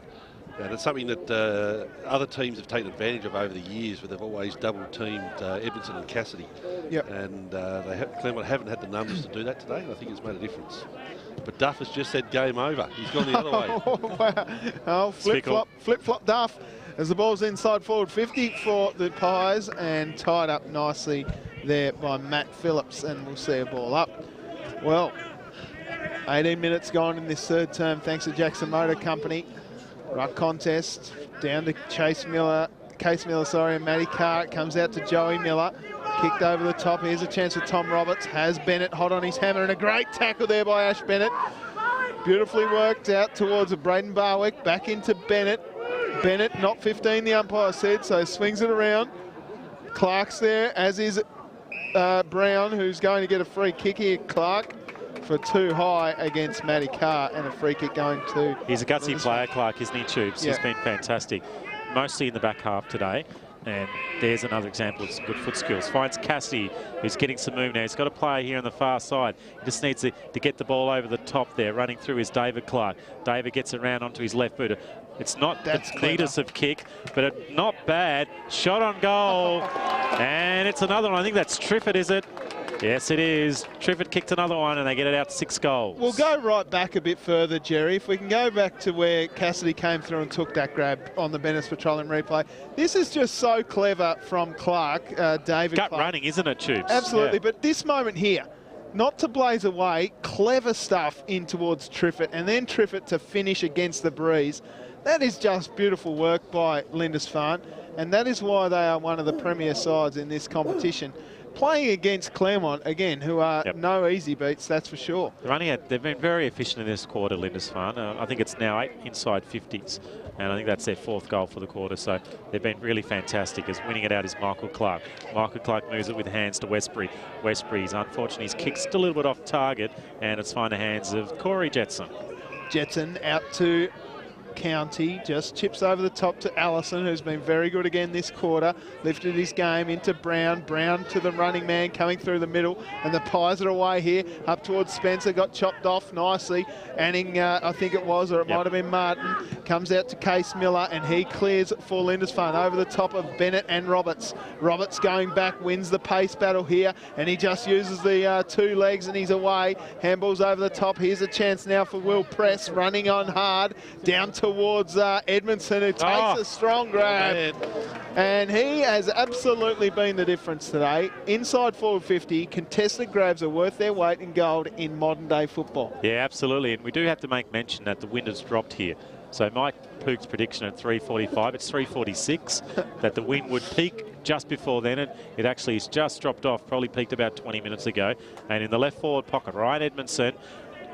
And it's something that other teams have taken advantage of over the years, where they've always double-teamed Edmondson and Cassidy. Yep. And Claremont haven't had the numbers to do that today, and I think it's made a difference. But Duff has just said game over. He's gone the other way. Oh, wow. Oh, flip-flop Duff as the ball's inside forward 50 for the Pies, and tied up nicely there by Matt Phillips, and we'll see a ball up. Well, 18 minutes gone in this 3rd term, thanks to Jackson Motor Company. Ruck contest down to Case Miller, and Matty Carr. It comes out to Joey Miller. Kicked over the top. Here's a chance for Tom Roberts. Has Bennett hot on his hammer, and a great tackle there by Ash Bennett. Beautifully worked out towards a Braden Barwick. Back into Bennett. Bennett, not 15, the umpire said, so swings it around. Clark's there, as is Brown, who's going to get a free kick here. Clark for 2 high against Matty Carr, and a free kick going to... He's a gutsy player, Clark, isn't he, Tubes? Yeah. He's been fantastic, mostly in the back half today. And there's another example of some good foot skills. Finds Cassidy, who's getting some move now. He's got a player here on the far side. He just needs to get the ball over the top there. Running through is David Clark. David gets it around onto his left boot. It's not the neatest of kick, but not bad. Shot on goal. And it's another one. I think that's Triffett, is it? Yes, it is. Triffett kicked another one, and they get it out to 6 goals. We'll go right back a bit further, Jerry. If we can go back to where Cassidy came through and took that grab on the Bennett's Petroleum replay. This is just so clever from Clark, David Gut Clark. running, isn't it, Tubes? Absolutely, but this moment here, not to blaze away, clever stuff in towards Triffett, and then Triffett to finish against the breeze. That is just beautiful work by Lindisfarne, and that is why they are one of the premier sides in this competition. playing against Claremont, again, who are no easy beats, that's for sure. They've been very efficient in this quarter, Lindisfarne. I think it's now 8 inside 50s, and I think that's their 4th goal for the quarter, so they've been really fantastic. As winning it out is Michael Clark. Michael Clark moves it with hands to Westbury. Westbury's, unfortunately, his kick's a little bit off target, and it's fine the hands of Corey Jetson. Jetson out to County, just chips over the top to Allison, who's been very good again this quarter. Lifted his game into Brown. Brown to the running man coming through the middle, and the Pies are away here up towards Spencer. Got chopped off nicely. Anning, I think it was, or it might have been Martin, comes out to Case Miller, and he clears for Lindisfarne over the top of Bennett and Roberts. Roberts going back, wins the pace battle here, and he just uses the 2 legs, and he's away. Handballs over the top. Here's a chance now for Will Press, running on hard down towards Edmondson, who takes a strong grab. And he has absolutely been the difference today. Inside forward 50, contested grabs are worth their weight in gold in modern day football. Yeah, absolutely. And we do have to make mention that the wind has dropped here. So Mike Pook's prediction at 3:45, it's 3:46, that the wind would peak just before then. It actually has just dropped off, probably peaked about 20 minutes ago. And in the left forward pocket, Ryan Edmondson,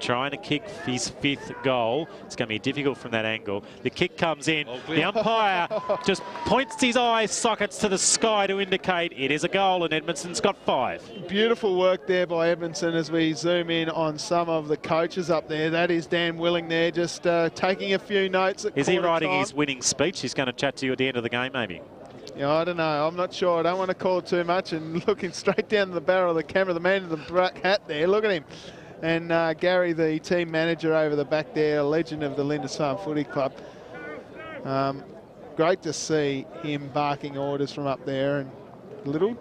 trying to kick his 5th goal. It's going to be difficult from that angle. The kick comes in. The umpire just points his eye sockets to the sky to indicate it is a goal, and Edmondson's got 5. Beautiful work there by Edmondson as we zoom in on some of the coaches up there. That is Dan Willing there, just taking a few notes at Is he writing time. his winning speech? He's going to chat to you at the end of the game, maybe? Yeah, I don't know. I'm not sure. I don't want to call it too much. And looking straight down the barrel of the camera, the man in the black hat there, look at him. And Gary, the team manager over the back there, a legend of the Lindisfarne Footy Club. Great to see him barking orders from up there, and a little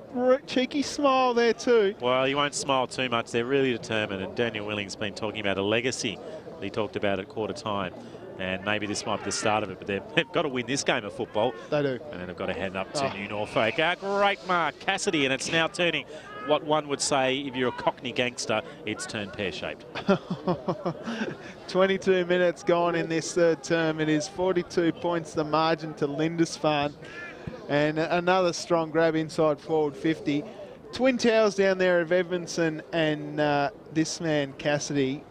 cheeky smile there too. Well, he won't smile too much. They're really determined, and Daniel Willing's been talking about a legacy that he talked about at quarter time. And maybe this might be the start of it, but they've got to win this game of football. They do. And then they've got to head up to New Norfolk. Great mark, Cassidy, and it's now turning what one would say, if you're a Cockney gangster, it's turned pear-shaped. 22 minutes gone in this 3rd term. It is 42 points the margin to Lindisfarne. And another strong grab inside forward 50. Twin towers down there of Edmondson and this man, Cassidy.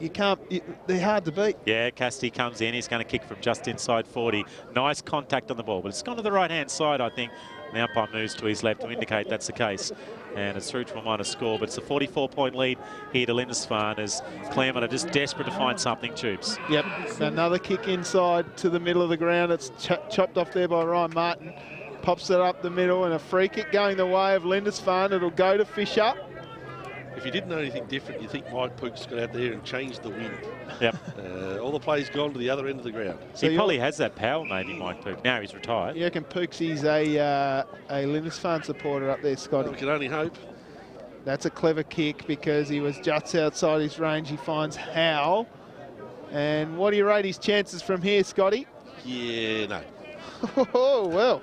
They're hard to beat. Yeah, Cassidy comes in. He's going to kick from just inside 40. Nice contact on the ball, but it's gone to the right-hand side, I think. The umpire moves to his left to indicate that's the case. And it's through to a minor score, but it's a 44-point lead here to Lindisfarne as Claremont are just desperate to find something, Tubes. Yep, another kick inside to the middle of the ground. It's chopped off there by Ryan Martin. Pops it up the middle, and a free kick going the way of Lindisfarne. It'll go to Fisher. If you didn't know anything different, you think Mike Pook's got out there and changed the wind. Yep. All the play's gone to the other end of the ground. So he probably has that power, maybe, Mike Pook. Now he's retired. You reckon Pooksy's a Lindisfarne supporter up there, Scotty? We can only hope. That's a clever kick because he was just outside his range. He finds Howe. And what do you rate his chances from here, Scotty? Yeah, no. Oh, well.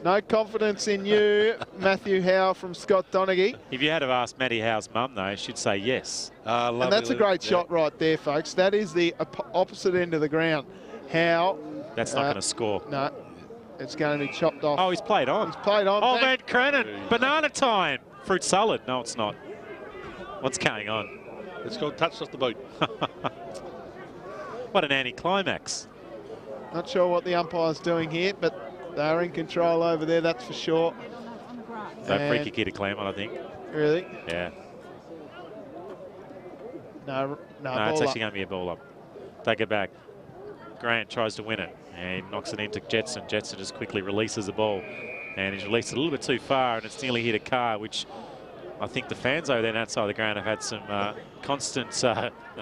No confidence in you, Matthew Howe from Scott Donaghy. If you had to ask Matty Howe's mum, though, she'd say yes. And that's a great shot right there, folks. That is the opposite end of the ground. Howe. That's not going to score. No, it's going to be chopped off. Oh, he's played on. He's played on. Oh, Van Crennan. Banana time. Fruit salad. No, it's not. What's going on? It's got touched off the boot. What an anticlimax. Not sure what the umpire's doing here, but they're in control over there, that's for sure. So free kick here to Claremont, I think. Really? Yeah. No, it's actually going to be a ball up. Take it back. Grant tries to win it, and he knocks it into Jetson. Jetson just quickly releases the ball, and he's released it a little bit too far, and it's nearly hit a car, which I think the fans over there outside the ground have had some constant...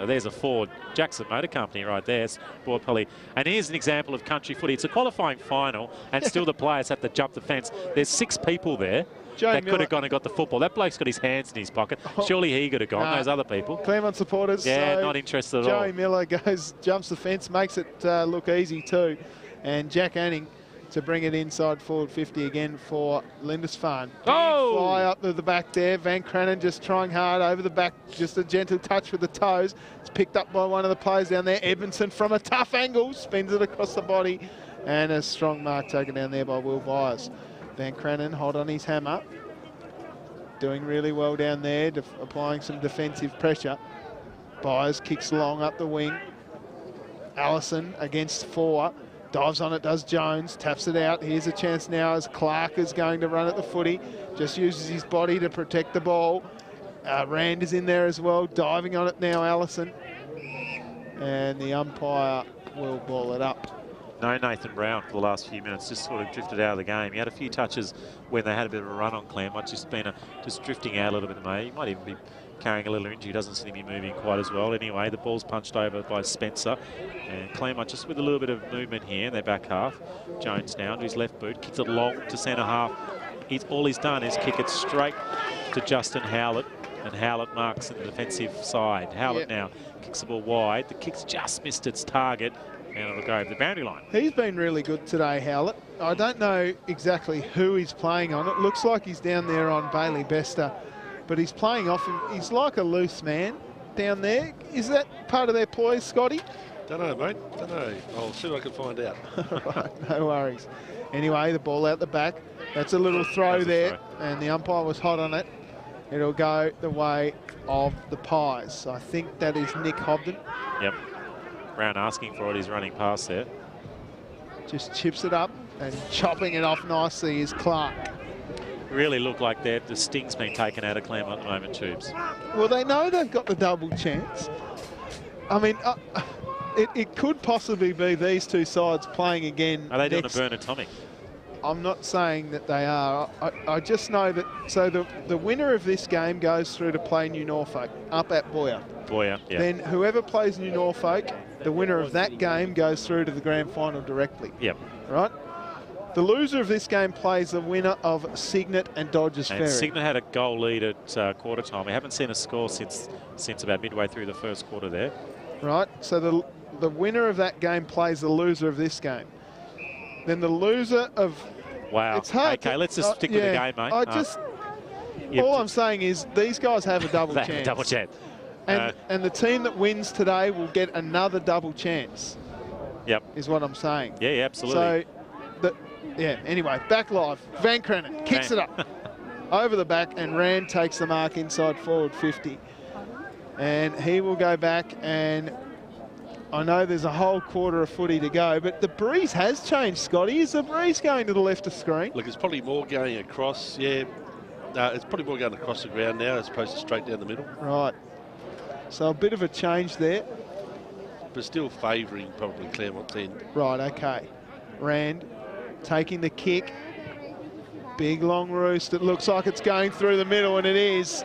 there's a Ford Jackson Motor Company right there. And here's an example of country footy. It's a qualifying final, and still the players have to jump the fence. There's 6 people there that could have gone and got the football. That bloke's got his hands in his pocket. Surely he could have gone, those other people. Claremont supporters. Yeah, so not interested at all. Joey Miller jumps the fence, makes it look easy too. And Jack Anning to bring it inside forward 50 again for Lindisfarne. Oh! Fly up to the back there. Van Crennan just trying hard over the back. Just a gentle touch with the toes. It's picked up by one of the players down there. Edmondson from a tough angle. Spins it across the body. And a strong mark taken down there by Will Byers. Van Crennan hold on his hammer. doing really well down there, applying some defensive pressure. Byers kicks long up the wing. Allison against 4. Dives on it, does Jones, taps it out. Here's a chance now as Clark is going to run at the footy. Just uses his body to protect the ball. Rand is in there as well, diving on it now, Allison. And the umpire will ball it up. No Nathan Brown for the last few minutes, just sort of drifted out of the game. He had a few touches when they had a bit of a run on Claremont, just drifting out a little bit, mate. He might even be carrying a little injury, doesn't seem to be moving quite as well. Anyway, the ball's punched over by Spencer, and Claremont just with a little bit of movement here in their back half. Jones down to his left boot, kicks it long to centre half. All he's done is kick it straight to Justin Howlett, and Howlett marks in the defensive side. Howlett now kicks the ball wide. The kick's just missed its target, and it'll go over the boundary line. He's been really good today, Howlett. I don't know exactly who he's playing on. It looks like he's down there on Bailey Bester, but he's playing off him. He's like a loose man down there. Is that part of their ploy, Scotty? Don't know, mate. Don't know. I'll see what I can find out. Right, no worries. Anyway, the ball out the back. That's a little throw there, and the umpire was hot on it. It'll go the way of the Pies. I think that is Nick Hobden. Yep. Brown asking for it. He's running past there. Just chips it up, and chopping it off nicely is Clark. Really look like the sting's been taken out of Claremont at the moment, Tubes. Well, they know they've got the double chance. I mean, it could possibly be these two sides playing again. Are they doing a burn atomic? I'm not saying that they are. I just know that, so the winner of this game goes through to play New Norfolk up at Boyer. Boyer, yeah. Then whoever plays New Norfolk, the winner of that game goes through to the grand final directly. Yep. Right? The loser of this game plays the winner of Cygnet and Dodgers Ferry. Cygnet had a goal lead at quarter time. We haven't seen a score since about midway through the first quarter there. Right, so the winner of that game plays the loser of this game. Then the loser of... Wow. It's hard. Okay, let's just stick with the game, mate. All I'm saying is these guys have a double chance. They have a double chance. And the team that wins today will get another double chance. Yep. Is what I'm saying. Yeah, absolutely. So, anyway, back live. Van Crennan kicks it up over the back, and Rand takes the mark inside forward 50. And he will go back, and I know there's a whole quarter of footy to go, but the breeze has changed, Scotty. Is the breeze going to the left of screen? Look, it's probably more going across, yeah. It's probably more going across the ground now as opposed to straight down the middle. Right. So a bit of a change there. But still favouring probably Claremont's end. Right, okay. Rand taking the kick. Big long roost. It looks like it's going through the middle, and it is.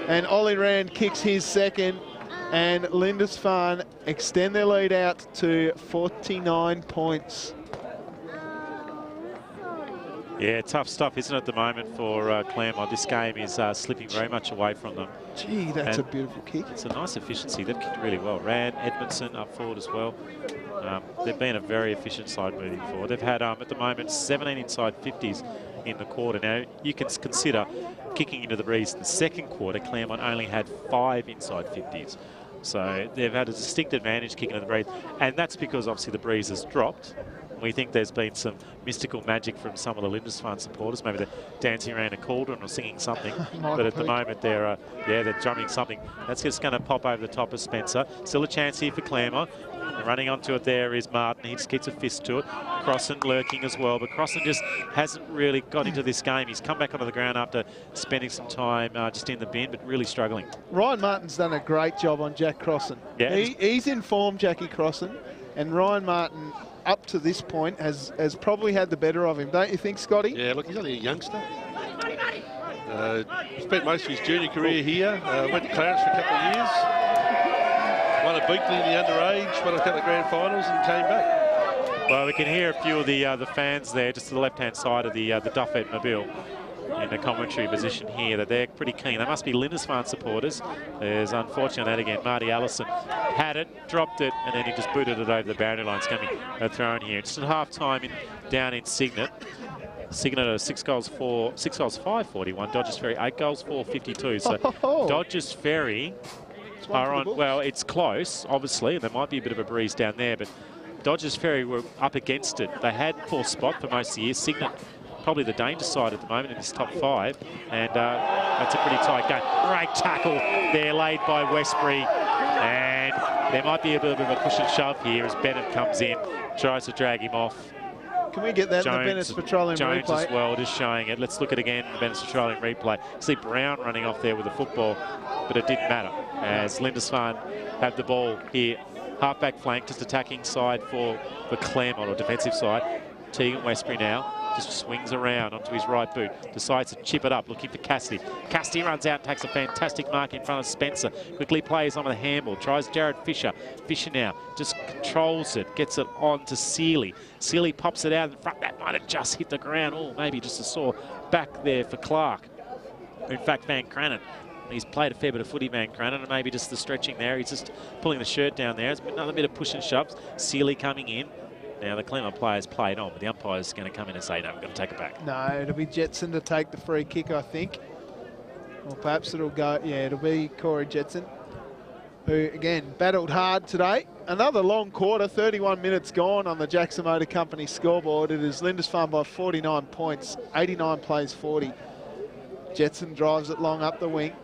And Ollie Rand kicks his second, and Lindisfarne extend their lead out to 49 points. Yeah, tough stuff, isn't it, at the moment for Claremont? This game is slipping very much away from them. Gee, that's a beautiful kick. It's a nice efficiency. They've kicked really well. Rand, Edmondson up forward as well. They've been a very efficient side moving forward. They've had, at the moment, 17 inside 50s in the quarter. Now, you can consider kicking into the breeze in the second quarter, Claremont only had 5 inside 50s. So they've had a distinct advantage kicking into the breeze. And that's because, obviously, the breeze has dropped. We think there's been some mystical magic from some of the Lindisfarne supporters. Maybe they're dancing around a cauldron or singing something. But at the moment, they're drumming something. That's just going to pop over the top of Spencer. Still a chance here for Claremont. Running onto it there is Martin. He just gets a fist to it. Crossan lurking as well. But Crossan just hasn't really got into this game. He's come back onto the ground after spending some time just in the bin, but really struggling. Ryan Martin's done a great job on Jack Crossan. Yeah, he's informed Jackie Crossan, and Ryan Martin, up to this point, has probably had the better of him. Don't you think, Scotty? Yeah, look, he's only a youngster. Spent most of his junior career here. Went to Clarence for a couple of years. Won a Beakley in the underage, won a couple of grand finals and came back. Well, we can hear a few of the fans there, just to the left-hand side of the Duff Mobile in the commentary position here, that they're pretty keen. They must be Lindisfarne supporters. There's unfortunate that again. Marty Allison had it, dropped it, and then he just booted it over the boundary line. It's going to be thrown here. It's at half-time down in Cygnet. Cygnet are 6 goals 5, 41. Dodgers Ferry 8 goals 4, 52. So Dodgers Ferry are on, well, it's close, obviously, and there might be a bit of a breeze down there, but Dodgers Ferry were up against it. They had 4th spot for most of the year. Cygnet probably the danger side at the moment in this top 5, and that's a pretty tight game. Great tackle there laid by Westbury, and there might be a little bit of a push and shove here as Bennett comes in, tries to drag him off. Can we get that in the Bennett's Petroleum Jones replay? as well, just showing it. Let's look at it again, the Bennett's Petroleum replay. See Brown running off there with the football, but it didn't matter as Lindisfarne have the ball here. Half-back flank, just attacking side for the Claremont, or defensive side. Tegan Westbury now just swings around onto his right boot, decides to chip it up, looking for Cassidy. Cassidy runs out and takes a fantastic mark in front of Spencer. Quickly plays on with a handball, tries Jared Fisher. Fisher now just controls it, gets it on to Seeley. Seeley pops it out in front. That might have just hit the ground. Oh, maybe just a sore back there for Clark. In fact, Van Cranen, he's played a fair bit of footy, Van Cranen, and maybe just the stretching there. He's just pulling the shirt down there. It's been another bit of push and shoves. Seeley coming in. Now, the Claremont players played on, but the umpire's going to come in and say, no, we're going to take it back. No, it'll be Jetson to take the free kick, I think. Or perhaps it'll go, yeah, it'll be Corey Jetson, who, again, battled hard today. Another long quarter, 31 minutes gone on the Jackson Motor Company scoreboard. It is Lindisfarne by 49 points, 89 plays 40. Jetson drives it long up the wing.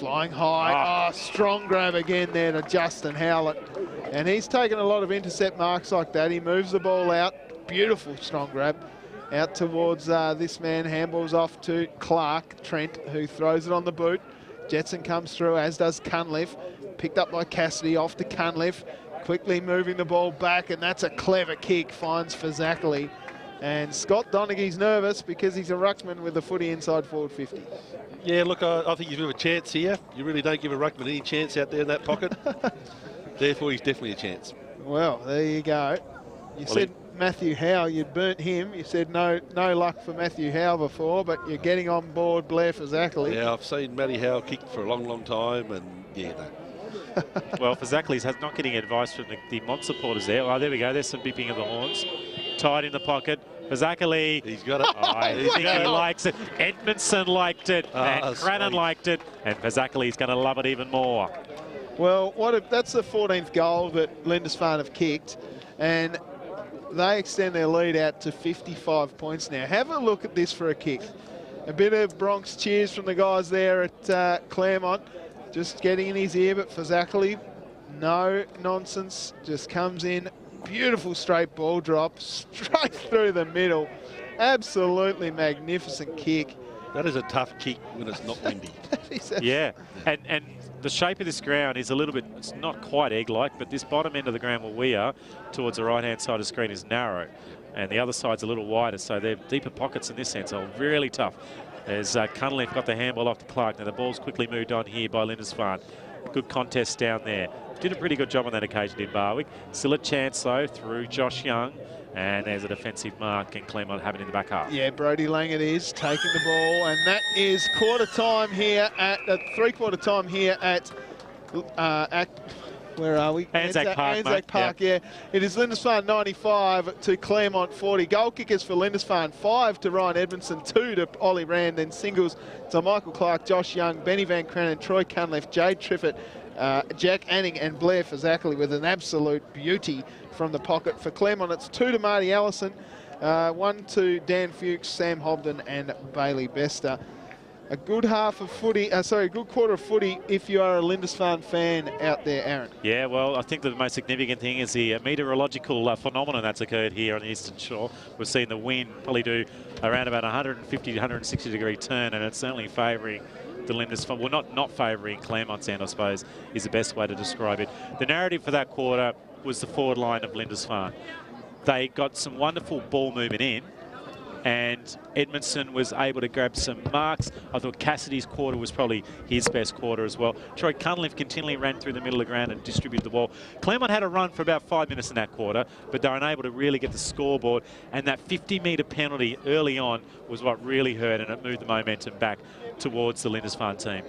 Flying high. Oh, strong grab again there to Justin Howlett. And he's taken a lot of intercept marks like that. He moves the ball out. Beautiful strong grab. Out towards this man. Handballs off to Clark Trent, who throws it on the boot. Jetson comes through, as does Cunliffe. Picked up by Cassidy, off to Cunliffe. Quickly moving the ball back, and that's a clever kick. Finds Fazackerley. And Scott Donaghy's nervous because he's a ruckman with the footy inside forward 50. Yeah, look, I think he's a bit of a chance here. You really don't give a ruckman any chance out there in that pocket. Therefore, he's definitely a chance. Well, there you go. You said Matthew Howe, you'd burnt him. You said no luck for Matthew Howe before, but you're getting on board Blair Fazackerley. Yeah, I've seen Matty Howe kick for a long, long time, and yeah, no. Well, Fazackerley's not getting advice from the Mont supporters there. Oh, there we go. There's some beeping of the horns. Tied in the pocket. Fazackerley. He's got it. I think he likes it. Edmondson liked it. And Cranen liked it. And Fazackerley's going to love it even more. Well, that's the 14th goal that Lindisfarne have kicked. And they extend their lead out to 55 points now. Have a look at this for a kick. A bit of Bronx cheers from the guys there at Claremont. Just getting in his ear, but Fazackerley, no nonsense. Just comes in. Beautiful straight ball drop, straight through the middle. Absolutely magnificent kick. That is a tough kick when it's not windy. Yeah, and the shape of this ground is a little bit, it's not quite egg-like, but this bottom end of the ground where we are, towards the right-hand side of the screen, is narrow. And the other side's a little wider, so they're deeper pockets in this sense, are really tough. As Cunliffe got the handball off to Clark. Now the ball's quickly moved on here by Lindisfarne. Good contest down there. Did a pretty good job on that occasion in Barwick. Still a chance, though, through Josh Young. And there's a defensive mark, and Claremont have it in the back half. Yeah, Brody Langett is taking the ball, and that is quarter time here at three-quarter time here at where are we? Anzac Park, Anzac Park, yeah. It is Lindisfarne 95 to Claremont 40. Goal kickers for Lindisfarne, 5 to Ryan Edmondson, 2 to Ollie Rand, then singles to Michael Clark, Josh Young, Benny Van Cranen, Troy Cunliffe, Jade Triffett, Jack Anning and Blair Fazackerley with an absolute beauty from the pocket. For Claremont, it's 2 to Marty Allison, 1 to Dan Fuchs, Sam Hobden and Bailey Bester. A good half of footy, a good quarter of footy if you are a Lindisfarne fan out there, Aaron. Yeah, well, I think the most significant thing is the meteorological phenomenon that's occurred here on the Eastern Shore. We've seen the wind probably do around about 150 to 160 degree turn, and it's certainly favouring the Lindisfarne. Well, not favouring Claremont's end, I suppose, is the best way to describe it. The narrative for that quarter was the forward line of Lindisfarne. They got some wonderful ball movement in, and Edmondson was able to grab some marks. I thought Cassidy's quarter was probably his best quarter as well. Troy Cunliffe continually ran through the middle of the ground and distributed the ball. Claremont had a run for about 5 minutes in that quarter, but they were unable to really get the scoreboard. And that 50-metre penalty early on was what really hurt, and it moved the momentum back towards the Lindisfarne team.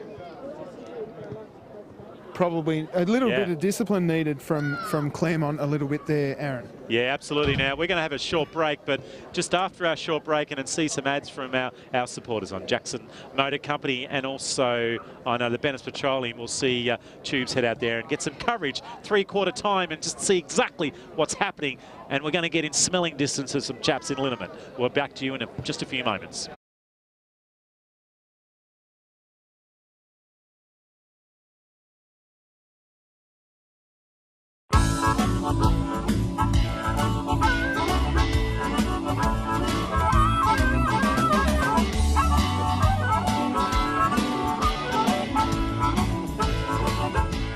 probably a little bit of discipline needed from Claremont a little bit there, Aaron. Yeah, absolutely. Now, we're going to have a short break, but just after our short break and see some ads from our supporters on Jackson Motor Company and also on the Bennett Petroleum, we'll see Tubes head out there and get some coverage 3/4 time and just see exactly what's happening. And we're going to get in smelling distance of some chaps in Liniment. We're back to you in just a few moments.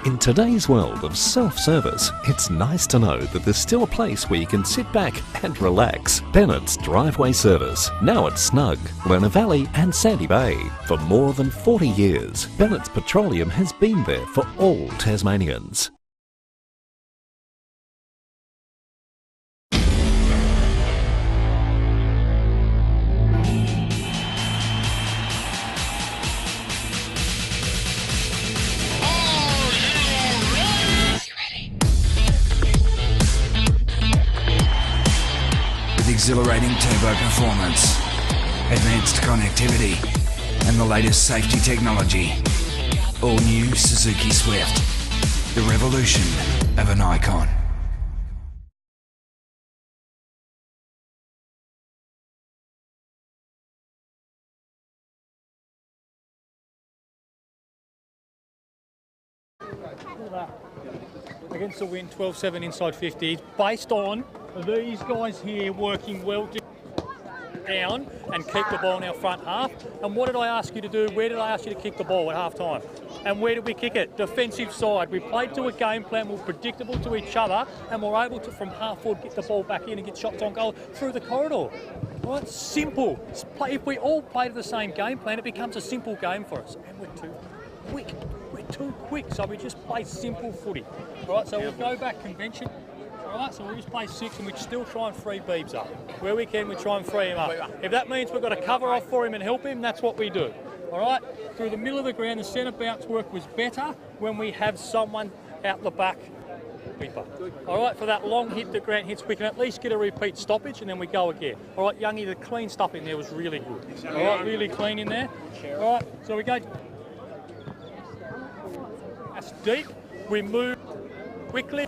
In today's world of self-service, it's nice to know that there's still a place where you can sit back and relax. Bennett's Driveway Service, now at Snug, Lerner Valley and Sandy Bay. For more than 40 years, Bennett's Petroleum has been there for all Tasmanians. Exhilarating turbo performance, advanced connectivity, and the latest safety technology. All new Suzuki Swift, the revolution of an icon. Against the wind, 12.7 inside 50. Based on these guys here working well down and keep the ball in our front half. And what did I ask you to do? Where did I ask you to kick the ball at half time? And where did we kick it? Defensive side. We played to a game plan, we were predictable to each other, and we're able to, from half forward, get the ball back in and get shots on goal through the corridor. Right? Simple. If we all play to the same game plan, it becomes a simple game for us. And we're too quick. We're too quick, so we just play simple footy. Right? So we'll go back convention. Alright, so we just play 6 and we still try and free Beebs up. Where we can, we try and free him up. If that means we've got to cover off for him and help him, that's what we do. Alright, through the middle of the ground, the centre bounce work was better when we have someone out the back. Alright, for that long hit that Grant hits, we can at least get a repeat stoppage and then we go again. Alright, Youngie, the clean stuff in there was really good. Alright, really clean in there. Alright, so we go. That's deep. We move quickly.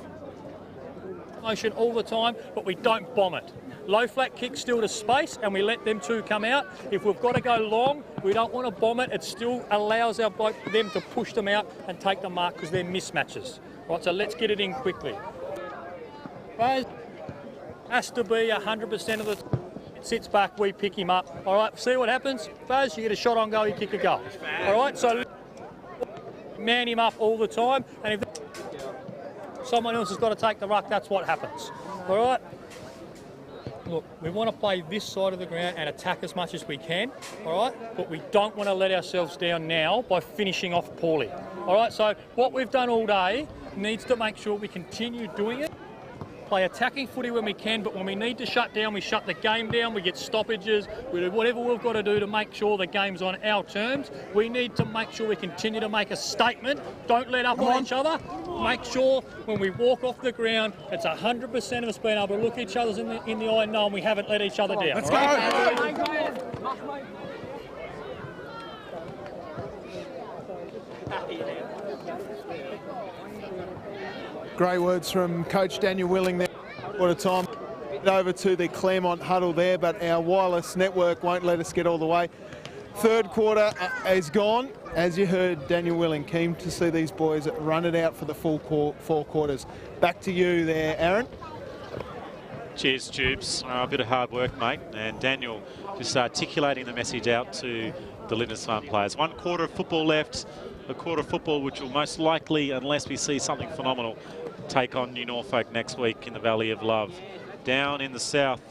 Motion all the time, but we don't bomb it. Low flat kick still to space and we let them two come out. If we've got to go long, we don't want to bomb it. It still allows our bloke them to push them out and take the mark because they're mismatches. Right, so let's get it in quickly. Faz has to be 100% of the it sits back, we pick him up. All right, see what happens? Faz, you get a shot on goal, you kick a goal. All right, so man him up all the time, and if someone else has got to take the ruck, that's what happens. All right? Look, we want to play this side of the ground and attack as much as we can, all right? But we don't want to let ourselves down now by finishing off poorly. All right, so what we've done all day needs to make sure we continue doing it. Play attacking footy when we can, but when we need to shut down, we shut the game down, we get stoppages, we do whatever we've got to do to make sure the game's on our terms. We need to make sure we continue to make a statement. Don't let up on each other. Make sure when we walk off the ground, it's 100% of us being able to look each other in the eye and know we haven't let each other down. Let's go. Great words from Coach Daniel Willing there. What a time. Over to the Claremont huddle there, but our wireless network won't let us get all the way. Third quarter is gone. As you heard, Daniel Willing, keen to see these boys run it out for the full 4 quarters. Back to you there, Aaron. Cheers, Tubes. A bit of hard work, mate. And Daniel just articulating the message out to the Lindisfarne players. 1 quarter of football left. A quarter of football which will most likely, unless we see something phenomenal, take on New Norfolk next week in the Valley of Love. Down in the south,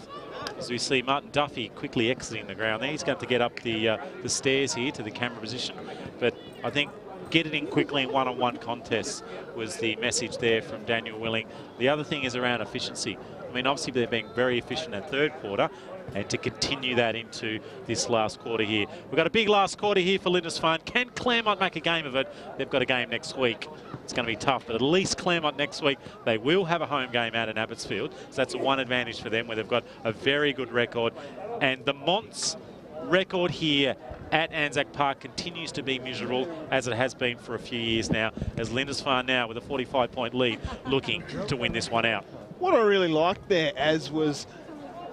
as we see Martin Duffy quickly exiting the ground there. He's going to get up the stairs here to the camera position. But I think get it in quickly in one-on-one contests was the message there from Daniel Willing. The other thing is around efficiency. I mean, obviously they're being very efficient in third quarter, and to continue that into this last quarter here. We've got a big last quarter here for Lindisfarne. Can Claremont make a game of it? They've got a game next week. It's going to be tough, but at least Claremont next week, they will have a home game out in Abbotsfield. So that's one advantage for them, where they've got a very good record. And the Mont's record here at Anzac Park continues to be miserable, as it has been for a few years now, as Lindisfarne now with a 45-point lead looking to win this one out. What I really liked there, as was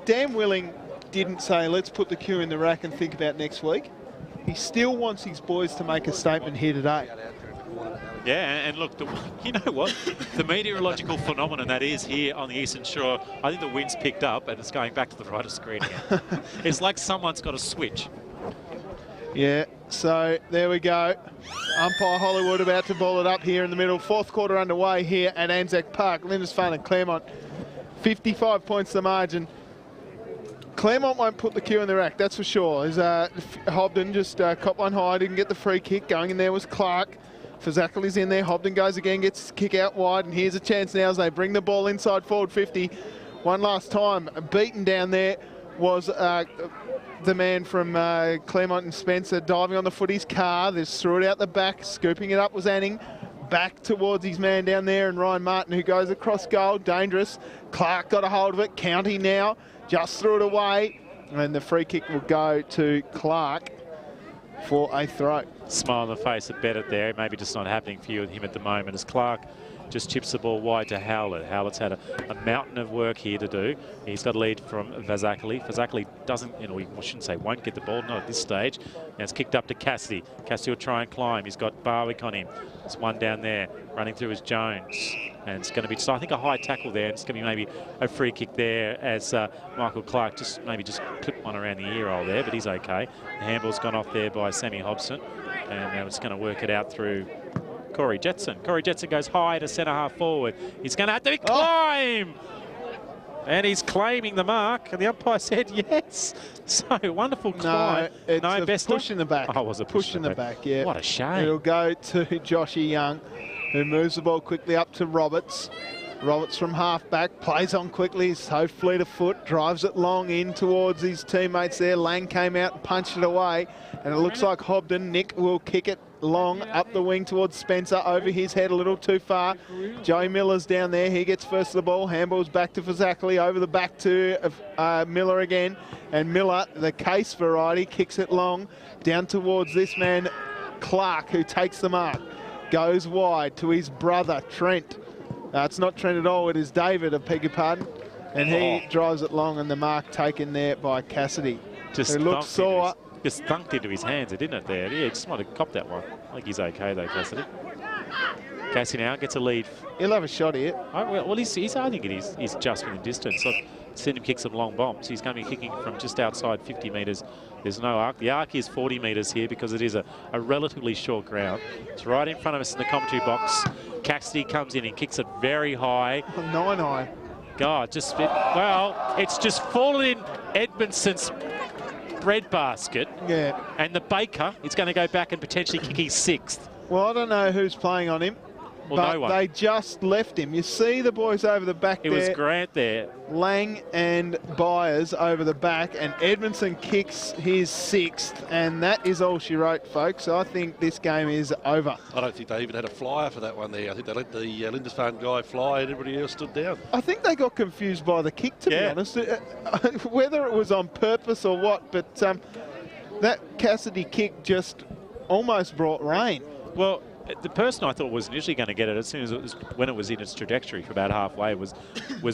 Dan Willing didn't say, let's put the cue in the rack and think about next week. He still wants his boys to make a statement here today. Yeah, and look, you know what? The meteorological phenomenon that is here on the Eastern Shore, I think the wind's picked up and it's going back to the right of screen again. It's like someone's got a switch. Yeah, so there we go. Umpire Hollywood about to ball it up here in the middle. Fourth quarter underway here at Anzac Park. Lindisfarne and Claremont, 55 points the margin. Claremont won't put the cue in the rack, that's for sure. As Hobden just caught one high, didn't get the free kick. Going in there was Clark. Fazakali's in there. Hobden goes again, gets kick out wide, and here's a chance now as they bring the ball inside forward 50. One last time, beaten down there was the man from Claremont and Spencer diving on the footy's car. They just threw it out the back. Scooping it up was Anning. Back towards his man down there, and Ryan Martin, who goes across goal. Dangerous. Clark got a hold of it. County now just threw it away. And the free kick will go to Clark for a throw. Smile on the face of Bennett there. Maybe just not happening for you with him at the moment, as Clark just chips the ball wide to Howlett. Howlett's had a mountain of work here to do. He's got a lead from Fazakali. Fazakali doesn't, we shouldn't say won't get the ball, not at this stage. Now it's kicked up to Cassidy. Cassidy will try and climb. He's got Barwick on him. There's one down there. Running through is Jones. And it's going to be, so I think, a high tackle there. It's going to be maybe a free kick there, as Michael Clark just clipped one around the ear hole there, but he's okay. The handball's gone off there by Sammy Hobson. And now it's going to work it out through Corey Jetson. Corey Jetson goes high to centre half forward. He's going to have to climb. And he's claiming the mark. And the umpire said yes. So wonderful climb. It's a push in the back. Oh, it was a push in the back, yeah. What a shame. It'll go to Joshy Young, who moves the ball quickly up to Roberts. Roberts from half-back, plays on quickly, so fleet of foot, drives it long in towards his teammates there. Lang came out and punched it away, and it looks like Hobden. Nick will kick it long up the wing towards Spencer, over his head a little too far. Joey Miller's down there, he gets first of the ball, handballs back to Fazakali, over the back to Miller again, and Miller, the case variety, kicks it long, down towards this man, Clark, who takes the mark. Goes wide to his brother, Trent. It's not Trent at all, it is David, I beg your pardon. And he drives it long, and the mark taken there by Cassidy. Just who looks sore. Just thunked into his hands, didn't it there? Yeah, he just might have copped that one. I think he's okay though, Cassidy. Cassidy now gets a lead. He'll have a shot here. Well, he's I think he's just within distance. I've seen him kick some long bombs. He's going to be kicking from just outside 50 metres. There's no arc. The arc is 40 metres here because it is a relatively short ground. It's right in front of us in the commentary box. Cassidy comes in and kicks it very high. 9-9. God, it's just fallen in Edmondson's bread basket. Yeah. And the baker is going to go back and potentially kick his sixth. Well, I don't know who's playing on him. Well, but no one. They just left him. You see the boys over the back there. It was Grant there. Lang and Byers over the back, and Edmondson kicks his sixth, and that is all she wrote, folks. I think this game is over. I don't think they even had a flyer for that one there. I think they let the Lindisfarne guy fly and everybody else stood down. I think they got confused by the kick, to be honest. Whether it was on purpose or what, but that Cassidy kick just almost brought rain. Well, the person I thought was initially going to get it as soon as it was, when it was in its trajectory for about halfway, was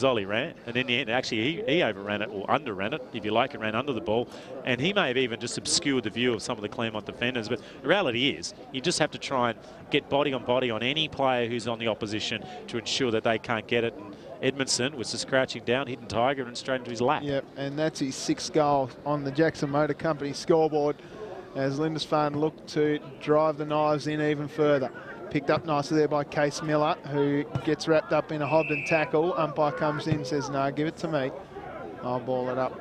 Ollie Rand. And in the end, actually, he overran it, or underran it, if you like, and ran under the ball. And he may have even just obscured the view of some of the Claremont defenders. But the reality is, you just have to try and get body on any player who's on the opposition to ensure that they can't get it. And Edmondson was just crouching down, hitting Tiger and straight into his lap. Yep, and that's his sixth goal on the Jackson Motor Company scoreboard, as Lindisfarne looked to drive the knives in even further. Picked up nicely there by Case Miller, who gets wrapped up in a Hobden tackle. Umpire comes in, says, no, give it to me. I'll ball it up.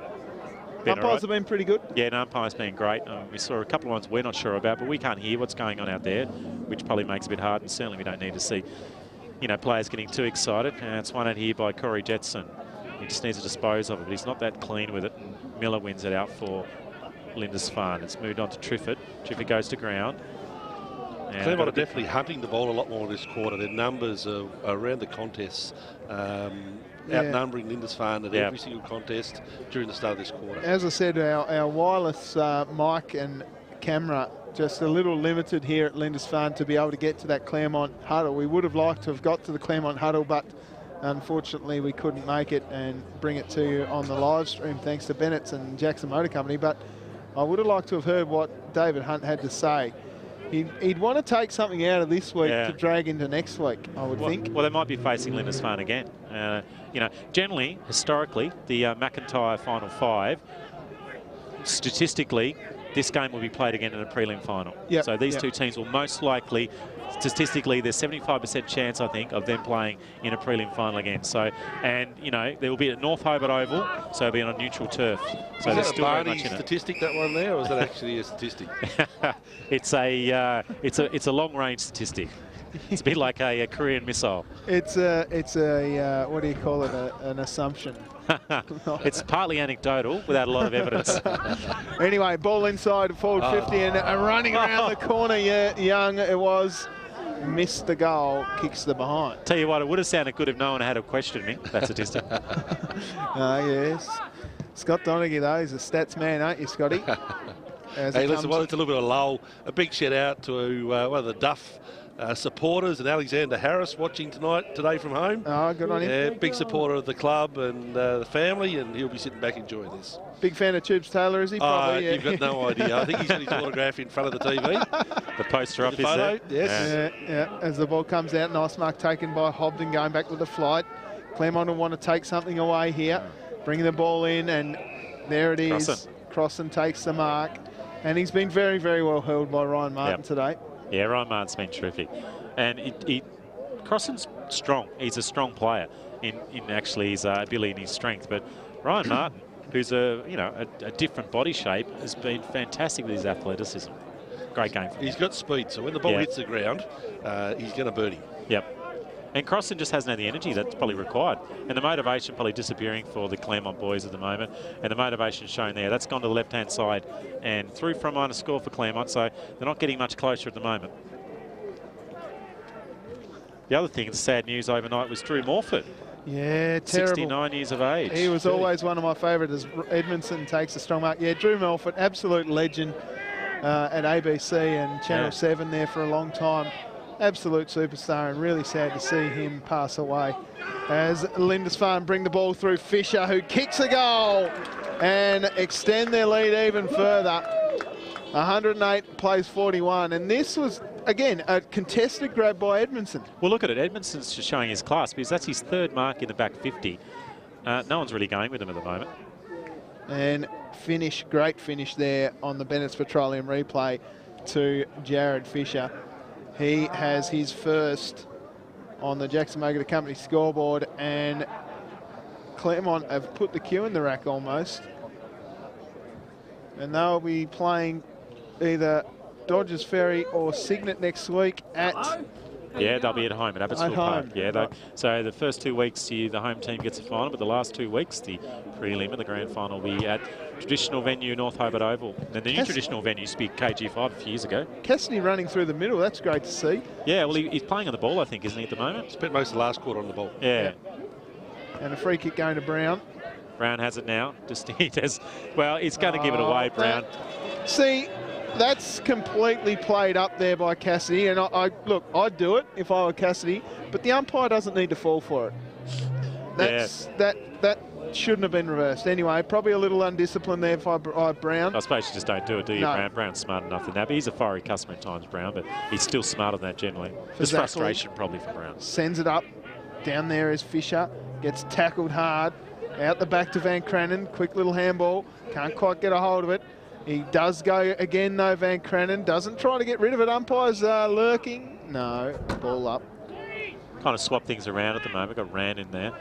Umpires have been pretty good. Yeah, no, umpire's been great. We saw a couple of ones we're not sure about, but we can't hear what's going on out there, which probably makes it a bit hard, and certainly we don't need to see, players getting too excited. And it's one out here by Corey Jetson. He just needs to dispose of it, but he's not that clean with it. And Miller wins it out for Lindisfarne. It's moved on to Triffett. Triffett goes to ground. Claremont are definitely hunting the ball a lot more this quarter. Their numbers are around the contests, outnumbering Lindisfarne at every single contest during the start of this quarter. As I said, our wireless mic and camera just a little limited here at Lindisfarne to be able to get to that Claremont huddle. We would have liked to have got to the Claremont huddle, but unfortunately we couldn't make it and bring it to you on the live stream thanks to Bennett's and Jackson Motor Company. But I would have liked to have heard what David Hunt had to say. He'd want to take something out of this week to drag into next week, I would think. Well, they might be facing Lindisfarne again. You know, generally, historically, the McIntyre Final 5, statistically, this game will be played again in a prelim final. So these two teams will most likely, statistically, there's 75% chance, I think, of them playing in a prelim final again. So, and, you know, they will be at North Hobart Oval, so it'll be on a neutral turf. So there's still very much in it. Statistic, that one there, or is that actually a statistic? It's a long-range statistic. It's a bit like a Korean missile. It's a what do you call it? An assumption. It's partly anecdotal without a lot of evidence. Anyway, ball inside, forward 50, and running around the corner, Young, it was, missed the goal, kicks the behind. Tell you what, it would have sounded good if no one had questioned me, that statistic. Yes. Scott Donaghy, though, he's a stats man, aren't you, Scotty? Hey, listen, well, it's a little bit of a lull. A big shout out to one of the Duff supporters and Alexander Harris watching today from home. Oh, good on him. Yeah, big supporter of the club and the family, and he'll be sitting back enjoying this. Big fan of Tubes Taylor, is he? Probably, You've got no idea. I think he's got his autograph in front of the TV. The poster up, is there? Yes. Yeah. As the ball comes out, nice mark taken by Hobden, going back with the flight. Claremont will want to take something away here. Bringing the ball in, and there it is. Crossan takes the mark. And he's been very, very well held by Ryan Martin today. Yeah, Ryan Martin's been terrific. And Crossan's strong. He's a strong player in actually his ability and his strength. But Ryan Martin, who's a different body shape, has been fantastic with his athleticism. Great game for him. He's got speed, so when the ball hits the ground, he's going to birdie. Yep. And Crossan just hasn't had the energy that's probably required. And the motivation probably disappearing for the Claremont boys at the moment. And the motivation shown there, that's gone to the left-hand side and through for a minor score for Claremont, so they're not getting much closer at the moment. The other thing, the sad news overnight, was Drew Morford. Yeah, terrible. 69 years of age. He was always one of my favourites as Edmondson takes a strong mark. Yeah, Drew Morford, absolute legend at ABC and Channel 7 there for a long time. Absolute superstar, and really sad to see him pass away. As Lindisfarne bring the ball through, Fisher, who kicks a goal and extend their lead even further. 108 plays 41, and this was, again, a contested grab by Edmondson. Well, look at it. Edmondson's just showing his class because that's his third mark in the back 50. No one's really going with him at the moment. And great finish there on the Bennett's Petroleum replay to Jared Fisher. He has his first on the Jackson Motor Company scoreboard, and Claremont have put the cue in the rack almost. And they'll be playing either Dodgers Ferry or Cygnet next week at... Yeah, they'll be at home at Abbotsford Park. Yeah, so the first 2 weeks, the home team gets a final, but the last 2 weeks, the prelim and the grand final will be at traditional venue North Hobart Oval. And the new traditional venue used to be KG5 a few years ago. Cassidy running through the middle, that's great to see. Yeah, well, he's playing on the ball, I think, isn't he, at the moment? Spent most of the last quarter on the ball. Yeah. And a free kick going to Brown. Brown has it now. Well, he's going to give it away, Brown. See, that's completely played up there by Cassidy, and look, I'd do it if I were Cassidy, but the umpire doesn't need to fall for it. That shouldn't have been reversed. Anyway, probably a little undisciplined there by Brown. I suppose you just don't do it, do you, no. Brown? Brown's smart enough than that, but he's a fiery customer at times, Brown, but he's still smarter than that generally. There's frustration probably for Brown. Sends it up. Down there is Fisher. Gets tackled hard. Out the back to Van Cranen. Quick little handball. Can't quite get a hold of it. He does go again, though, Van Cranen. Doesn't try to get rid of it. Umpire's lurking. No, ball up. Kind of swap things around at the moment. Got Rand in there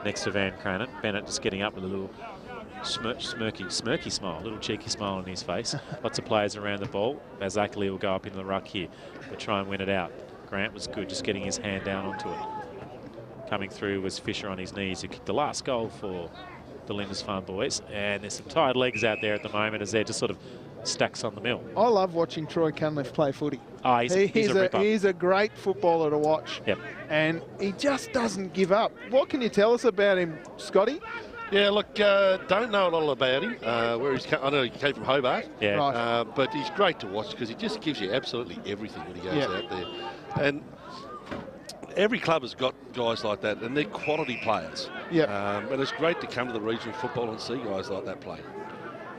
next to Van Cranen. Bennett just getting up with a little smirky smile, a little cheeky smile on his face. Lots of players around the ball. Bazakali will go up in the ruck here to try and win it out. Grant was good, just getting his hand down onto it. Coming through was Fisher on his knees, who kicked the last goal for the Lindisfarne boys, and there's some tired legs out there at the moment as they're just sort of stacks on the mill. I love watching Troy Cunliffe play footy. Oh, he's a great footballer to watch. Yep. And he just doesn't give up. What can you tell us about him, Scotty? Yeah, look, don't know a lot about him. I know he came from Hobart. Yeah. Right. But he's great to watch because he just gives you absolutely everything when he goes out there. And every club has got guys like that, and they're quality players. Yeah. And it's great to come to the regional football and see guys like that play.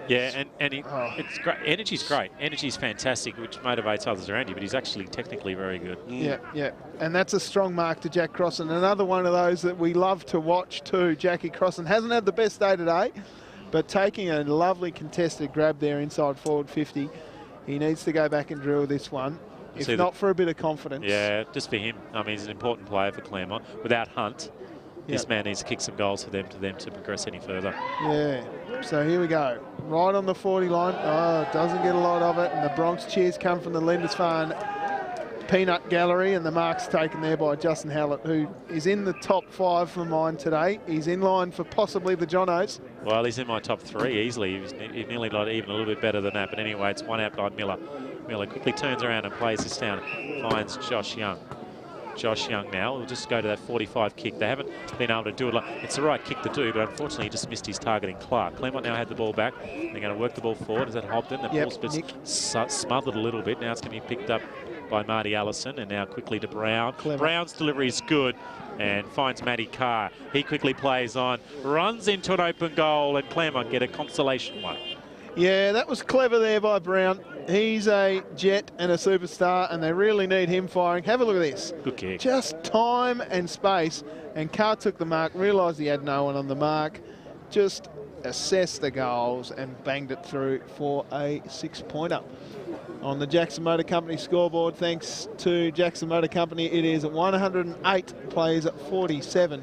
Yeah, and it's great. Energy's great. Energy's fantastic, which motivates others around you, but he's actually technically very good. Yeah. And that's a strong mark to Jack Crossan. Another one of those that we love to watch too, Jackie Crossan. Hasn't had the best day today, but taking a lovely contested grab there inside forward 50. He needs to go back and drill this one, if not for a bit of confidence. Yeah, just for him. I mean, he's an important player for Claremont. Without Hunt, this man needs to kick some goals for them to progress any further. Yeah, so here we go. Right on the 40 line. Oh, doesn't get a lot of it. And the Bronx cheers come from the Lindisfarne Peanut Gallery, and the mark's taken there by Justin Hallett, who is in the top 5 for mine today. He's in line for possibly the Jonos. Well, he's in my top 3 easily. He's nearly like even a little bit better than that. But anyway, it's one out by Miller. Miller quickly turns around and plays this down. Finds Josh Young. Josh Young now will just go to that 45 kick. They haven't been able to do it. It's the right kick to do, but unfortunately he just missed his target in Clark. Claremont now had the ball back. They're going to work the ball forward. Is that Hobden? The ball's been smothered a little bit. Now it's going to be picked up by Marty Allison, and now quickly to Brown. Clever. Brown's delivery is good and finds Matty Carr. He quickly plays on, runs into an open goal, and Claremont get a consolation one. Yeah, that was clever there by Brown. He's a jet and a superstar, and they really need him firing. Have a look at this. Good kick. Just time and space, and Carr took the mark, realised he had no one on the mark, just assessed the goals and banged it through for a 6-pointer. On the Jackson Motor Company scoreboard, thanks to Jackson Motor Company, it is 108 plays at 47.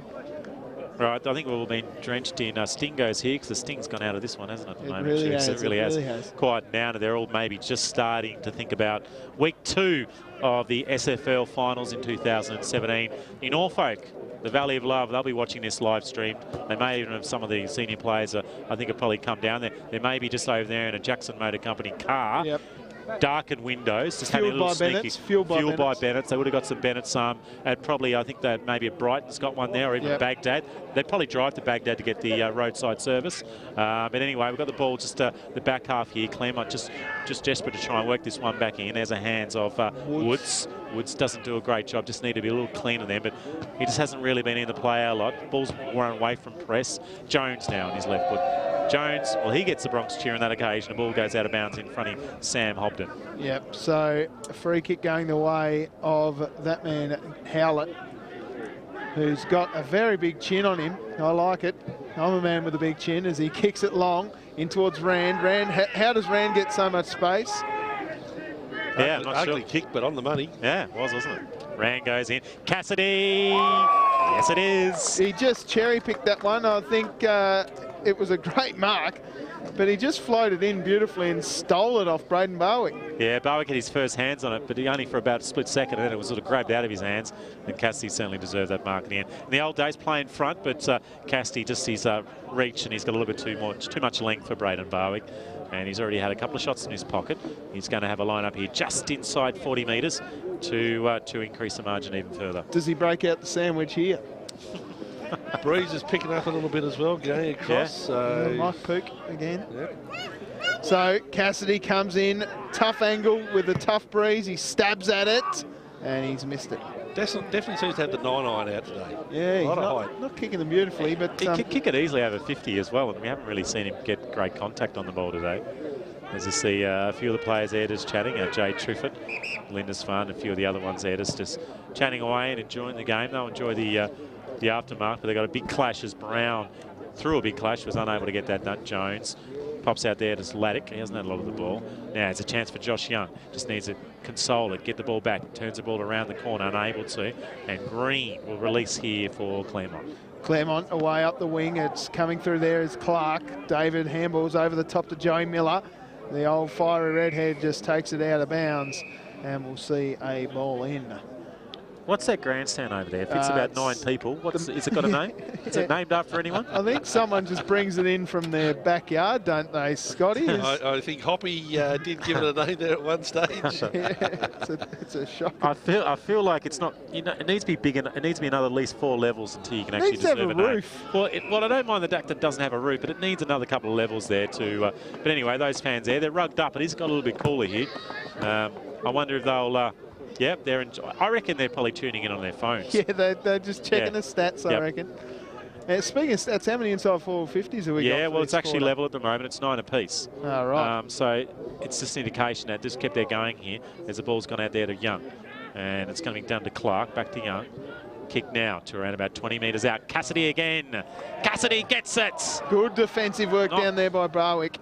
Right, I think we've all been drenched in Stingos here, because the Sting's gone out of this one, hasn't it? At the moment, really has. It really has. Quite down, and they're all maybe just starting to think about week 2 of the SFL finals in 2017 in Norfolk. The Valley of Love, they'll be watching this live stream. They may even have some of the senior players, I think, have probably come down there. They may be just over there in a Jackson Motor Company car. Yep. Darkened windows, just having a little sneaky. Fueled by Bennett. They would have got some Bennett's at probably, I think that maybe at Brighton's got one there, or even Baghdad. They'd probably drive to Baghdad to get the roadside service. But anyway, we've got the ball just the back half here. Claremont just desperate to try and work this one back in. There's a hands of Woods. Woods doesn't do a great job, just need to be a little cleaner there, but he just hasn't really been in the play a lot. Ball's run away from press. Jones now on his left foot. Jones, well, he gets the Bronx cheer on that occasion. The ball goes out of bounds in front of Sam Hobden. Yep, so a free kick going the way of that man, Howlett, who's got a very big chin on him. I like it. I'm a man with a big chin as he kicks it long in towards Rand. How does Rand get so much space? Yeah, I'm not ugly sure. kick, but on the money. Yeah, it was, wasn't it? Rand goes in. Cassidy! Yes, it is. He just cherry-picked that one. I think it was a great mark, but he just floated in beautifully and stole it off Braden Barwick. Yeah, Barwick had his first hands on it, but he only for about a split second, and then it was sort of grabbed out of his hands, and Cassidy certainly deserved that mark in the end. In the old days, playing front, but Cassidy just his reach, and he's got a little bit too much length for Braden Barwick. And he's already had a couple of shots in his pocket. He's going to have a line up here just inside 40 metres to increase the margin even further. Does he break out the sandwich here? Breeze is picking up a little bit as well, going across. Yeah. Mike Pook again. Yep. So Cassidy comes in, tough angle with a tough breeze. He stabs at it, and he's missed it. Definitely seems to have the 9-iron out today. Yeah, he's not kicking them beautifully, but he can kick it easily over 50 as well, and we haven't really seen him get great contact on the ball today. As you see a few of the players there just chatting, Jay Triffett, Lindisfarne, a few of the other ones there just chatting away and enjoying the game. They'll enjoy the aftermath, but they got a big clash as Brown threw a big clash, was unable to get that done. Jones pops out there to Sladdick. He hasn't had a lot of the ball. Now it's a chance for Josh Young. Just needs to console it, get the ball back, turns the ball around the corner, unable to. And Green will release here for Claremont. Claremont away up the wing. It's coming through there is Clark. David handballs over the top to Joey Miller. The old fiery redhead just takes it out of bounds, and we'll see a ball in. What's that grandstand over there? It fits about 9 people. Is it got a name? Is it named after anyone? I think someone just brings it in from their backyard, don't they, Scotty? I think Hoppy did give it a name there at one stage. It's a shock. I feel like it's not. It needs to be big. It needs to be another at least 4 levels until you can actually needs to have deserve a name. roof. Well, I don't mind the deck that doesn't have a roof, but it needs another couple of levels there too. But anyway, those fans there, they're rugged up. It has got a little bit cooler here. I wonder if they'll. Yep, I reckon they're probably tuning in on their phones. Yeah, they're just checking the stats, I reckon. Speaking of stats, how many inside 450s have we got? Yeah, well, it's actually quarter? level at the moment. It's 9 apiece. Oh, right. So it's just an indication that just kept their going here as the ball's gone out there to Young. And it's going to be done to Clark, back to Young. Kick now to around about 20 metres out. Cassidy again. Cassidy gets it. Good defensive work down there by Barwick.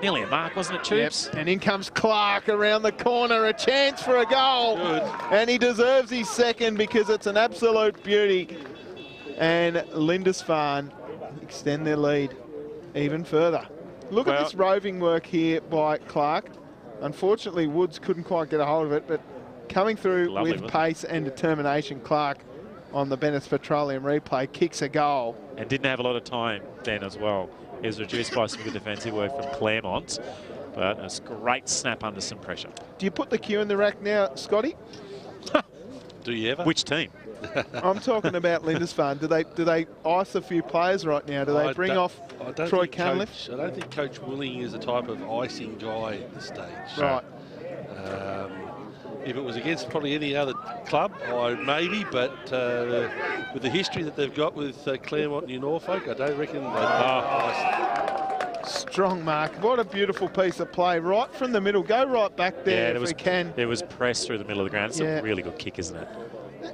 Nearly a mark, wasn't it, Tubes? Yep. And in comes Clark around the corner. A chance for a goal. Good. And he deserves his second because it's an absolute beauty. And Lindisfarne extend their lead even further. Look at this roving work here by Clark. Unfortunately, Woods couldn't quite get a hold of it, but coming through with pace and determination, Clark on the Bennett's Petroleum replay kicks a goal. And didn't have a lot of time then as well. He was reduced by some good defensive work from Claremont, but it's a great snap under some pressure. Do you put the cue in the rack now, Scotty? Do you ever? Which team? I'm talking about Lindisfarne. Do they ice a few players right now? Do they bring off Troy Cunliffe? I don't think Coach Willing is the type of icing guy at this stage. Right. If it was against probably any other club, maybe, but with the history that they've got with Claremont and New Norfolk, I don't reckon they'd Strong mark. What a beautiful piece of play. Right from the middle. Go right back there if we can. It was pressed through the middle of the ground. It's a really good kick, isn't it?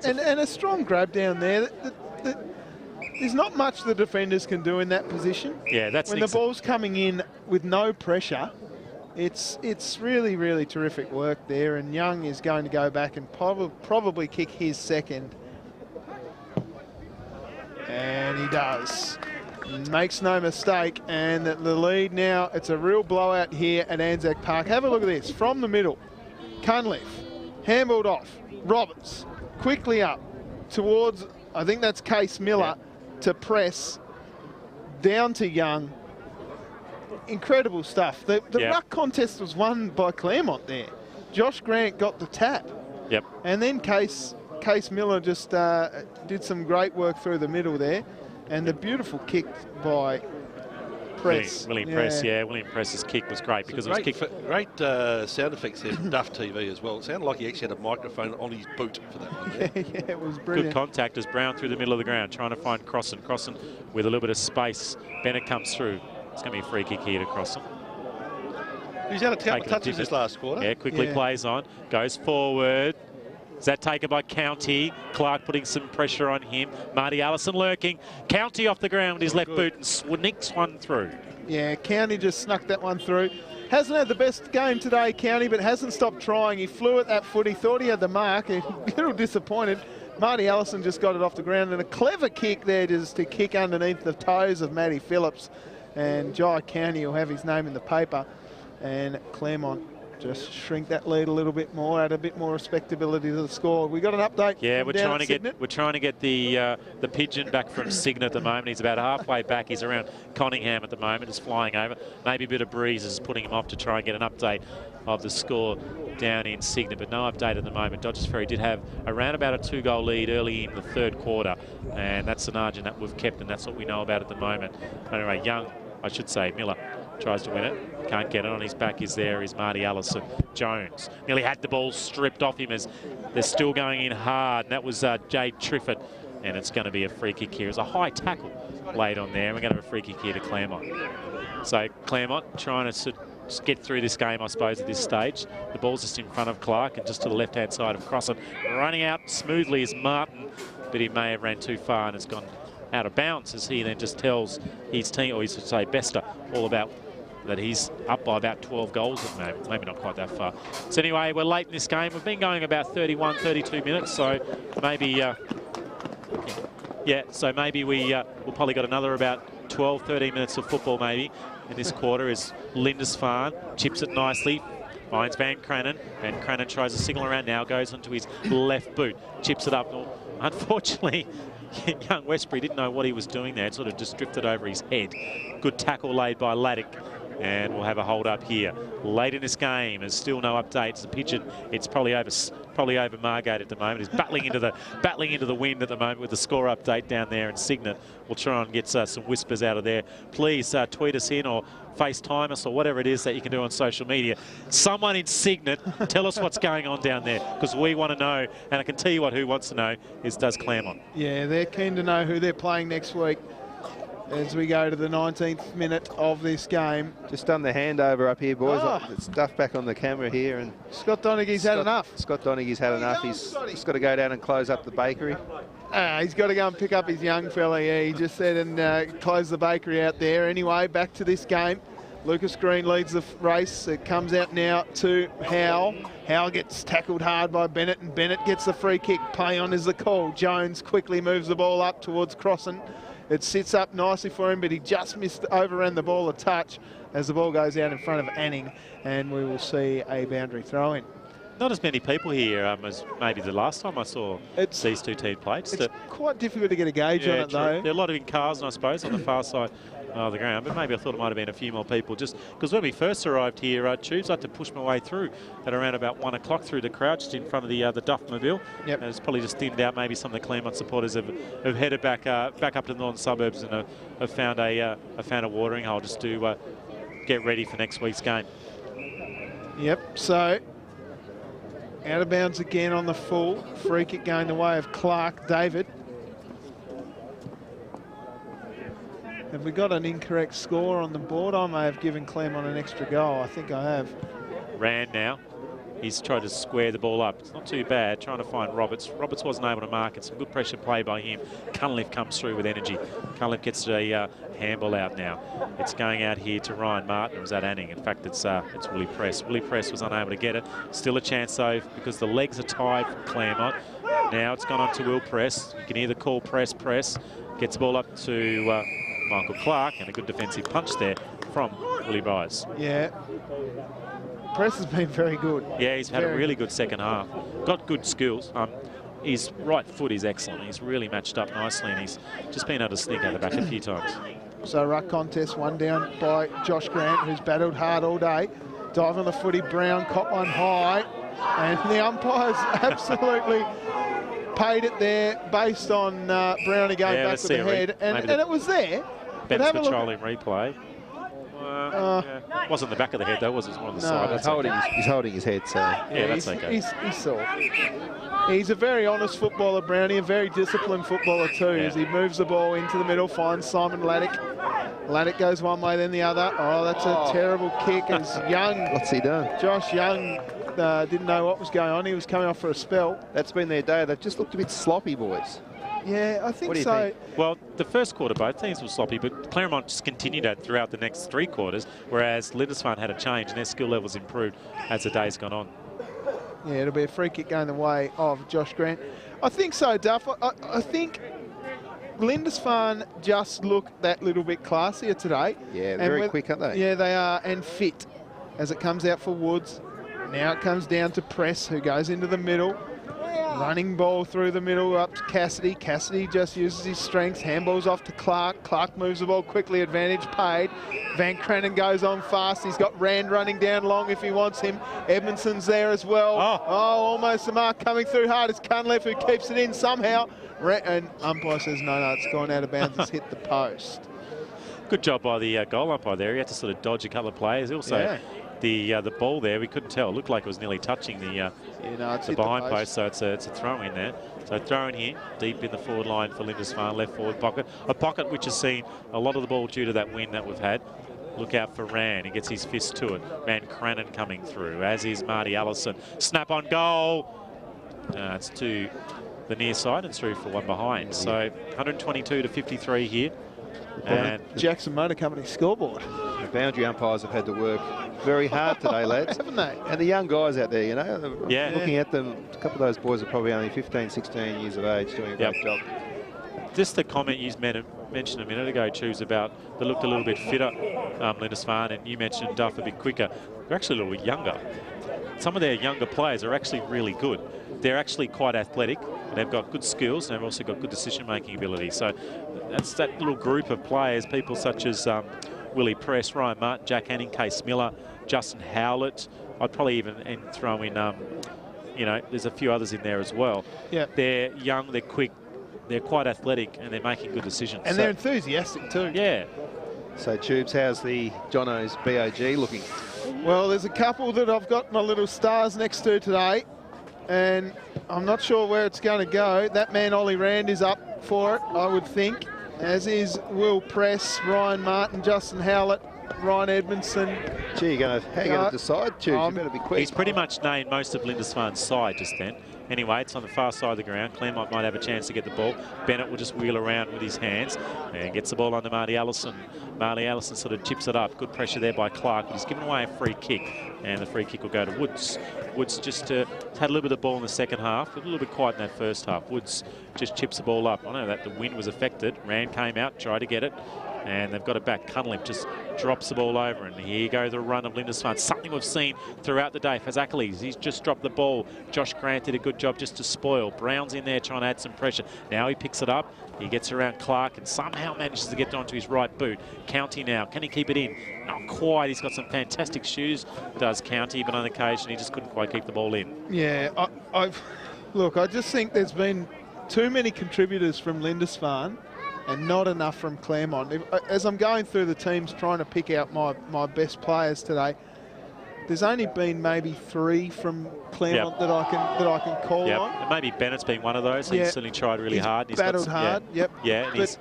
And a strong grab down there. There's not much the defenders can do in that position. Yeah, that's when the ball's coming in with no pressure. It's really, really terrific work there, and Young is going to go back and probably kick his second. And he does. Makes no mistake, and the lead now, it's a real blowout here at Anzac Park. Have a look at this, from the middle. Cunliffe, handballed off. Roberts, quickly up towards, I think that's Case Miller, to press down to Young. Incredible stuff. The ruck contest was won by Claremont there. Josh Grant got the tap. Yep. And then Case Miller just did some great work through the middle there. And the beautiful kick by Press. William Press, William Press's kick was great because it was kicked. Great sound effects there from Duff TV as well. It sounded like he actually had a microphone on his boot for that one there. Yeah, it was brilliant. Good contact as Brown through the middle of the ground, trying to find Crossan. Crossan with a little bit of space. Bennett comes through. It's going to be a free kick here to Crossan. He's had a couple of touches this last quarter. Yeah, quickly plays on, goes forward. Is that taken by County? Clark putting some pressure on him. Marty Allison lurking. County off the ground with his left boot and snicks one through. Yeah, County just snuck that one through. Hasn't had the best game today, County, but hasn't stopped trying. He flew at that foot. He thought he had the mark. A little disappointed. Marty Allison just got it off the ground, and a clever kick there just to kick underneath the toes of Matty Phillips. And Jai County will have his name in the paper. And Claremont just shrink that lead a little bit more, add a bit more respectability to the score. We got an update. Yeah, we're trying to get the pigeon back from Cygnet at the moment. He's about halfway back. He's around Conningham at the moment. Is flying over. Maybe a bit of breeze is putting him off to try and get an update of the score down in Cygnet, but no update at the moment. Dodgers Ferry did have around about a 2-goal lead early in the third quarter, and that's the margin that we've kept, and that's what we know about at the moment. Anyway, Miller tries to win it. Can't get it. On his back is Marty Allison. Jones nearly had the ball stripped off him as they're still going in hard. And that was Jade Triffett. And it's going to be a free kick here. It's a high tackle laid on there. And we're going to have a free kick here to Claremont. So Claremont trying to get through this game, I suppose, at this stage. The ball's just in front of Clark and just to the left-hand side of Crossan. Running out smoothly is Martin, but he may have ran too far and has gone out of bounds as he then just tells his team, or he should say Bester, all about that he's up by about 12 goals at the moment. Maybe not quite that far. So anyway, we're late in this game. We've been going about 31, 32 minutes, so maybe, so maybe we'll probably got another about 12, 13 minutes of football maybe in this quarter as Lindisfarne chips it nicely. Finds Van Cranen. Van Cranen tries to signal around now, goes onto his left boot, chips it up. Unfortunately, young Westbury didn't know what he was doing there. It sort of just drifted over his head. Good tackle laid by Laddick. And we'll have a hold up here. Late in this game, there's still no updates. The pigeon, it's probably over Margate at the moment. He's battling into the wind at the moment with the score update down there. And Signet will try and get some whispers out of there. Please tweet us in or FaceTime us or whatever it is that you can do on social media. Someone in Signet, tell us what's going on down there, because we want to know. And I can tell you who wants to know does Claremont. Yeah, they're keen to know who they're playing next week. As we go to the 19th minute of this game. Just done the handover up here, boys. It's Duff back on the camera here. And Scott Donaghy's had enough. Scott Donaghy's had enough. He's just got to go down and close up the bakery. He's got to go and pick up his young fella. Yeah, he just said, and close the bakery out there. Anyway, back to this game. Lucas Green leads the race. It comes out now to Howe. Howe gets tackled hard by Bennett, and Bennett gets the free kick. Play on is the call. Jones quickly moves the ball up towards Crossan. It sits up nicely for him, but he just overran the ball a touch as the ball goes out in front of Anning, and we will see a boundary throw in. Not as many people here as maybe the last time I saw these two teams play. It's quite difficult to get a gauge on it, though. There are a lot of in cars, I suppose, on the far side of the ground, but maybe I thought it might have been a few more people, just because when we first arrived here, Tubes, I had to push my way through at around about 1 o'clock through the crowd just in front of the Duff mobile. Yep. And it's probably just thinned out. Maybe some of the Claremont supporters have headed back up to the northern suburbs and have found a watering hole just to get ready for next week's game. Yep, so out of bounds again on the full. Free kick going the way of Clark. David. Have we got an incorrect score on the board? I may have given Claremont an extra goal. I think I have. Rand now. He's tried to square the ball up. It's not too bad, trying to find Roberts. Roberts wasn't able to mark it. Some good pressure play by him. Cunliffe comes through with energy. Cunliffe gets a handball out now. It's going out here to Ryan Martin. It was at Anning. In fact, it's Willie Press. Willie Press was unable to get it. Still a chance, though, because the legs are tied from Claremont. Now it's gone on to Will Press. You can hear the call, press. Gets the ball up to Michael Clark, and a good defensive punch there from Willie Byers. Yeah. Press has been very good. Yeah, he's had a really good second half. Got good skills. His right foot is excellent. He's really matched up nicely, and he's just been able to sneak out the back a few times. So ruck contest, one down by Josh Grant, who's battled hard all day. Dive on the footy, Brown caught one high, and the umpires absolutely paid it there based on Brownie going back with the head, and it was there. Ben's patrolling replay. Wasn't the back of the head though, was it? One on the side. He's holding his head, so yeah, that's okay. He's sore. He's a very honest footballer, Brownie, a very disciplined footballer too, as he moves the ball into the middle, finds Simon Laddick. Laddick goes one way, then the other. Oh, that's a terrible kick as Young. What's he done? Josh Young didn't know what was going on. He was coming off for a spell. That's been their day. They've just looked a bit sloppy, boys. Yeah, I think so. Think? Well, the first quarter, both teams were sloppy, but Claremont just continued that throughout the next 3 quarters, whereas Lindisfarne had a change and their skill levels improved as the day's gone on. Yeah, it'll be a free kick going the way of Josh Grant. I think so, Duff. I think Lindisfarne just look that little bit classier today. Yeah, very quick, aren't they? Yeah, they are, and fit as it comes out for Woods. Now it comes down to Press, who goes into the middle. Running ball through the middle up to Cassidy. Cassidy just uses his strengths. Handballs off to Clark. Clark moves the ball quickly. Advantage paid. Van Cranen goes on fast. He's got Rand running down long if he wants him. Edmondson's there as well. Oh, almost the mark coming through hard. It's Cunliffe who keeps it in somehow. And umpire says, no, it's gone out of bounds. It's hit the post. Good job by the goal umpire there. He had to sort of dodge a couple of players. Also, the ball there, we couldn't tell. It looked like it was nearly touching the behind post, so it's a throw in there. So throw in here, deep in the forward line for Lindisfarne, left forward pocket. A pocket which has seen a lot of the ball due to that wind that we've had. Look out for Rand. He gets his fist to it. Van Cranen coming through, as is Marty Allison. Snap on goal. It's to the near side and through for one behind. So 122 to 53 here. And Jackson Motor Company scoreboard. The boundary umpires have had to work very hard today, lads. Haven't they? And the young guys out there, you know, looking at them, a couple of those boys are probably only 15, 16 years of age, doing a great job. Just the comment you mentioned a minute ago, Choose, about they looked a little bit fitter, Lindisfarne, and you mentioned Duff a bit quicker. They're actually a little bit younger. some of their younger players are actually really good. They're actually quite athletic, and they've got good skills, and they've also got good decision-making ability. So that's that little group of players, people such as Willie Press, Ryan Martin, Jack Hanning, Case Miller, Justin Howlett. I'd probably even throw in, you know, there's a few others in there as well. Yeah. They're young, they're quick, they're quite athletic, and they're making good decisions. And they're enthusiastic too. Yeah. So, Tubes, how's the Jono's BOG looking? Well, there's a couple that I've got my little stars next to today, and I'm not sure where it's going to go. That man, Ollie Rand, is up for it, I would think, as is Will Press, Ryan Martin, Justin Howlett, Ryan Edmondson. Gee, how are you going to decide, Tubes? You better be quick. He's pretty much named most of Lindisfarne's side just then. Anyway, it's on the far side of the ground. Claremont might have a chance to get the ball. Bennett will just wheel around with his hands and gets the ball under Marty Allison. Marty Allison sort of chips it up. Good pressure there by Clark, but he's given away a free kick, and the free kick will go to Woods. Woods just had a little bit of ball in the second half, a little bit quiet in that first half. Woods just chips the ball up. I know that the wind was affected. Rand came out, tried to get it, and they've got it back. Cunliffe just drops the ball over, and here goes the run of Lindisfarne. Something we've seen throughout the day. Fazakerley, he's just dropped the ball. Josh Grant did a good job just to spoil. Brown's in there trying to add some pressure. Now he picks it up. He gets around Clark and somehow manages to get onto his right boot. County now. Can he keep it in? Not quite. He's got some fantastic shoes, does County, but on occasion he just couldn't quite keep the ball in. Yeah, look, I just think there's been too many contributors from Lindisfarne and not enough from Claremont. As I'm going through the teams trying to pick out my best players today, there's only been maybe 3 from Claremont that I can call on. And maybe Bennett's been one of those. He's certainly tried really hard. He's battled hard. Yeah, and but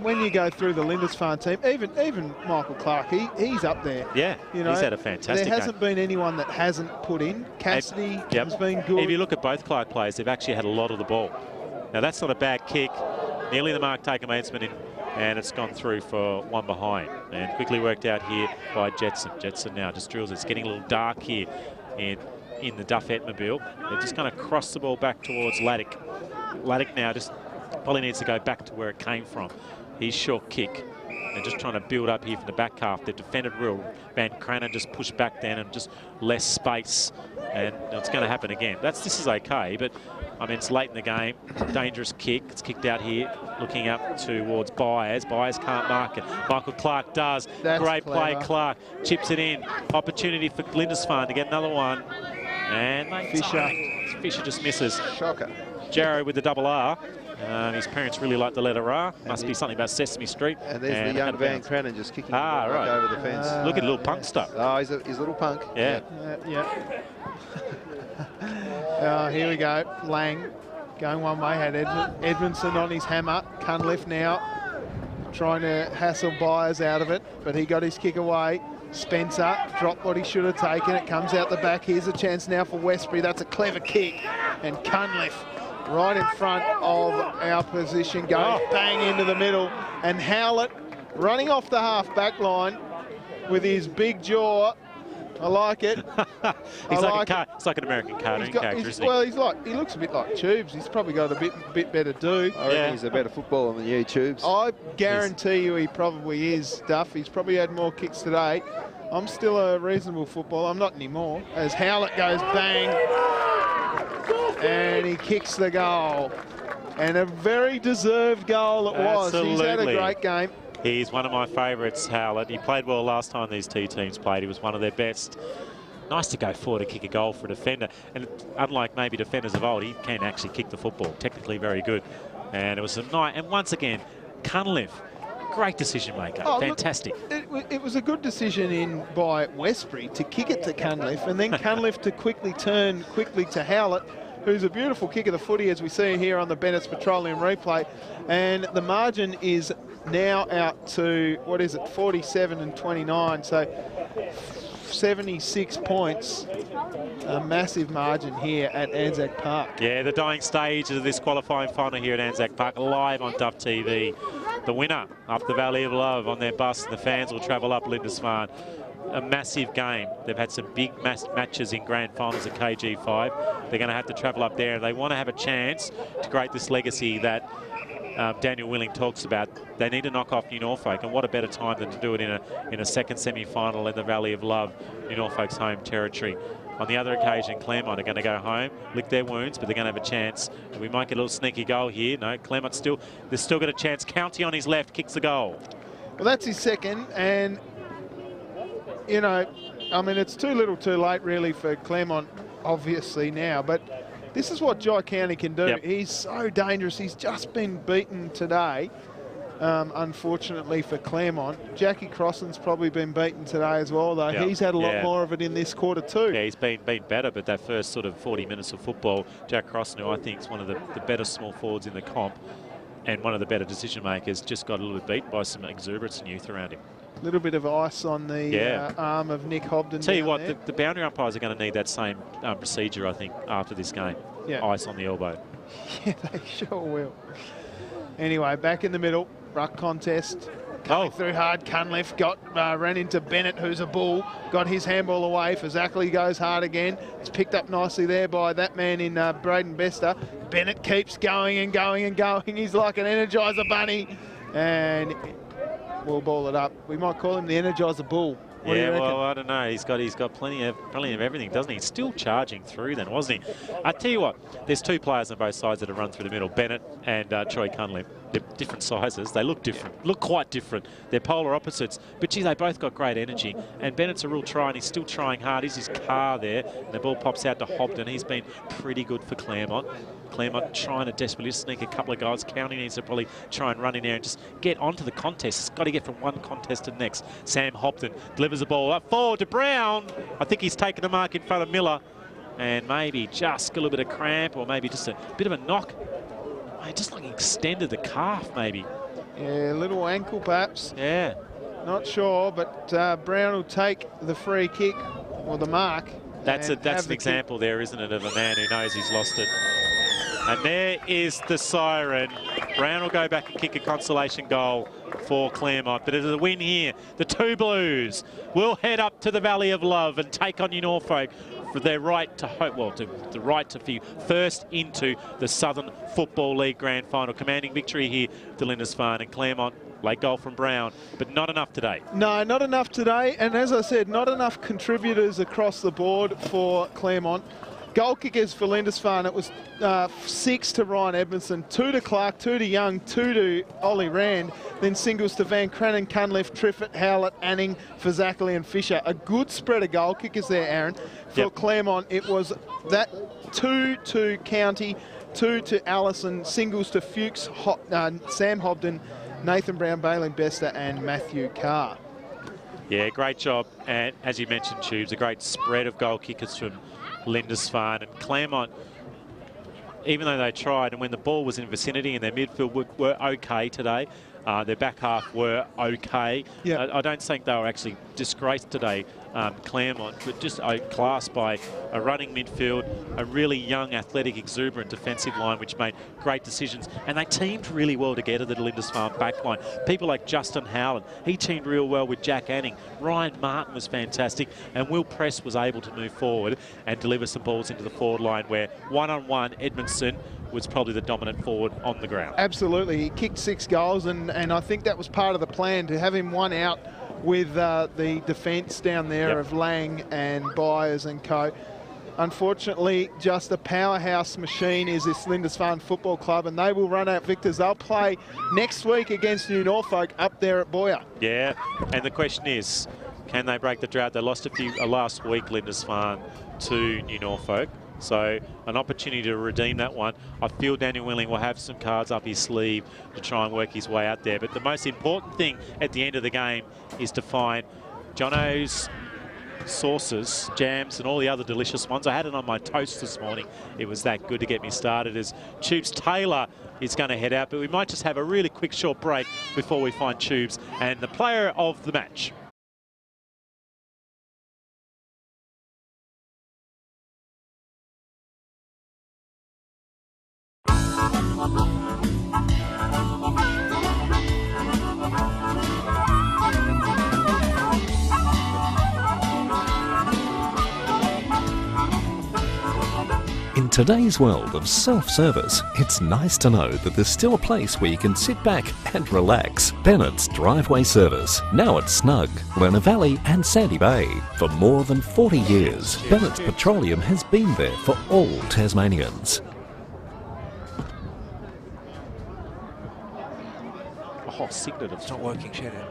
when you go through the Lindisfarne team, even Michael Clark, he's up there. Yeah, you know, he's had a fantastic There hasn't been anyone that hasn't put in. Cassidy has been good. If you look at both Clark players, they've actually had a lot of the ball. Now that's not a bad kick. Nearly the mark taken Mansman in, and it's gone through for one behind. And quickly worked out here by Jetson. Jetson now just drills. It's getting a little dark here in the Duff Etmobile. They're just going to cross the ball back towards Laddick. Laddick now just probably needs to go back to where it came from. His short kick. They're just trying to build up here from the back half. They've defended real. Van Cranen just pushed back then and just less space. And it's going to happen again. This is okay, but I mean, it's late in the game. Dangerous kick. It's kicked out here, looking up towards Byers. Byers can't mark it. Michael Clark does. Great play, Clark. Chips it in. Opportunity for Lindisfarne to get another one. And Fisher just misses. Shocker. Jarrow with the double R. His parents really like the letter R. Must be something about Sesame Street. And there's the young Van Cranen just kicking right over the fence. Look at little punk stuff. Oh, he's a little punk. Yeah. Here we go. Lang going one way. Had Edmondson on his hammer. Cunliffe now trying to hassle Byers out of it, but he got his kick away. Spencer dropped what he should have taken. It comes out the back. Here's a chance now for Westbury. That's a clever kick. And Cunliffe right in front of our position, going bang into the middle. And Howlett running off the half-back line with his big jaw. I like it. It's like an American cartoon character, isn't he? Well, he looks a bit like Tubes. He's probably got a bit better do. I reckon he's a better footballer than you, Tubes. I guarantee you he probably is, Duff. He's probably had more kicks today. I'm still a reasonable footballer. I'm not anymore. As Howlett goes bang. And he kicks the goal. And a very deserved goal it was. He's had a great game. He's one of my favourites, Howlett. He played well last time these two teams played. He was one of their best. Nice to go forward to kick a goal for a defender. And unlike maybe defenders of old, he can actually kick the football. Technically very good. And it was a night. And once again, Cunliffe, great decision maker. Fantastic. Look, it was a good decision by Westbury to kick it to Cunliffe, and then Cunliffe to turn quickly to Howlett, who's a beautiful kick of the footy, as we see here on the Bennett's Petroleum replay. And the margin is now out to, 47 and 29. So 76 points, a massive margin here at Anzac Park. Yeah, the dying stage of this qualifying final here at Anzac Park, live on Duff TV. The winner up the Valley of Love on their bus, and the fans will travel up Lindisfarne. A massive game. They've had some big matches in grand finals at KG5. They're going to have to travel up there, and they want to have a chance to create this legacy that Daniel Willing talks about. They need to knock off New Norfolk, and what a better time than to do it in a second semi-final in the Valley of Love, New Norfolk's home territory. On the other occasion, Claremont are going to go home, lick their wounds, but they're going to have a chance. We might get a little sneaky goal here. No, Claremont they've still got a chance. County on his left kicks the goal. Well, that's his second, and, you know, I mean, it's too little too late, really, for Claremont, obviously, now, but this is what Jai County can do. Yep. He's so dangerous. He's just been beaten today, unfortunately for Claremont. Jackie Crossan's probably been beaten today as well, though. Yep. He's had a lot more of it in this quarter too. Yeah, he's been better, but that first sort of 40 minutes of football, Jack Crossan, who I think is one of the better small forwards in the comp and one of the better decision makers, just got a little bit beat by some exuberance and youth around him. A little bit of ice on the arm of Nick Hobden. Tell you what, the boundary umpires are going to need that same procedure, I think, after this game. Yeah. Ice on the elbow. Yeah, they sure will. Anyway, back in the middle, ruck contest. Coming through hard, Cunliffe ran into Bennett, who's a bull, got his handball away. Fazackley goes hard again. It's picked up nicely there by that man in Braden Bester. Bennett keeps going and going and going. He's like an Energizer bunny. And we'll ball it up. We might call him the Energizer Bull. What do you reckon? Well, I don't know. He's got plenty of everything, doesn't he? He's still charging through then, wasn't he? I tell you what, there's two players on both sides that have run through the middle, Bennett and Troy Cunliffe. They're different sizes. They look different, look quite different. They're polar opposites. But, gee, they both got great energy. And Bennett's a real try, and he's still trying hard. He's his car there, and the ball pops out to Hobden. He's been pretty good for Claremont. Claremont trying to desperately sneak a couple of goals. County needs to probably try and run in there and just get onto the contest. It's got to get from one contest to the next. Sam Hobden delivers the ball up forward to Brown. I think he's taken the mark in front of Miller. And maybe just a little bit of cramp or maybe just a bit of a knock. Just like extended the calf, maybe. Yeah, a little ankle perhaps. Yeah. Not sure, but Brown will take the free kick or the mark. That's an example there, isn't it, of a man who knows he's lost it. And there is the siren. Brown will go back and kick a consolation goal for Claremont. But it is a win here. The two Blues will head up to the Valley of Love and take on New Norfolk for their right to hope, well, the right to be first into the Southern Football League Grand Final. Commanding victory here to Lindisfarne, and Claremont, late goal from Brown, but not enough today. No, not enough today. And as I said, not enough contributors across the board for Claremont. Goal kickers for Lindisfarne, it was 6 to Ryan Edmondson, 2 to Clark, 2 to Young, 2 to Ollie Rand, then singles to Van Cranen, Cunliffe, Triffett, Howlett, Anning, Fazackley and Fisher. A good spread of goal kickers there, Aaron. For Claremont, it was that 2 to County, 2 to Allison, singles to Fuchs, Sam Hobden, Nathan Brown, Bailey Bester and Matthew Carr. Yeah, great job. And as you mentioned, Tubes, a great spread of goal kickers from Lindisfarne. And Claremont, even though they tried, and when the ball was in vicinity and their midfield were okay today, their back half were okay. Yep. I don't think they were actually disgraced today, Claremont, but just outclassed by a running midfield, a really young, athletic, exuberant defensive line, which made great decisions. And they teamed really well together, the Lindisfarne backline. People like Justin Howland, he teamed real well with Jack Anning. Ryan Martin was fantastic, and Will Press was able to move forward and deliver some balls into the forward line where one-on-one Edmondson was probably the dominant forward on the ground. Absolutely. He kicked 6 goals, and I think that was part of the plan, to have him one out with the defence down there of Lang and Byers and co. Unfortunately, just a powerhouse machine is this Lindisfarne Football Club, and they will run out victors. They'll play next week against New Norfolk up there at Boyer. Yeah, and the question is, can they break the drought? They lost last week, Lindisfarne, to New Norfolk. So an opportunity to redeem that one. I feel Daniel Willing will have some cards up his sleeve to try and work his way out there. But the most important thing at the end of the game is to find Jono's sauces, jams and all the other delicious ones. I had it on my toast this morning. It was that good to get me started, as Tubes Taylor is going to head out. But we might just have a really quick short break before we find Tubes and the player of the match. In today's world of self-service, it's nice to know that there's still a place where you can sit back and relax. Bennett's Driveway Service, now at Snug, Lerner Valley and Sandy Bay. For more than 40 years, Bennett's Petroleum has been there for all Tasmanians. Oh, Signet, it's not working, Shannon.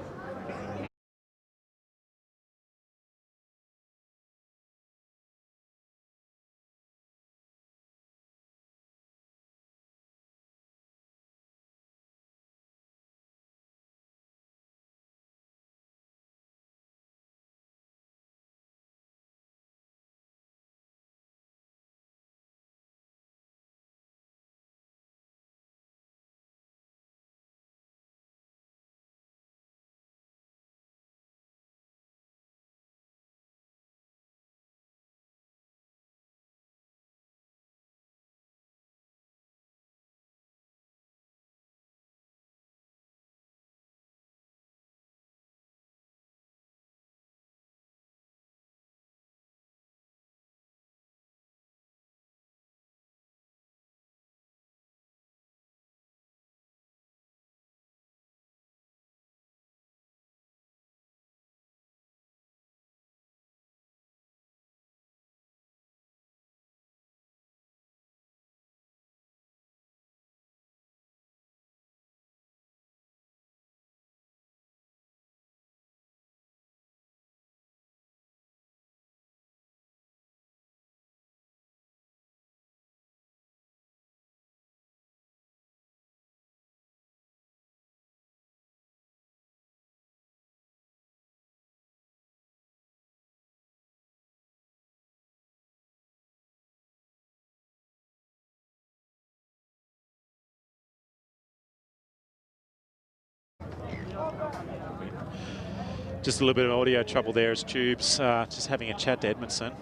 Just a little bit of audio trouble there as Tubes just having a chat to Edmondson.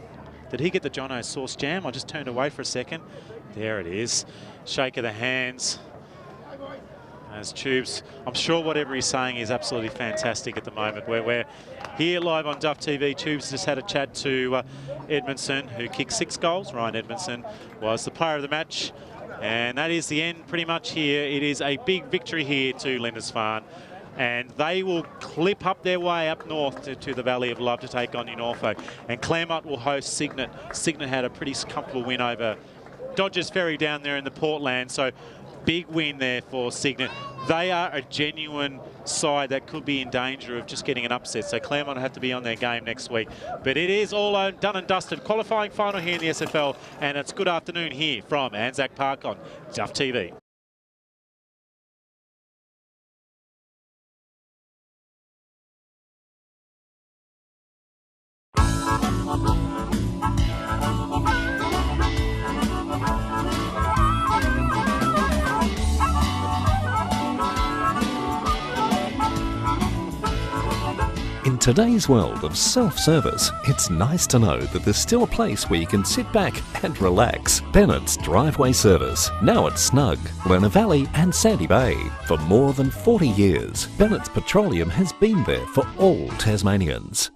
Did he get the Jono sauce jam? I just turned away for a second. There it is. Shake of the hands. As Tubes, I'm sure whatever he's saying is absolutely fantastic at the moment. We're here live on Duff TV. Tubes just had a chat to Edmondson, who kicked 6 goals. Ryan Edmondson was the player of the match. And that is the end pretty much here. It is a big victory here to Lindisfarne. And they will clip up their way up north to the Valley of Love to take on New Norfolk. And Claremont will host Signet. Signet had a pretty comfortable win over Dodgers Ferry down there in the Portland. So big win there for Signet. They are a genuine side that could be in danger of just getting an upset. So Claremont will have to be on their game next week. But it is all done and dusted. Qualifying final here in the SFL. And it's good afternoon here from Anzac Park on Duff TV. In today's world of self-service, it's nice to know that there's still a place where you can sit back and relax. Bennett's Driveway Service, now at Snug, Lerner Valley and Sandy Bay. For more than 40 years, Bennett's Petroleum has been there for all Tasmanians.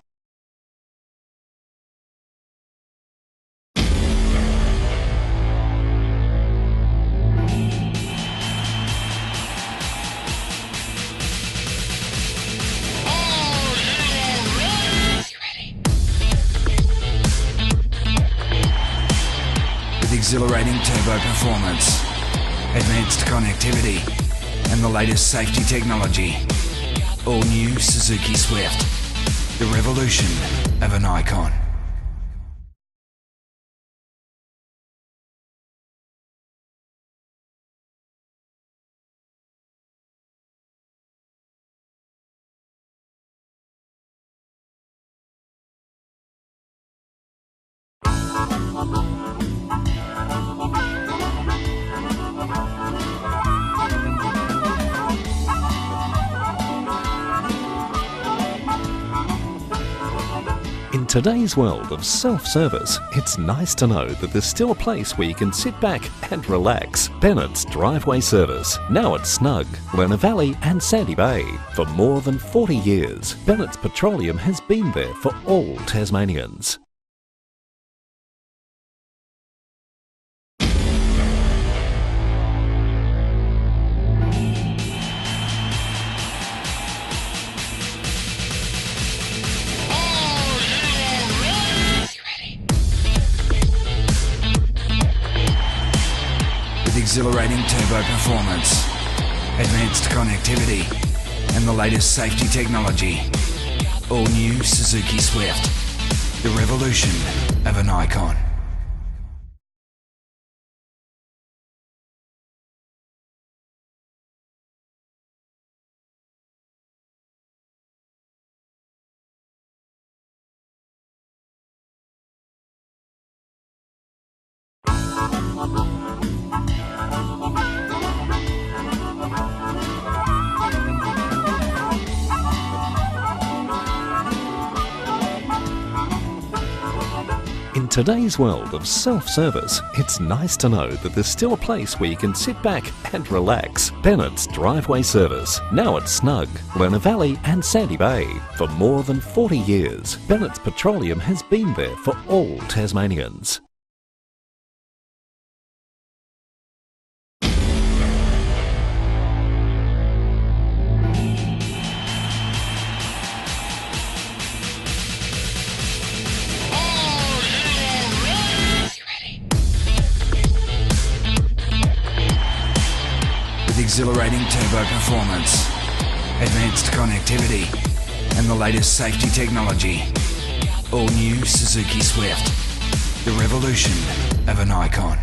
Exhilarating turbo performance, advanced connectivity, and the latest safety technology. All new Suzuki Swift, the revolution of an icon. In today's world of self-service, it's nice to know that there's still a place where you can sit back and relax. Bennett's Driveway Service, now at Snug, Lerner Valley and Sandy Bay. For more than 40 years, Bennett's Petroleum has been there for all Tasmanians. exhilarating turbo performance, advanced connectivity, and the latest safety technology. All new Suzuki Swift, the revolution of an icon. In today's world of self-service, it's nice to know that there's still a place where you can sit back and relax. Bennett's Driveway Service, now at Snug, Lerner Valley and Sandy Bay. For more than 40 years, Bennett's Petroleum has been there for all Tasmanians. With exhilarating turbo performance, advanced connectivity, and the latest safety technology. All new Suzuki Swift, the revolution of an icon.